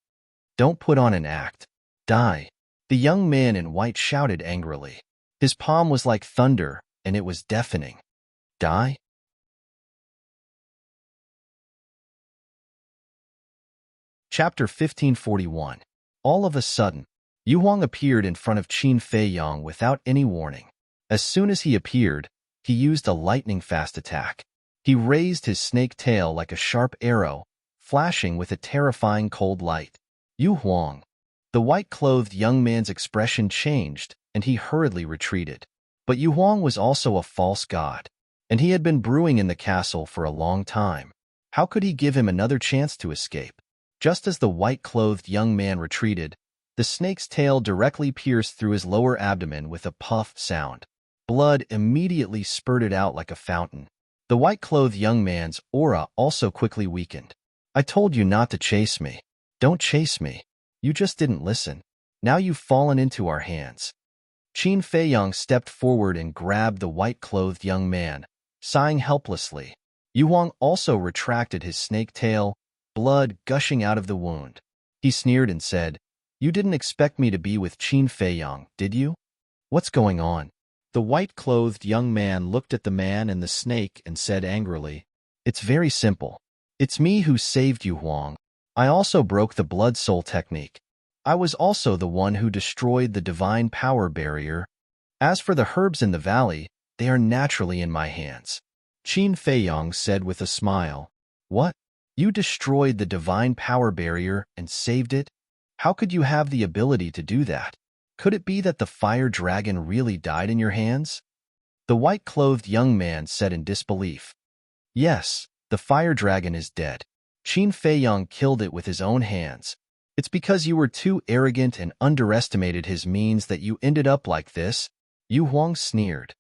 "Don't put on an act. Die." The young man in white shouted angrily. His palm was like thunder, and it was deafening. "Die?" Chapter 1541. All of a sudden, Yu Huang appeared in front of Qin Fei Yang without any warning. As soon as he appeared, he used a lightning-fast attack. He raised his snake tail like a sharp arrow, flashing with a terrifying cold light. "Yu Huang." The white-clothed young man's expression changed, and he hurriedly retreated. But Yu Huang was also a false god, and he had been brewing in the castle for a long time. How could he give him another chance to escape? Just as the white-clothed young man retreated, the snake's tail directly pierced through his lower abdomen with a puff sound. Blood immediately spurted out like a fountain. The white-clothed young man's aura also quickly weakened. "I told you not to chase me. Don't chase me. You just didn't listen. Now you've fallen into our hands." Qin Fei Yang stepped forward and grabbed the white-clothed young man, sighing helplessly. Yu Huang also retracted his snake tail, blood gushing out of the wound. He sneered and said, "You didn't expect me to be with Qin Fei Yang, did you? What's going on?" The white-clothed young man looked at the man and the snake and said angrily, "It's very simple. It's me who saved Yu Huang. I also broke the blood soul technique. I was also the one who destroyed the divine power barrier. As for the herbs in the valley, they are naturally in my hands." Qin Fei Yang said with a smile, "What? You destroyed the divine power barrier and saved it? How could you have the ability to do that? Could it be that the fire dragon really died in your hands?" The white-clothed young man said in disbelief, "Yes, the fire dragon is dead. Qin Fei Yang killed it with his own hands. It's because you were too arrogant and underestimated his means that you ended up like this." Yu Huang sneered.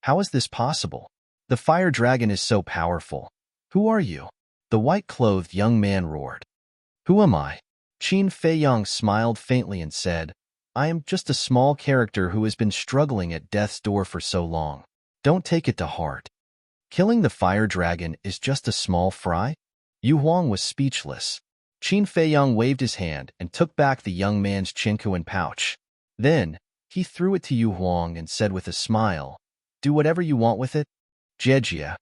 "How is this possible? The fire dragon is so powerful. Who are you?" The white-clothed young man roared. "Who am I?" Qin Fei Yang smiled faintly and said, "I am just a small character who has been struggling at death's door for so long. Don't take it to heart. Killing the fire dragon is just a small fry?" Yu Huang was speechless. Qin Fei Yang waved his hand and took back the young man's chinkuan pouch. Then, he threw it to Yu Huang and said with a smile, "Do whatever you want with it." "Jejia."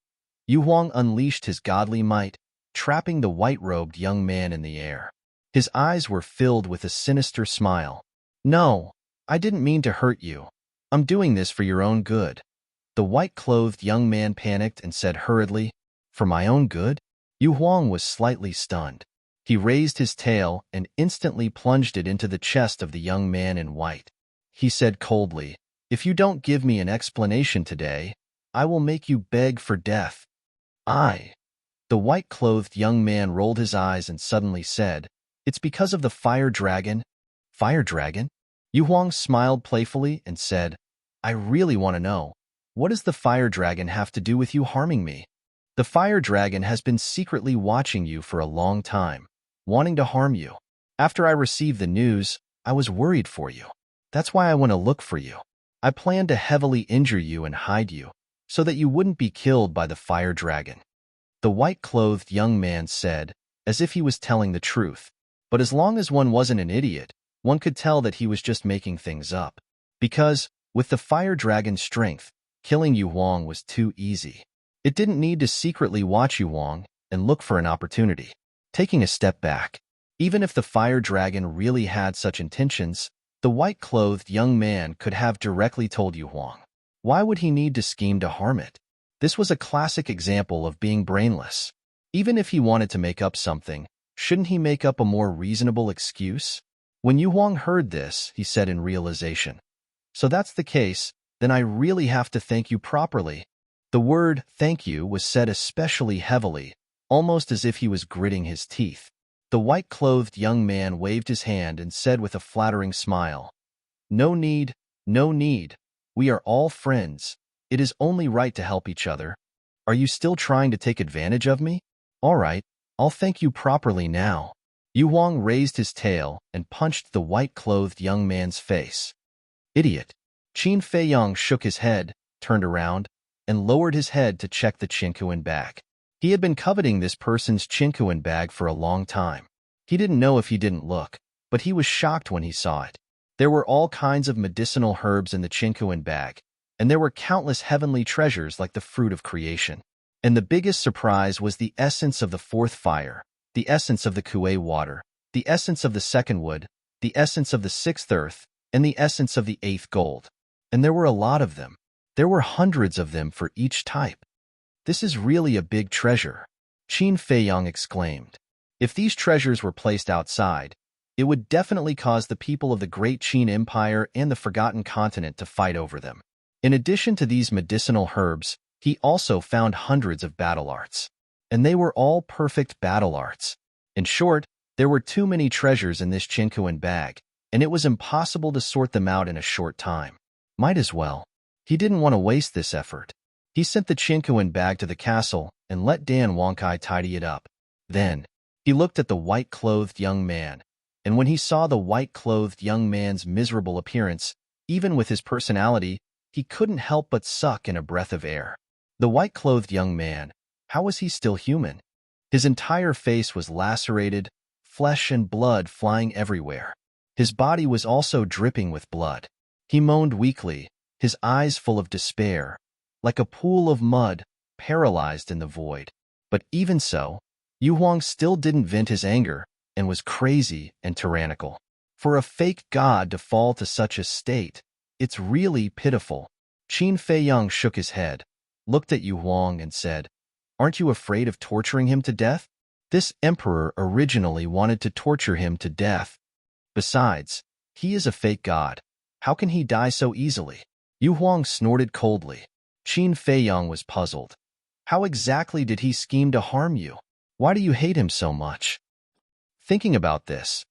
Yu Huang unleashed his godly might, trapping the white-robed young man in the air. His eyes were filled with a sinister smile. "No, I didn't mean to hurt you. I'm doing this for your own good." The white-clothed young man panicked and said hurriedly, "For my own good?" Yu Huang was slightly stunned. He raised his tail and instantly plunged it into the chest of the young man in white. He said coldly, "If you don't give me an explanation today, I will make you beg for death." The white-clothed young man rolled his eyes and suddenly said, "It's because of the fire dragon." "Fire dragon?" Yu Huang smiled playfully and said, "I really want to know, what does the fire dragon have to do with you harming me?" "The fire dragon has been secretly watching you for a long time, wanting to harm you. After I received the news, I was worried for you. That's why I went to look for you. I planned to heavily injure you and hide you, so that you wouldn't be killed by the fire dragon." The white-clothed young man said, as if he was telling the truth. But as long as one wasn't an idiot, one could tell that he was just making things up. Because, with the fire dragon's strength, killing Yu Huang was too easy. It didn't need to secretly watch Yu Huang and look for an opportunity. Taking a step back, even if the fire dragon really had such intentions, the white-clothed young man could have directly told Yu Huang. Why would he need to scheme to harm it? This was a classic example of being brainless. Even if he wanted to make up something, shouldn't he make up a more reasonable excuse? When Yu Huang heard this, he said in realization, "So that's the case, then I really have to thank you properly." The word "thank you" was said especially heavily, almost as if he was gritting his teeth. The white-clothed young man waved his hand and said with a flattering smile, "No need, no need. We are all friends. It is only right to help each other. Are you still trying to take advantage of me? All right, I'll thank you properly now." Yu Huang raised his tail and punched the white-clothed young man's face. "Idiot." Qin Feiyang shook his head, turned around, and lowered his head to check the Qinkuan bag. He had been coveting this person's Qinkuan bag for a long time. He didn't know if he didn't look, but he was shocked when he saw it. There were all kinds of medicinal herbs in the Qinkuan bag, and there were countless heavenly treasures like the fruit of creation. And the biggest surprise was the essence of the fourth fire, the essence of the Kuei water, the essence of the second wood, the essence of the sixth earth, and the essence of the eighth gold. And there were a lot of them. There were hundreds of them for each type. "This is really a big treasure," Qin Feiyang exclaimed. If these treasures were placed outside, it would definitely cause the people of the Great Qin Empire and the Forgotten Continent to fight over them. In addition to these medicinal herbs, he also found hundreds of battle arts. And they were all perfect battle arts. In short, there were too many treasures in this Qinkuan bag, and it was impossible to sort them out in a short time. Might as well. He didn't want to waste this effort. He sent the Qinkuan bag to the castle and let Dan Wangkai tidy it up. Then, he looked at the white-clothed young man, and when he saw the white-clothed young man's miserable appearance, even with his personality, he couldn't help but suck in a breath of air. The white-clothed young man, how was he still human? His entire face was lacerated, flesh and blood flying everywhere. His body was also dripping with blood. He moaned weakly, his eyes full of despair, like a pool of mud, paralyzed in the void. But even so, Yu Huang still didn't vent his anger and was crazy and tyrannical. For a fake god to fall to such a state, it's really pitiful. Qin Feiyang shook his head, looked at Yu Huang and said, "Aren't you afraid of torturing him to death? This emperor originally wanted to torture him to death. Besides, he is a fake god. How can he die so easily?" Yu Huang snorted coldly. Qin Feiyang was puzzled. How exactly did he scheme to harm you? Why do you hate him so much? Thinking about this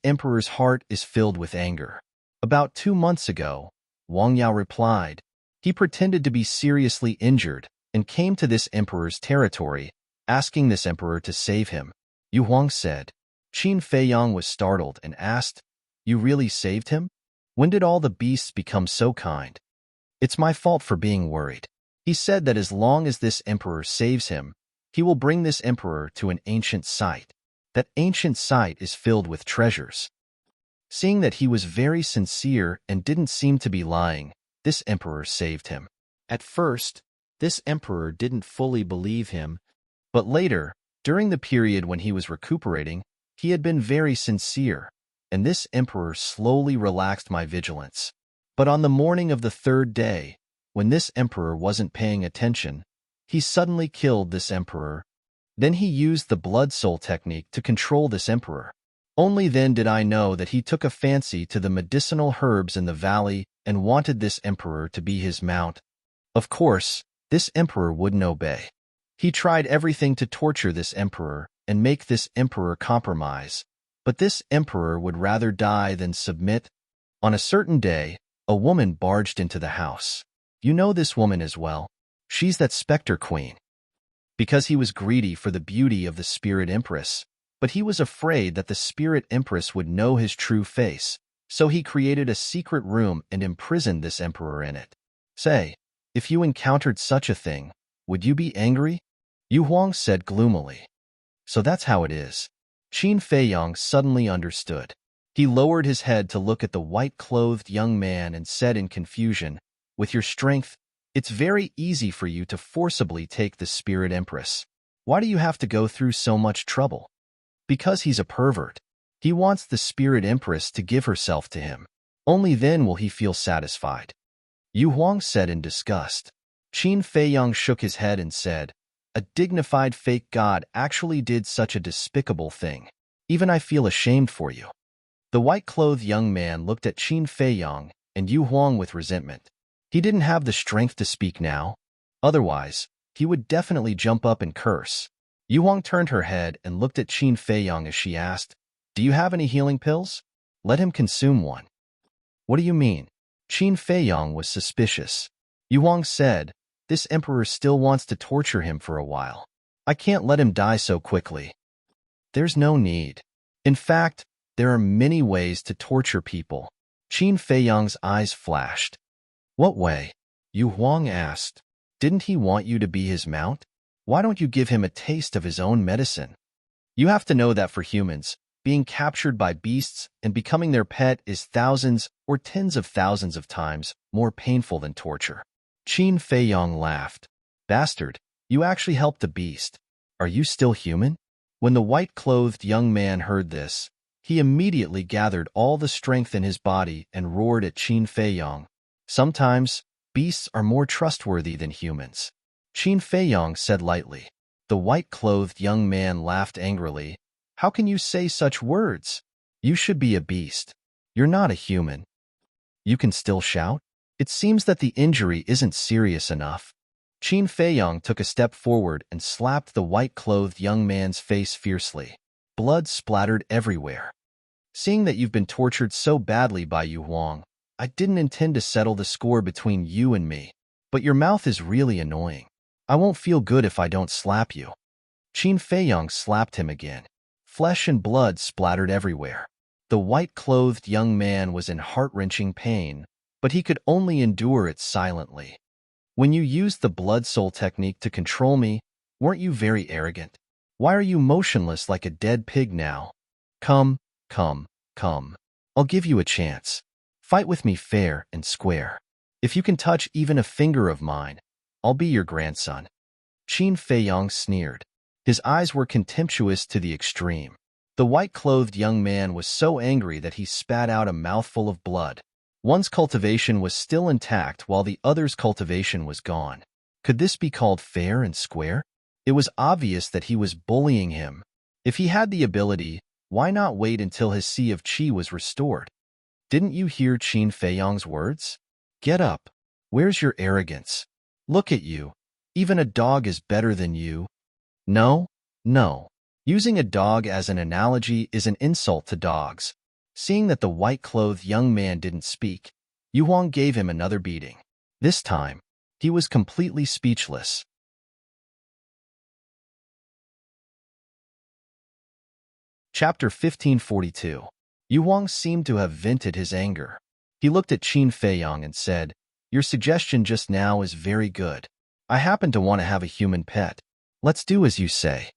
emperor's heart is filled with anger. About 2 months ago, Wang Yao replied. He pretended to be seriously injured and came to this emperor's territory, asking this emperor to save him. Yu Huang said. Qin Feiyang was startled and asked, "You really saved him? When did all the beasts become so kind?" "It's my fault for being worried." He said that as long as this emperor saves him, he will bring this emperor to an ancient site. That ancient site is filled with treasures. Seeing that he was very sincere and didn't seem to be lying, this emperor saved him. At first, this emperor didn't fully believe him, but later, during the period when he was recuperating, he had been very sincere, and this emperor slowly relaxed my vigilance. But on the morning of the 3rd day, when this emperor wasn't paying attention, he suddenly killed this emperor. Then he used the blood soul technique to control this emperor. Only then did I know that he took a fancy to the medicinal herbs in the valley and wanted this emperor to be his mount. Of course, this emperor wouldn't obey. He tried everything to torture this emperor and make this emperor compromise, but this emperor would rather die than submit. On a certain day, a woman barged into the house. You know this woman as well. She's that specter queen. Because he was greedy for the beauty of the spirit empress, but he was afraid that the spirit empress would know his true face, so he created a secret room and imprisoned this emperor in it. Say, if you encountered such a thing, would you be angry? Yu Huang said gloomily. So that's how it is. Qin Feiyang suddenly understood. He lowered his head to look at the white-clothed young man and said in confusion, "With your strength, it's very easy for you to forcibly take the spirit empress. Why do you have to go through so much trouble?" Because he's a pervert. He wants the spirit empress to give herself to him. Only then will he feel satisfied. Yu Huang said in disgust. Qin Feiyang shook his head and said, "A dignified fake god actually did such a despicable thing. Even I feel ashamed for you." The white-clothed young man looked at Qin Feiyang and Yu Huang with resentment. He didn't have the strength to speak now. Otherwise, he would definitely jump up and curse. Yu Huang turned her head and looked at Qin Feiyang as she asked, "Do you have any healing pills? Let him consume one." "What do you mean?" Qin Feiyang was suspicious. Yu Huang said, "This emperor still wants to torture him for a while. I can't let him die so quickly." "There's no need. In fact, there are many ways to torture people." Qin Feiyang's eyes flashed. "What way?" Yu Huang asked. "Didn't he want you to be his mount? Why don't you give him a taste of his own medicine?" You have to know that for humans, being captured by beasts and becoming their pet is thousands or tens of thousands of times more painful than torture. Qin Feiyang laughed. "Bastard, you actually helped the beast. Are you still human?" When the white-clothed young man heard this, he immediately gathered all the strength in his body and roared at Qin Feiyang. "Sometimes, beasts are more trustworthy than humans," Qin Feiyang said lightly. The white-clothed young man laughed angrily. "How can you say such words? You should be a beast. You're not a human. You can still shout? It seems that the injury isn't serious enough." Qin Feiyang took a step forward and slapped the white-clothed young man's face fiercely. Blood splattered everywhere. "Seeing that you've been tortured so badly by Yu Huang, I didn't intend to settle the score between you and me, but your mouth is really annoying. I won't feel good if I don't slap you." Qin Feiyang slapped him again. Flesh and blood splattered everywhere. The white-clothed young man was in heart-wrenching pain, but he could only endure it silently. "When you used the blood soul technique to control me, weren't you very arrogant? Why are you motionless like a dead pig now? Come, come, come. I'll give you a chance. Fight with me fair and square. If you can touch even a finger of mine, I'll be your grandson." Qin Feiyang sneered. His eyes were contemptuous to the extreme. The white-clothed young man was so angry that he spat out a mouthful of blood. One's cultivation was still intact while the other's cultivation was gone. Could this be called fair and square? It was obvious that he was bullying him. If he had the ability, why not wait until his sea of qi was restored? Didn't you hear Qin Feiyang's words? Get up. Where's your arrogance? Look at you. Even a dog is better than you. No, no. Using a dog as an analogy is an insult to dogs. Seeing that the white-clothed young man didn't speak, Yu Huang gave him another beating. This time, he was completely speechless. Chapter 1542. Yu Huang seemed to have vented his anger. He looked at Qin Feiyang and said, "Your suggestion just now is very good. I happen to want to have a human pet. Let's do as you say."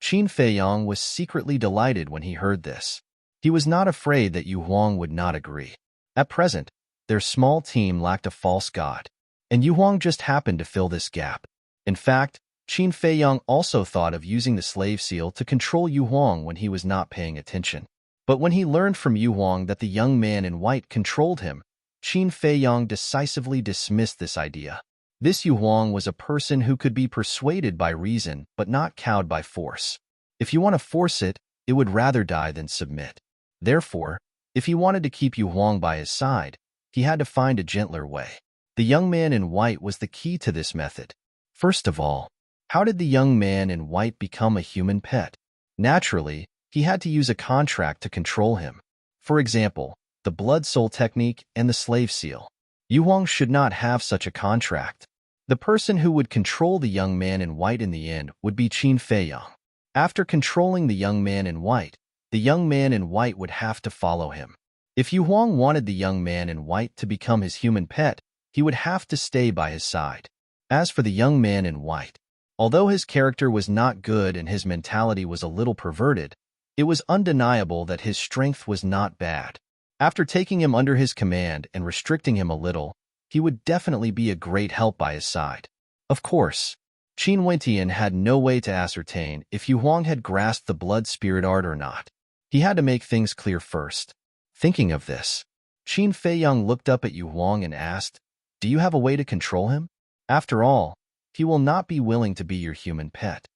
Qin Feiyang was secretly delighted when he heard this. He was not afraid that Yu Huang would not agree. At present, their small team lacked a false god, and Yu Huang just happened to fill this gap. In fact, Qin Feiyang also thought of using the slave seal to control Yu Huang when he was not paying attention. But when he learned from Yu Huang that the young man in white controlled him, Qin Feiyang decisively dismissed this idea. This Yu Huang was a person who could be persuaded by reason but not cowed by force. If you want to force it, it would rather die than submit. Therefore, if he wanted to keep Yu Huang by his side, he had to find a gentler way. The young man in white was the key to this method. First of all, how did the young man in white become a human pet? Naturally, he had to use a contract to control him. For example, the blood soul technique and the slave seal. Yu Huang should not have such a contract. The person who would control the young man in white in the end would be Qin Feiyang. After controlling the young man in white would have to follow him. If Yu Huang wanted the young man in white to become his human pet, he would have to stay by his side. As for the young man in white, although his character was not good and his mentality was a little perverted, it was undeniable that his strength was not bad. After taking him under his command and restricting him a little, he would definitely be a great help by his side. Of course, Qin Wentian had no way to ascertain if Yu Huang had grasped the blood spirit art or not. He had to make things clear first. Thinking of this, Qin Feiyang looked up at Yu Huang and asked, "Do you have a way to control him? After all, he will not be willing to be your human pet."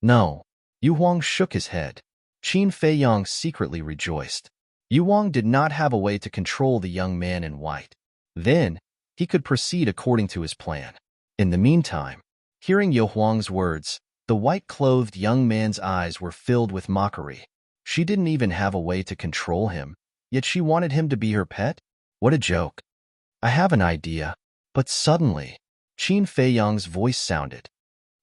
No. Yu Huang shook his head. Qin Feiyang secretly rejoiced. Yu Huang did not have a way to control the young man in white. Then, he could proceed according to his plan. In the meantime, hearing Yu Huang's words, the white-clothed young man's eyes were filled with mockery. She didn't even have a way to control him, yet she wanted him to be her pet? What a joke. I have an idea. But suddenly, Qin Feiyang's voice sounded.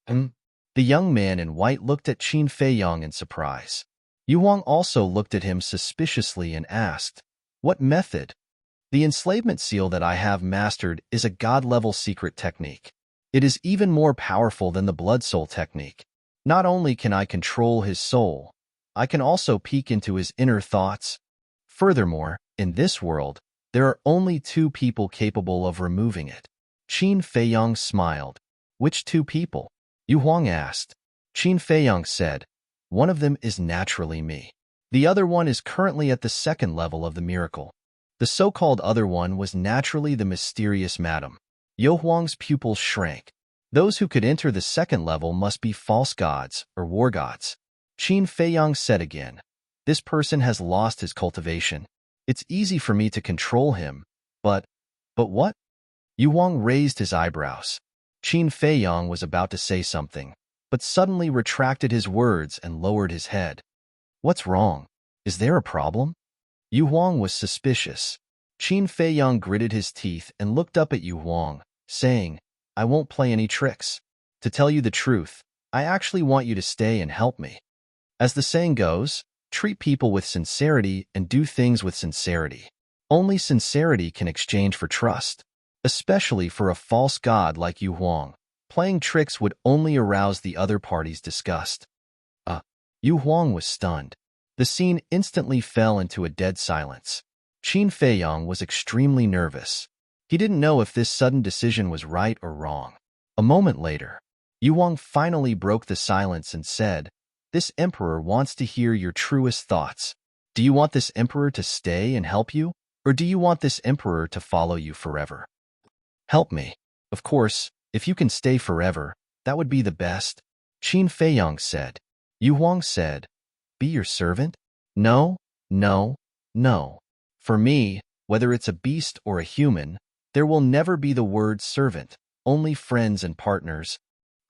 The young man in white looked at Qin Feiyang in surprise. Yu Huang also looked at him suspiciously and asked, "What method?" "The enslavement seal that I have mastered is a god-level secret technique. It is even more powerful than the blood soul technique. Not only can I control his soul, I can also peek into his inner thoughts. Furthermore, in this world, there are only two people capable of removing it." Qin Feiyang smiled. "Which two people?" Yu Huang asked. Qin Feiyang said, "One of them is naturally me. The other one is currently at the second level of the miracle. The so-called other one was naturally the mysterious madam." Yu Huang's pupils shrank. Those who could enter the second level must be false gods or war gods. Qin Feiyang said again, "This person has lost his cultivation. It's easy for me to control him, but what?" Yu Huang raised his eyebrows. Qin Feiyang was about to say something, but suddenly retracted his words and lowered his head. "What's wrong? Is there a problem?" Yu Huang was suspicious. Qin Feiyang gritted his teeth and looked up at Yu Huang, saying, "I won't play any tricks. To tell you the truth, I actually want you to stay and help me. As the saying goes, treat people with sincerity and do things with sincerity. Only sincerity can exchange for trust, especially for a false god like Yu Huang. Playing tricks would only arouse the other party's disgust." Yu Huang was stunned. The scene instantly fell into a dead silence. Qin Feiyang was extremely nervous. He didn't know if this sudden decision was right or wrong. A moment later, Yu Huang finally broke the silence and said, "This emperor wants to hear your truest thoughts. Do you want this emperor to stay and help you, or do you want this emperor to follow you forever?" "Help me. Of course, if you can stay forever, that would be the best," Qin Feiyang said. Yu Huang said, "Be your servant? No, no, no. For me, whether it's a beast or a human, there will never be the word servant, only friends and partners.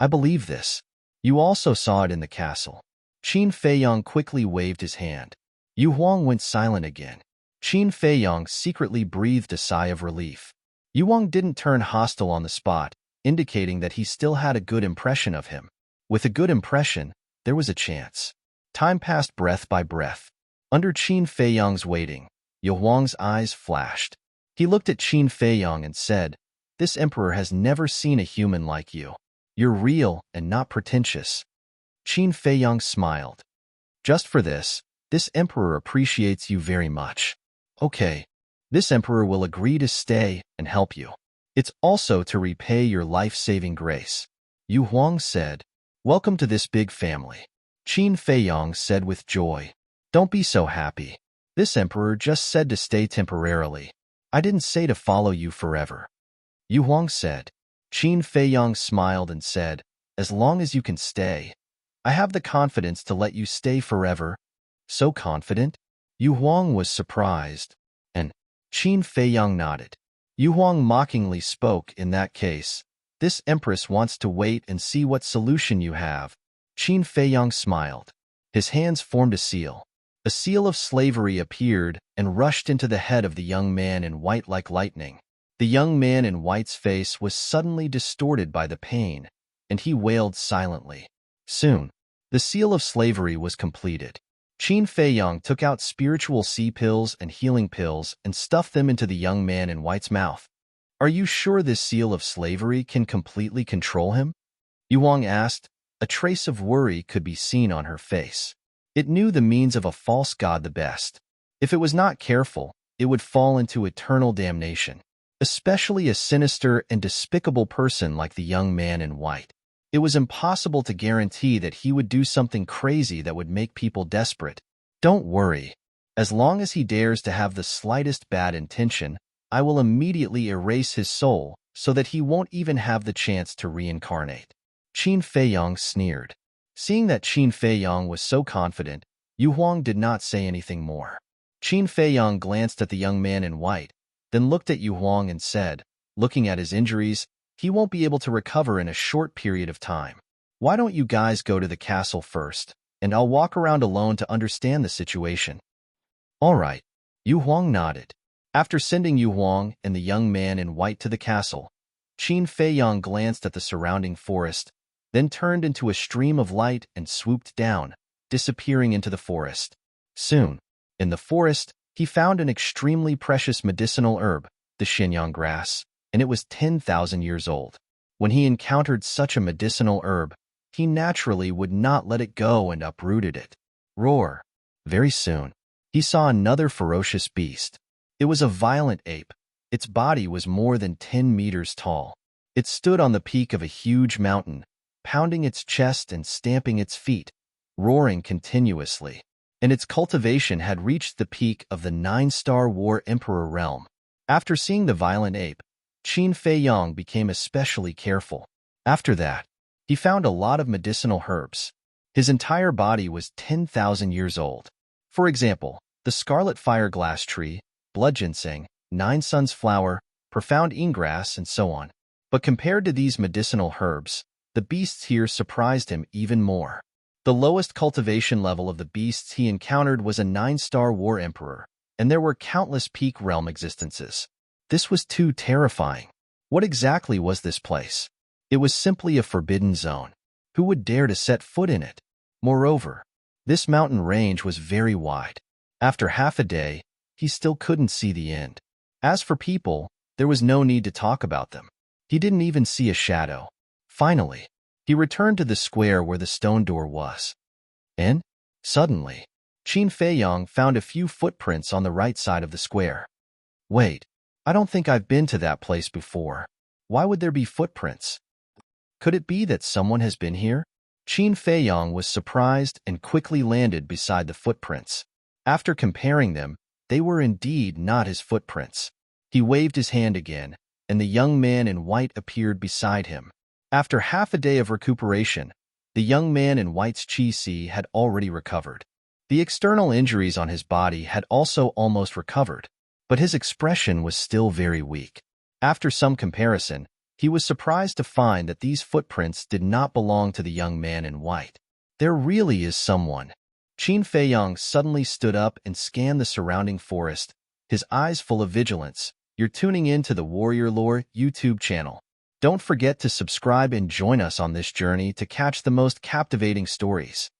I believe this. You also saw it in the castle." Qin Feiyang quickly waved his hand. Yu Huang went silent again. Qin Feiyang secretly breathed a sigh of relief. Yu Huang didn't turn hostile on the spot, indicating that he still had a good impression of him. With a good impression, there was a chance. Time passed breath by breath. Under Qin Feiyang's waiting, Yu Huang's eyes flashed. He looked at Qin Feiyang and said, "This emperor has never seen a human like you. You're real and not pretentious." Qin Feiyang smiled. "Just for this emperor appreciates you very much. Okay, this emperor will agree to stay and help you. It's also to repay your life-saving grace." Yu Huang said, "Welcome to this big family." Qin Feiyang said with joy, "Don't be so happy. This emperor just said to stay temporarily. I didn't say to follow you forever." Yu Huang said. Qin Feiyang smiled and said, "As long as you can stay, I have the confidence to let you stay forever." "So confident?" Yu Huang was surprised, and Qin Feiyang nodded. Yu Huang mockingly spoke, "In that case, this empress wants to wait and see what solution you have." Qin Feiyang smiled. His hands formed a seal. A seal of slavery appeared and rushed into the head of the young man in white like lightning. The young man in white's face was suddenly distorted by the pain, and he wailed silently. Soon, the seal of slavery was completed. Qin Feiyang took out spiritual sea pills and healing pills and stuffed them into the young man in white's mouth. "Are you sure this seal of slavery can completely control him?" Yu Huang asked. A trace of worry could be seen on her face. It knew the means of a false god the best. If it was not careful, it would fall into eternal damnation, especially a sinister and despicable person like the young man in white. It was impossible to guarantee that he would do something crazy that would make people desperate. "Don't worry. As long as he dares to have the slightest bad intention, I will immediately erase his soul so that he won't even have the chance to reincarnate." Qin Feiyang sneered. Seeing that Qin Feiyang was so confident, Yu Huang did not say anything more. Qin Feiyang glanced at the young man in white, then looked at Yu Huang and said, looking at his injuries, he won't be able to recover in a short period of time. Why don't you guys go to the castle first, and I'll walk around alone to understand the situation. All right. Yu Huang nodded. After sending Yu Huang and the young man in white to the castle, Qin Feiyang glanced at the surrounding forest, then turned into a stream of light and swooped down, disappearing into the forest. Soon, in the forest, he found an extremely precious medicinal herb, the Xinyang grass, and it was 10,000 years old. When he encountered such a medicinal herb, he naturally would not let it go and uprooted it. Roar! Very soon, he saw another ferocious beast. It was a violent ape. Its body was more than 10 meters tall. It stood on the peak of a huge mountain, pounding its chest and stamping its feet, roaring continuously. And its cultivation had reached the peak of the 9-star War Emperor realm. After seeing the violent ape, Qin Feiyang became especially careful. After that, he found a lot of medicinal herbs. His entire body was 10,000 years old. For example, the scarlet fireglass tree, blood ginseng, 9 suns flower, profound ingrass, and so on. But compared to these medicinal herbs, the beasts here surprised him even more. The lowest cultivation level of the beasts he encountered was a 9-star War Emperor, and there were countless peak realm existences. This was too terrifying. What exactly was this place? It was simply a forbidden zone. Who would dare to set foot in it? Moreover, this mountain range was very wide. After half a day, he still couldn't see the end. As for people, there was no need to talk about them. He didn't even see a shadow. Finally, he returned to the square where the stone door was. And, suddenly, Qin Feiyang found a few footprints on the right side of the square. Wait, I don't think I've been to that place before. Why would there be footprints? Could it be that someone has been here? Qin Feiyang was surprised and quickly landed beside the footprints. After comparing them, they were indeed not his footprints. He waved his hand again, and the young man in white appeared beside him. After half a day of recuperation, the young man in white's qi had already recovered. The external injuries on his body had also almost recovered, but his expression was still very weak. After some comparison, he was surprised to find that these footprints did not belong to the young man in white. There really is someone. Qin Feiyang suddenly stood up and scanned the surrounding forest, his eyes full of vigilance. You're tuning in to the Warrior Lore YouTube channel. Don't forget to subscribe and join us on this journey to catch the most captivating stories.